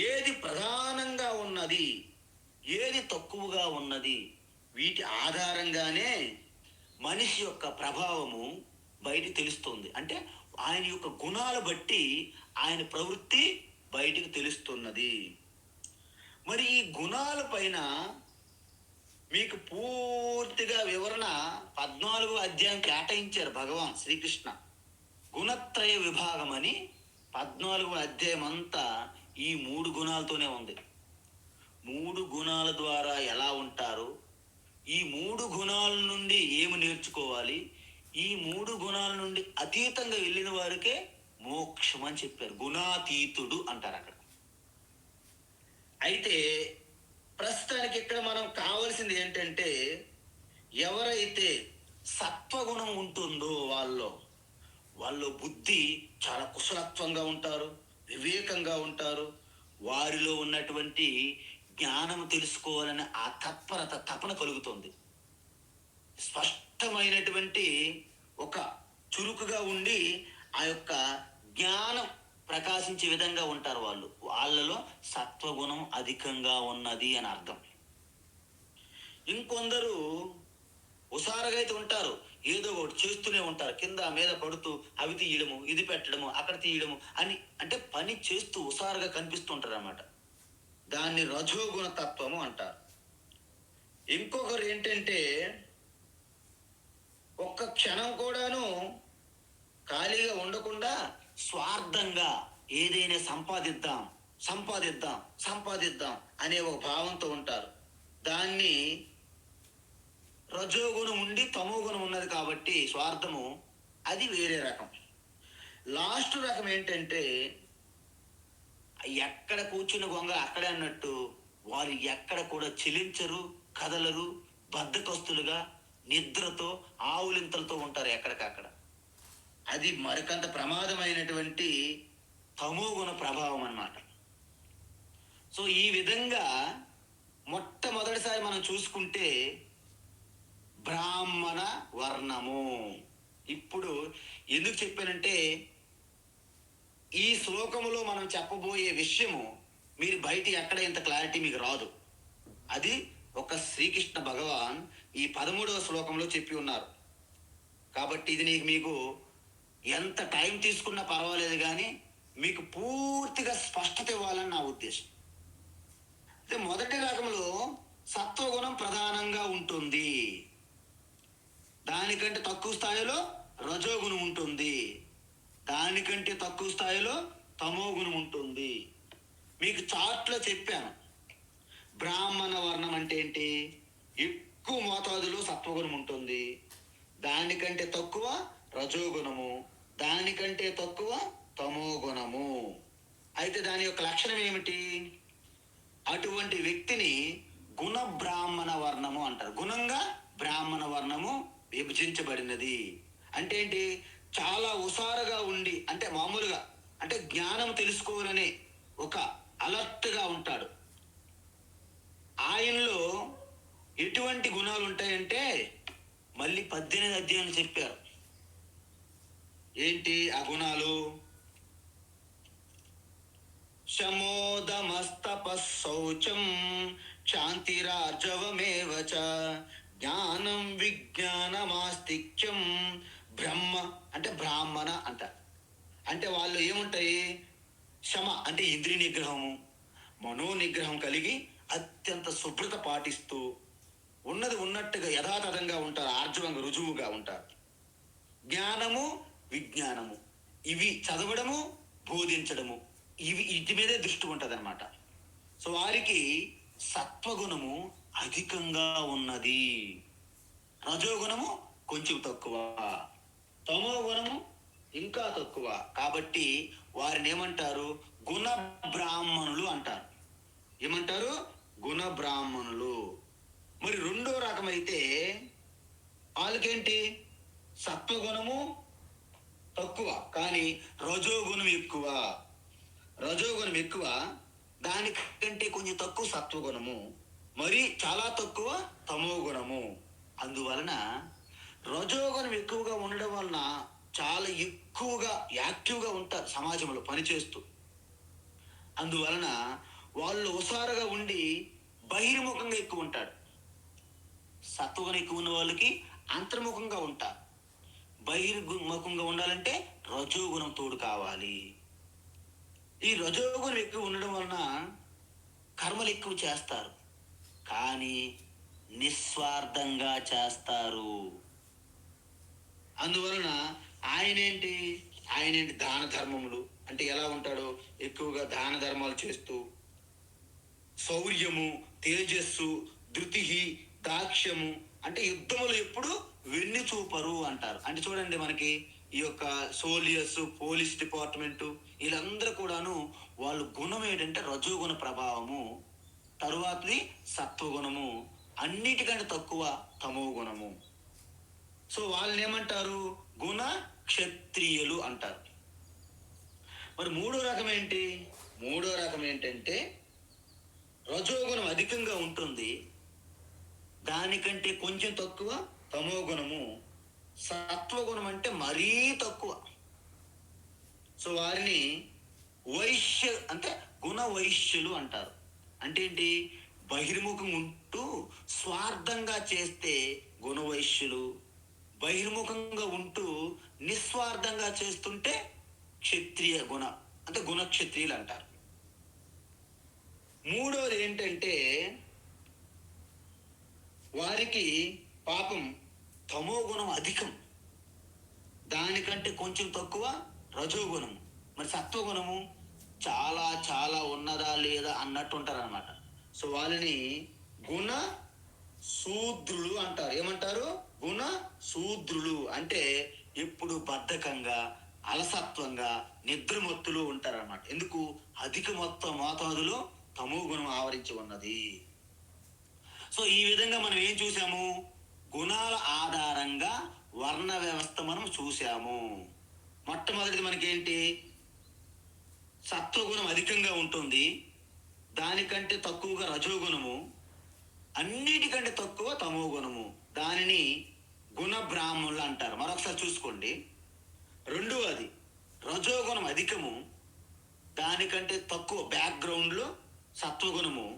ఏది ప్రధానంగా ఉన్నది, ఏది తక్కువగా ఉన్నది, వీటి ఆధారంగానే మనిషి యొక్క ప్రభావము బయటికి తెలుస్తుంది. అంటే ఆయన యొక్క గుణాలు బట్టి ఆయన ప్రవృత్తి బయటికి తెలుస్తున్నది. మరి ఈ గుణాల పైన మీకు పూర్తిగా వివరణ 14వ అధ్యాయం కేటాయించారు భగవాన్ శ్రీకృష్ణ. గుణత్రయ విభాగం అని 14వ అధ్యాయం అంతా ఈ 3 గుణాలతోనే ఉంది. 3 గుణాల ద్వారా ఎలా ఉంటారు, ఈ 3 గుణాల నుండి ఏమి నేర్చుకోవాలి, ఈ 3 గుణాల నుండి అతీతంగా వెళ్ళిన వారికే మోక్షం అని చెప్పారు. గుణాతీతుడు అంటారు అక్కడ. అయితే ప్రస్తుతానికి ఇక్కడ మనం కావాల్సింది ఏంటంటే, ఎవరైతే సత్వగుణం ఉంటుందో వాళ్ళు బుద్ధి చాలా కుశలత్వంగా ఉంటారు, వివేకంగా ఉంటారు. వారిలో ఉన్నటువంటి జ్ఞానం తెలుసుకోవాలని ఆ తపన కలుగుతుంది. స్పష్టమైనటువంటి ఒక చురుకుగా ఉండి ఆ యొక్క జ్ఞానం ప్రకాశించే విధంగా ఉంటారు. వాళ్ళలో సత్వగుణం అధికంగా ఉన్నది అని అర్థం. ఇంకొందరు హుషారుగా అయితే ఉంటారు, ఏదో ఒకటి చేస్తూనే ఉంటారు, కింద మీద పడుతూ అవి తీయడము, ఇది పెట్టడము, అక్కడ తీయడము అని, అంటే పని చేస్తూ హుషారుగా కనిపిస్తుంటారు అన్నమాట. దాన్ని రజోగుణ తత్వము అంటారు. ఇంకొకరు ఏంటంటే ఒక్క క్షణం కూడాను ఖాళీగా ఉండకుండా స్వార్థంగా ఏదైనా సంపాదిద్దాం సంపాదిద్దాం సంపాదిద్దాం అనే ఒక భావంతో ఉంటారు. దాన్ని రజోగుణం ఉండి తమో గుణం ఉన్నది కాబట్టి స్వార్థము, అది వేరే రకం. లాస్ట్ రకం ఏంటంటే ఎక్కడ కూర్చుని గొంగ అక్కడే అన్నట్టు వారు ఎక్కడ కూడా చెలించరు, కదలరు, బద్ధకస్తులుగా నిద్రతో ఆవులింతలతో ఉంటారు ఎక్కడికక్కడ. అది మరికంత ప్రమాదమైనటువంటి తమోగుణ ప్రభావం అన్నమాట. సో ఈ విధంగా మొట్టమొదటిసారి మనం చూసుకుంటే బ్రాహ్మణ వర్ణము. ఇప్పుడు ఎందుకు చెప్పానంటే ఈ శ్లోకములో మనం చెప్పబోయే విషయము మీరు బయట ఎక్కడ ఇంత క్లారిటీ మీకు రాదు. అది ఒక శ్రీకృష్ణ భగవాన్ ఈ 13వ శ్లోకంలో చెప్పి ఉన్నారు. కాబట్టి ఇది మీకు ఎంత టైం తీసుకున్నా పర్వాలేదు, కానీ మీకు పూర్తిగా స్పష్టత ఇవ్వాలని నా ఉద్దేశం. అయితే మొదటి రకంలో సత్వగుణం ప్రధానంగా ఉంటుంది, దానికంటే తక్కువ స్థాయిలో రజోగుణం ఉంటుంది, దానికంటే తక్కువ స్థాయిలో తమోగుణం ఉంటుంది. మీకు చార్ట్లో చెప్పాను. బ్రాహ్మణ వర్ణం అంటే ఏంటి? ఎక్కువ మోతాదులో సత్వగుణం ఉంటుంది, దానికంటే తక్కువ రజోగుణము, దానికంటే తక్కువ తమోగుణము. అయితే దాని యొక్క లక్షణం ఏమిటి? అటువంటి వ్యక్తిని గుణ బ్రాహ్మణ వర్ణము అంటారు. గుణంగా బ్రాహ్మణ వర్ణము విభజించబడినది. అంటే ఏంటి? చాలా హుషారుగా ఉండి, అంటే మామూలుగా అంటే జ్ఞానం తెలుసుకోవాలని ఒక అలర్ట్గా ఉంటాడు. ఆయనలో ఎటువంటి గుణాలు ఉంటాయంటే మళ్ళీ 18 అధ్యాయాలు చెప్పారు. ఏంటి ఆ గుణాలు? శమోదమస్తపశౌచం శాంతిరార్జవమేవ చ జ్ఞానం విజ్ఞానమాస్తిక్యం బ్రహ్మ, అంటే బ్రాహ్మణ అంట. అంటే వాళ్ళు ఏముంటాయి? శమ అంటే ఇంద్రియ నిగ్రహము, మనో నిగ్రహం కలిగి అత్యంత శుభ్రత పాటిస్తూ ఉన్నది ఉన్నట్టుగా యథాతథంగా ఉంటారు, ఆర్జవంగా రుజువుగా ఉంటారు. జ్ఞానము విజ్ఞానము, ఇవి చదవడము బోధించడము, వీటి మీదే దృష్టి ఉంటుంది అనమాట. సో వారికి సత్వగుణము అధికంగా ఉన్నది, రజోగుణము కొంచెం తక్కువ, తమో గుణము ఇంకా తక్కువ. కాబట్టి వారిని ఏమంటారు? గుణ బ్రాహ్మణులు అంటారు. ఏమంటారు? గుణ బ్రాహ్మణులు. మరి రెండో రకం అయితే వాళ్ళకేంటి? సత్వగుణము తక్కువ కానీ రజోగుణం ఎక్కువ. రజోగుణం ఎక్కువ, దానికంటే కొంచెం తక్కువ సత్వగుణము, మరి చాలా తక్కువ తమో గుణము. అందువలన రజోగుణం ఎక్కువగా ఉండడం వలన చాలా ఎక్కువగా యాక్టివ్గా ఉంటారు సమాజంలో పనిచేస్తూ. అందువలన వాళ్ళు హుషారుగా ఉండి బహిర్ముఖంగా ఎక్కువ ఉంటాడు. సత్వగుణం ఎక్కువ ఉన్న వాళ్ళకి అంతర్ముఖంగా ఉంటారు. బహిర్ముఖంగా ఉండాలంటే రజోగుణం తోడు కావాలి. ఈ రజోగుణం ఎక్కువ ఉండడం వలన కర్మలు ఎక్కువ చేస్తారు, కానీ నిస్వార్థంగా చేస్తారు. అందువలన ఆయనేంటి దాన ధర్మములు అంటే ఎలా ఉంటాడో ఎక్కువగా దాన ధర్మాలు చేస్తూ, శౌర్యము, తేజస్సు, ధృతి, దాక్ష్యము, అంటే యుద్ధములు ఎప్పుడు వెన్ను చూపరు అంటారు. అంటే చూడండి, మనకి ఈ యొక్క సోల్జర్స్, పోలీస్ డిపార్ట్మెంటు, వీళ్ళందరూ కూడాను వాళ్ళ గుణం ఏంటంటే రజోగుణ ప్రభావము, తరువాతది సత్వగుణము, అన్నిటికంటే తక్కువ తమో గుణము. సో వాళ్ళని ఏమంటారు? గుణ క్షత్రియులు అంటారు. మరి మూడో రకం ఏంటి? మూడో రకం ఏంటంటే రజోగుణం అధికంగా ఉంటుంది, దానికంటే కొంచెం తక్కువ తమో గుణము, సత్వగుణం అంటే మరీ తక్కువ. సో వారిని వైశ్య అంటే గుణ వైశ్యులు అంటారు. అంటే ఏంటి? బహిర్ముఖం ఉంటూ స్వార్థంగా చేస్తే గుణవైశ్యులు, బహిర్ముఖంగా ఉంటూ నిస్వార్థంగా చేస్తుంటే క్షత్రియ గుణ అంటే గుణక్షత్రియులు అంటారు. మూడవది ఏంటంటే వారికి పాపం తమో గుణం అధికం, దానికంటే కొంచెం తక్కువ రజోగుణము. మరి సత్వగుణము చాలా చాలా ఉన్నదా లేదా అన్నట్టు ఉంటారు అనమాట. సో వాళ్ళని గుణ శూద్రులు అంటారు. ఏమంటారు? గుణ శూద్రులు అంటే ఎప్పుడు బద్ధకంగా, అలసత్వంగా, నిద్రమత్తులు ఉంటారు అనమాట. ఎందుకు? అధిక మోతాదులో తమో గుణం ఆవరించి ఉన్నది. సో ఈ విధంగా మనం ఏం చూసాము? గుణాల ఆధారంగా వర్ణ వ్యవస్థ మనం చూసాము. మొట్టమొదటిది మనకేంటి? సత్వగుణం అధికంగా ఉంటుంది, దానికంటే తక్కువగా రజోగుణము, అన్నిటికంటే తక్కువ తమో గుణము. దానిని గుణ బ్రాహ్మణులు అంటారు. మరొకసారి చూసుకోండి. రెండవది రజోగుణం అధికము, దానికంటే తక్కువ బ్యాక్గ్రౌండ్లో సత్వగుణము,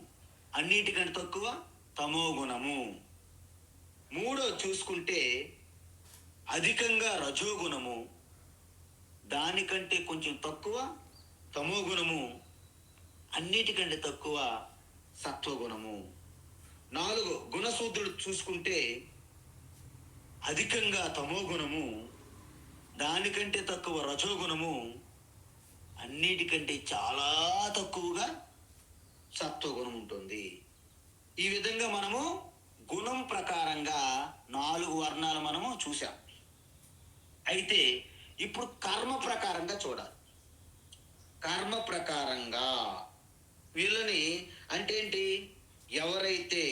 అన్నిటికంటే తక్కువ తమో గుణము. మూడో చూసుకుంటే అధికంగా రజోగుణము, దానికంటే కొంచెం తక్కువ తమో గుణము, అన్నిటికంటే తక్కువ సత్వగుణము. 4 గుణశూద్రుడు చూసుకుంటే అధికంగా తమో గుణము, దానికంటే తక్కువ రజోగుణము, అన్నిటికంటే చాలా తక్కువగా సత్వగుణం ఉంటుంది. ఈ విధంగా మనము గుణం ప్రకారంగా 4 వర్ణాలు మనము చూసాం. అయితే ఇప్పుడు కర్మ ప్రకారంగా చూడాలి. కర్మ ప్రకారంగా వీళ్ళని అంటే ఏంటి? ఎవరైతే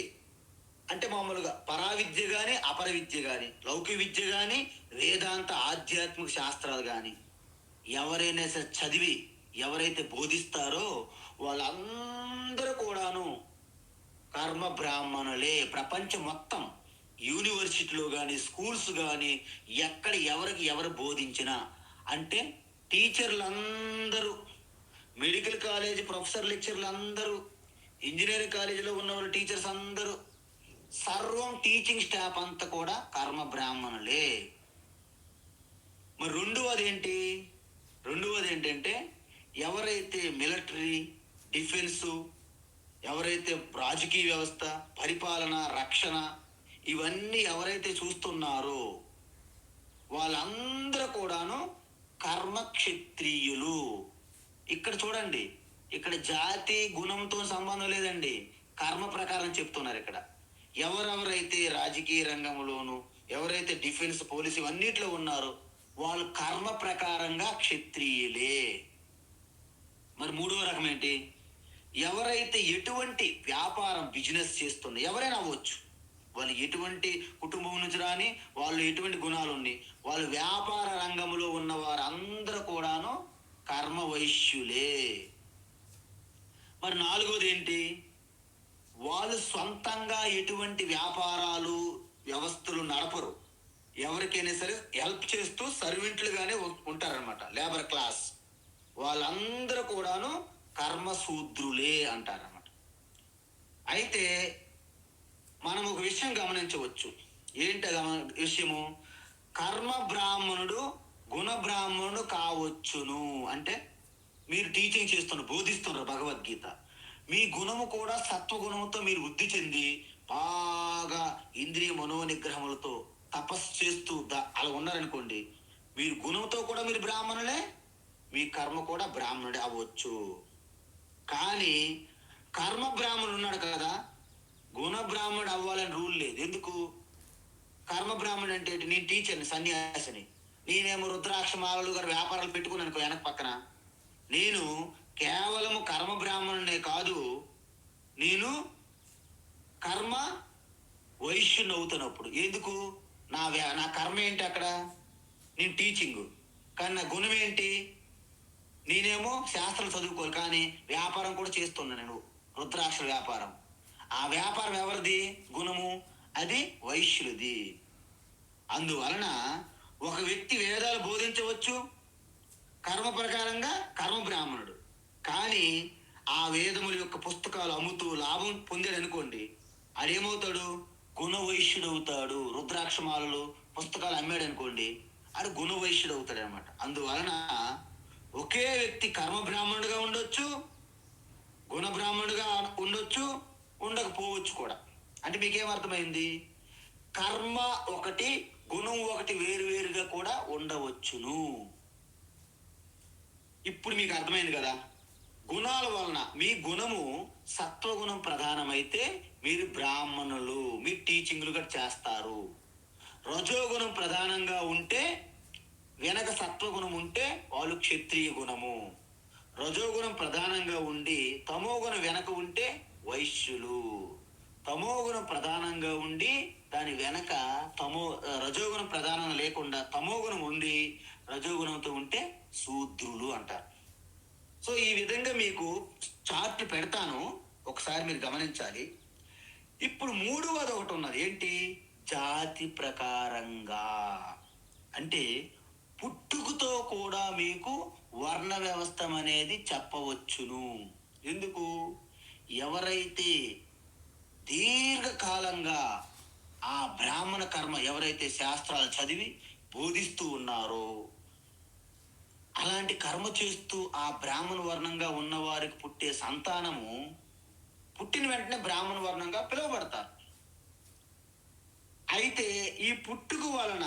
అంటే మామూలుగా పరావిద్య కానీ అపర విద్య కానీ, లౌకిక విద్య కానీ, వేదాంత ఆధ్యాత్మిక శాస్త్రాలు కానీ ఎవరైనా సరే చదివి ఎవరైతే బోధిస్తారో వాళ్ళందరూ కూడాను కర్మ బ్రాహ్మణులే. ప్రపంచం మొత్తం యూనివర్సిటీలో కానీ, స్కూల్స్ కానీ, ఎక్కడ ఎవరికి ఎవరు బోధించినా అంటే టీచర్లందరూ, మెడికల్ కాలేజ్ ప్రొఫెసర్ లెక్చర్లు అందరూ, ఇంజనీరింగ్ కాలేజీలో ఉన్న వాళ్ళు టీచర్స్ అందరూ, సర్వం టీచింగ్ స్టాఫ్ అంతా కూడా కర్మ బ్రాహ్మణులే. మరి రెండవది ఏంటంటే ఎవరైతే మిలిటరీ, డిఫెన్సు, ఎవరైతే రాజకీయ వ్యవస్థ, పరిపాలన, రక్షణ ఇవన్నీ ఎవరైతే చూస్తున్నారో వాళ్ళందరూ కూడాను కర్మక్షత్రియులు. ఇక్కడ చూడండి, ఇక్కడ జాతి గుణంతో సంబంధం లేదండి, కర్మ ప్రకారం చెప్తున్నారు. ఇక్కడ ఎవరెవరైతే రాజకీయ రంగంలోను, ఎవరైతే డిఫెన్స్, పోలీసు ఇవన్నిట్లో ఉన్నారో వాళ్ళు కర్మ ప్రకారంగా క్షత్రియులే. మరి మూడవ రకం ఏంటి? ఎవరైతే ఎటువంటి వ్యాపారం, బిజినెస్ చేస్తున్నా, ఎవరైనా అవ్వచ్చు, వాళ్ళు ఎటువంటి కుటుంబం నుంచి రాని, వాళ్ళు ఎటువంటి గుణాలు ఉండి, వాళ్ళు వ్యాపార రంగంలో ఉన్న వారందరూ కూడాను కర్మ వైశ్యులే. మరి నాలుగోది ఏంటి? వాళ్ళు సొంతంగా ఎటువంటి వ్యాపారాలు, వ్యవస్థలు నడపరు, ఎవరికైనా సరే హెల్ప్ చేస్తూ సర్వెంట్లుగానే ఉంటారనమాట, లేబర్ క్లాస్. వాళ్ళందరూ కూడాను కర్మశూద్రులే అంటారన్నమాట. అయితే మనం ఒక విషయం గమనించవచ్చు. ఏంటి విషయము? కర్మ బ్రాహ్మణుడు గుణ బ్రాహ్మణుడు కావచ్చును. అంటే మీరు టీచింగ్ చేస్తున్నారు, బోధిస్తున్నారు భగవద్గీత, మీ గుణము కూడా సత్వగుణముతో మీరు వృద్ధి చెంది బాగా ఇంద్రియ మనోనిగ్రహములతో తపస్సు చేస్తూ అలా ఉన్నారనుకోండి, మీరు గుణంతో కూడా మీరు బ్రాహ్మణులే, మీ కర్మ కూడా బ్రాహ్మణుడే అవ్వచ్చు. కానీ కర్మ బ్రాహ్మణుడు ఉన్నాడు కదా, గుణ బ్రాహ్మణుడు అవ్వాలని రూల్ లేదు. ఎందుకు? కర్మ బ్రాహ్మణుడు అంటే నేను టీచర్ని, సన్యాసిని, నేనేమో రుద్రాక్ష మాలలు గారు వ్యాపారాలు పెట్టుకున్నాను అనుకో వెనక పక్కన, నేను కేవలము కర్మ బ్రాహ్మణుడే కాదు, నేను కర్మ వైశ్యుని అవుతున్నప్పుడు. ఎందుకు? నా కర్మ ఏంటి అక్కడ? నేను టీచింగ్. కానీ నా గుణం ఏంటి? నేనేమో శాస్త్రం చదువుకోవాలి, కానీ వ్యాపారం కూడా చేస్తున్నా నేను, రుద్రాక్షల వ్యాపారం. ఆ వ్యాపారం ఎవరిది? గుణము అది వైశ్యులది. అందువలన ఒక వ్యక్తి వేదాలు బోధించవచ్చు, కర్మ ప్రకారంగా కర్మ బ్రాహ్మణుడు. కానీ ఆ వేదముల యొక్క పుస్తకాలు అమ్ముతూ లాభం పొందాడు అనుకోండి, ఆడేమవుతాడు? గుణవైశ్యుడు అవుతాడు. రుద్రాక్షమాలలు పుస్తకాలు అమ్మాడు అనుకోండి, ఆడు గుణవైశ్యుడు అవుతాడు అనమాట. అందువలన ఒకే వ్యక్తి కర్మ బ్రాహ్మణుడుగా ఉండొచ్చు, గుణ బ్రాహ్మణుడుగా ఉండొచ్చు, ఉండకపోవచ్చు కూడా. అంటే మీకేమర్థమైంది? కర్మ ఒకటి, గుణం ఒకటి వేరువేరుగా కూడా ఉండవచ్చును. ఇప్పుడు మీకు అర్థమైంది కదా. గుణాల వలన మీ గుణము సత్వగుణం ప్రధానమైతే మీరు బ్రాహ్మణులు, మీరు టీచింగ్లు కూడా చేస్తారు. రజోగుణం ప్రధానంగా ఉంటే, వెనక సత్వగుణం ఉంటే వాళ్ళు క్షత్రియ గుణము. రజోగుణం ప్రధానంగా ఉండి తమోగుణం వెనక ఉంటే వైశ్యులు. తమోగుణం ప్రధానంగా ఉండి దాని వెనక రజోగుణం ప్రధానం లేకుండా తమోగుణం ఉండి రజోగుణంతో ఉంటే శూద్రులు అంటారు. సో ఈ విధంగా మీకు చార్ట్ పెడతాను, ఒకసారి మీరు గమనించాలి. ఇప్పుడు మూడవది ఒకటి ఉన్నది. ఏంటి? జాతి ప్రకారంగా. అంటే పుట్టుకతో కూడా మీకు వర్ణ వ్యవస్థ అనేది చెప్పవచ్చును. ఎందుకు? ఎవరైతే దీర్ఘకాలంగా ఆ బ్రాహ్మణ కర్మ ఎవరైతే శాస్త్రాలు చదివి బోధిస్తూ ఉన్నారో, అలాంటి కర్మ చేస్తూ ఆ బ్రాహ్మణ వర్ణంగా ఉన్న వారికి పుట్టే సంతానము పుట్టిన వెంటనే బ్రాహ్మణ వర్ణంగా పిలువబడతారు. అయితే ఈ పుట్టుక వలన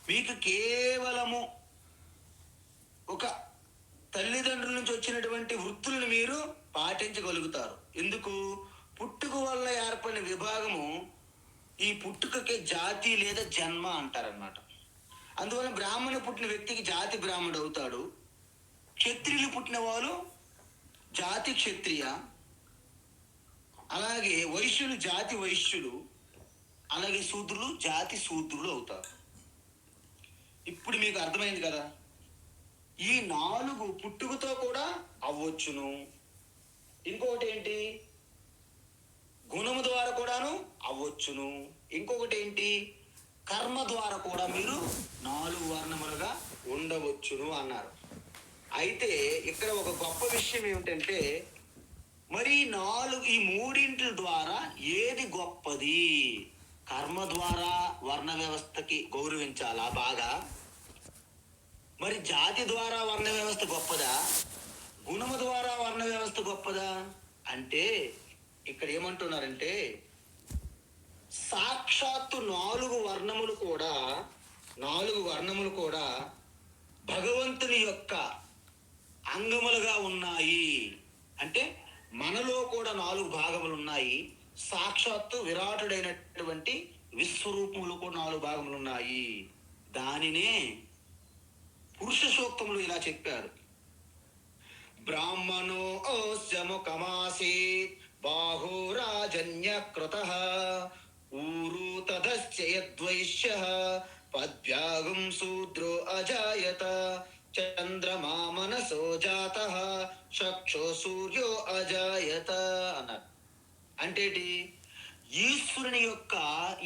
మీకు కేవలము ఒక తల్లిదండ్రుల నుంచి వచ్చినటువంటి వృత్తులను మీరు పాటించగలుగుతారు. ఎందుకు? పుట్టుక వల్ల ఏర్పడిన విభాగము ఈ పుట్టుకకే జాతి లేదా జన్మ అంటారనమాట. అందువల్ల బ్రాహ్మణ పుట్టిన వ్యక్తికి జాతి బ్రాహ్మణుడు అవుతాడు. క్షత్రియులు పుట్టిన వాళ్ళు జాతి క్షత్రియ, అలాగే వైశ్యులు జాతి వైశ్యులు, అలాగే శూద్రులు జాతి శూద్రులు అవుతారు. ఇప్పుడు మీకు అర్థమైంది కదా. ఈ 4 పుట్టుకతో కూడా అవ్వచ్చును. ఇంకొకటి ఏంటి? గుణము ద్వారా కూడాను అవ్వచ్చును. ఇంకొకటి ఏంటి? కర్మ ద్వారా కూడా మీరు 4 వర్ణములుగా ఉండవచ్చును అన్నారు. అయితే ఇక్కడ ఒక గొప్ప విషయం ఏమిటంటే, మరి ఈ మూడింటి ద్వారా ఏది గొప్పది? కర్మ ద్వారా వర్ణ వ్యవస్థకి గౌరవించాలా బాగా? మరి జాతి ద్వారా వర్ణ వ్యవస్థ గొప్పదా? గుణము ద్వారా వర్ణ వ్యవస్థ గొప్పదా? అంటే ఇక్కడ ఏమంటున్నారంటే, సాక్షాత్తు 4 వర్ణములు కూడా భగవంతుని యొక్క అంగములుగా ఉన్నాయి. అంటే మనలో కూడా 4 భాగములు ఉన్నాయి. సాక్షాత్తు విరాటుడైనటువంటి విశ్వరూపములు కూడా 4 భాగములు ఉన్నాయి. దానినే పురుష సూక్తములు ఇలా చెప్పారు. బ్రాహ్మణో ఓస్యముఖమాసీత్ బాహురాజన్యకృతః ఊరు తదస్య యద్వైశ్యః పద్భ్యాగం శూద్రో అజాయత చంద్రమా మనసో జాతః చక్షో సూర్యో అజాయత అన్నారు. అంటే ఈశ్వరుని యొక్క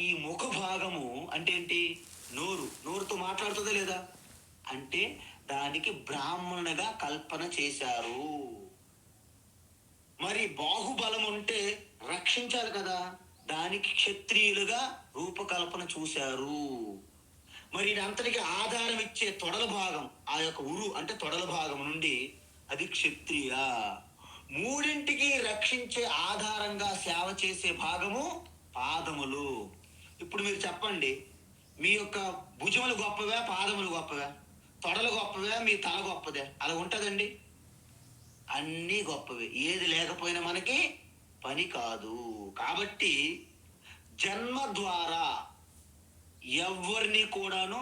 ఈ ముఖ భాగము అంటే ఏంటి? నోరుతో మాట్లాడుతుందా లేదా? అంటే దానికి బ్రాహ్మణునిగా కల్పన చేశారు. మరి బాహుబలం ఉంటే రక్షించాలి కదా, దానికి క్షత్రియులుగా రూపకల్పన చూశారు. మరి అంతటికి ఆధారం ఇచ్చే తొడల భాగం, ఆ యొక్క ఉరు అంటే తొడల భాగం నుండి అది క్షత్రియ. మూడింటికి రక్షించే ఆధారంగా సేవ చేసే భాగము పాదములు. ఇప్పుడు మీరు చెప్పండి, మీ యొక్క భుజములు గొప్పవా, పాదములు గొప్పవా? తొడలు గొప్పవా, మీ తల గొప్పదే? అలా ఉంటుందండి. అన్నీ గొప్పవే, ఏది లేకపోయినా మనకి పని కాదు. కాబట్టి జన్మ ద్వారా ఎవరిని కూడాను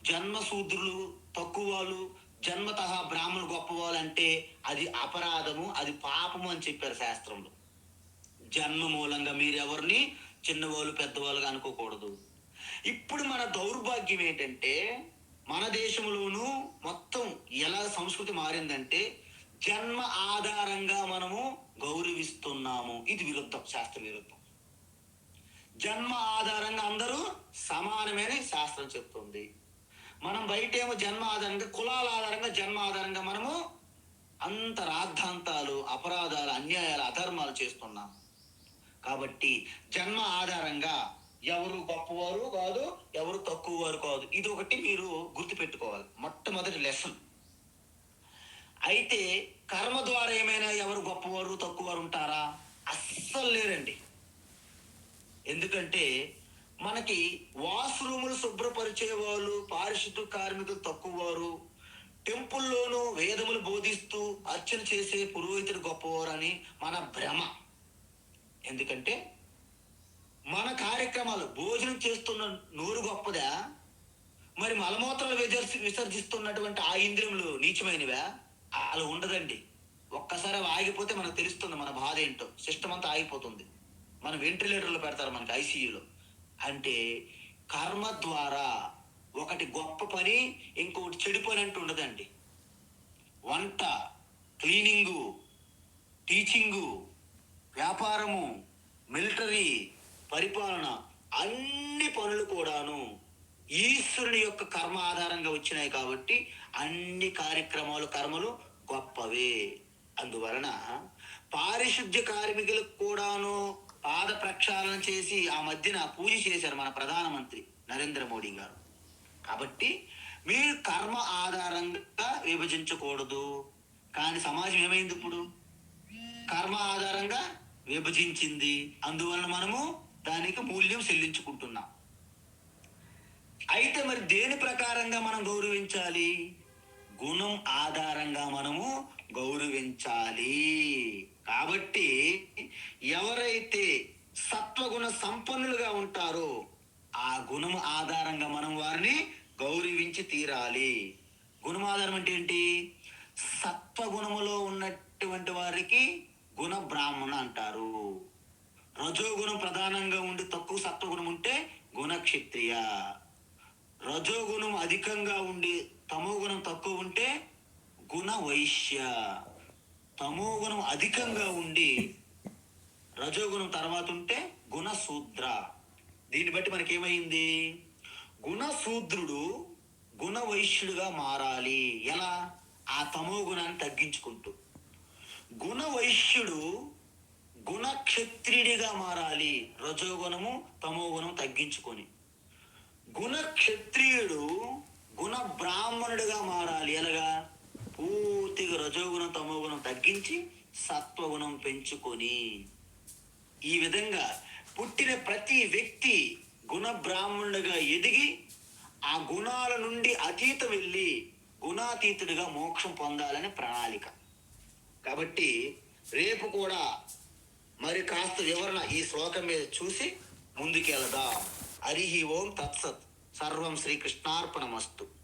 జన్మ శూద్రులు తక్కువ వాళ్ళు, జన్మత బ్రాహ్మణులు గొప్పవాళ్ళు అంటే అది అపరాధము, అది పాపము అని చెప్పారు శాస్త్రంలో. జన్మ మూలంగా మీరెవరిని చిన్నవాళ్ళు పెద్దవాళ్ళుగా అనుకోకూడదు. ఇప్పుడు మన దౌర్భాగ్యం ఏంటంటే, మన దేశంలోనూ మొత్తం ఎలా సంస్కృతి మారిందంటే జన్మ ఆధారంగా మనము గౌరవిస్తున్నాము. ఇది విరుద్ధం, శాస్త్ర విరుద్ధం. జన్మ ఆధారంగా అందరూ సమానమైన శాస్త్రం చెప్తుంది. మనం బయటేమో జన్మ ఆధారంగా, కులాల ఆధారంగా, జన్మ ఆధారంగా మనము అంత రాద్ధాంతాలు, అపరాధాలు, అన్యాయాలు, అధర్మాలు చేస్తున్నాం. కాబట్టి జన్మ ఆధారంగా ఎవరు గొప్పవారు కాదు, ఎవరు తక్కువ వారు కాదు. ఇది ఒకటి మీరు గుర్తుపెట్టుకోవాలి, మొట్టమొదటి లెసన్. అయితే కర్మ ద్వారా ఏమైనా ఎవరు గొప్పవారు తక్కువవారు ఉంటారా? అస్సలు లేరండి. ఎందుకంటే మనకి వాష్రూములు శుభ్రపరిచే వాళ్ళు, పారిశుద్ధ కార్మికులు తక్కువవారు, టెంపుల్లోనూ వేదములు బోధిస్తూ అర్చన చేసే పురోహితుడు గొప్పవారు అని మన భ్రమ. ఎందుకంటే మన కార్యక్రమాలు, భోజనం చేస్తున్న నోరు గొప్పదా, మరి మలమూత్రాలు విసర్జిస్తున్నటువంటి ఆ ఇంద్రియములు నీచమైనవా? అలా ఉండదండి. ఒక్కసారి ఆగిపోతే మనకు తెలుస్తుంది మన బాధ ఏంటో. సిస్టమ్ అంతా ఆగిపోతుంది. మన వెంటిలేటర్లు పెడతారు మనకి ఐసీయూలో. అంటే కర్మ ద్వారా ఒకటి గొప్ప పని, ఇంకొకటి చెడు పని అంటూ ఉండదండి. వంట, క్లీనింగు, టీచింగు, వ్యాపారము, మిలిటరీ, పరిపాలన, అన్ని పనులు కూడాను ఈశ్వరుని యొక్క కర్మ ఆధారంగా వచ్చినాయి. కాబట్టి అన్ని కార్యక్రమాలు, కర్మలు గొప్పవే. అందువలన పారిశుద్ధ్య కార్మికులకు కూడాను పాద ప్రక్షాళన చేసి ఆ మధ్యన పూజ చేశారు మన ప్రధానమంత్రి నరేంద్ర మోడీ గారు. కాబట్టి మీరు కర్మ ఆధారంగా విభజించకూడదు. కానీ సమాజం ఏమైంది? ఇప్పుడు కర్మ ఆధారంగా విభజించింది. అందువలన మనము దానికి మూల్యం చెల్లించుకుంటున్నాం. అయితే మరి దేని ప్రకారంగా మనం గౌరవించాలి? గుణం ఆధారంగా మనము గౌరవించాలి. కాబట్టి ఎవరైతే సత్వగుణ సంపన్నులుగా ఉంటారో ఆ గుణం ఆధారంగా మనం వారిని గౌరవించి తీరాలి. గుణం ఆధారం అంటే ఏంటి? సత్వగుణములో ఉన్నటువంటి వారికి గుణ బ్రాహ్మణ అంటారు. రజోగుణం ప్రధానంగా ఉండి తక్కువ సత్వగుణం ఉంటే గుణ క్షత్రియ. రజోగుణం అధికంగా ఉండి తమోగుణం తక్కువ ఉంటే గుణ వైశ్య. తమోగుణం అధికంగా ఉండి రజోగుణం తర్వాత ఉంటే గుణ శూద్ర. దీన్ని బట్టి మనకేమైంది? గుణశూద్రుడు గుణ వైశ్యుడుగా మారాలి. ఎలా? ఆ తమో గుణాన్ని తగ్గించుకుంటూ. గుణ వైశ్యుడు గుణ క్షత్రియుడిగా మారాలి. రజోగుణము తమోగుణం తగ్గించుకొని. గుణ క్షత్రియుడు గుణ బ్రాహ్మణుడిగా మారాలి. ఎలాగా? పూర్తిగా రజోగుణం తమోగుణం తగ్గించి సత్వగుణం పెంచుకొని. ఈ విధంగా పుట్టిన ప్రతి వ్యక్తి గుణ బ్రాహ్మణుడిగా ఎదిగి ఆ గుణాల నుండి అతీతం వెళ్ళి గుణాతీతుడిగా మోక్షం పొందాలని ప్రణాళిక. కాబట్టి రేపు కూడా మరి కాస్త వివరణ ఈ శ్లోకం మీద చూసి ముందుకెళదాం. హరి ఓం తత్సత్. సర్వం శ్రీకృష్ణార్పణమస్తు.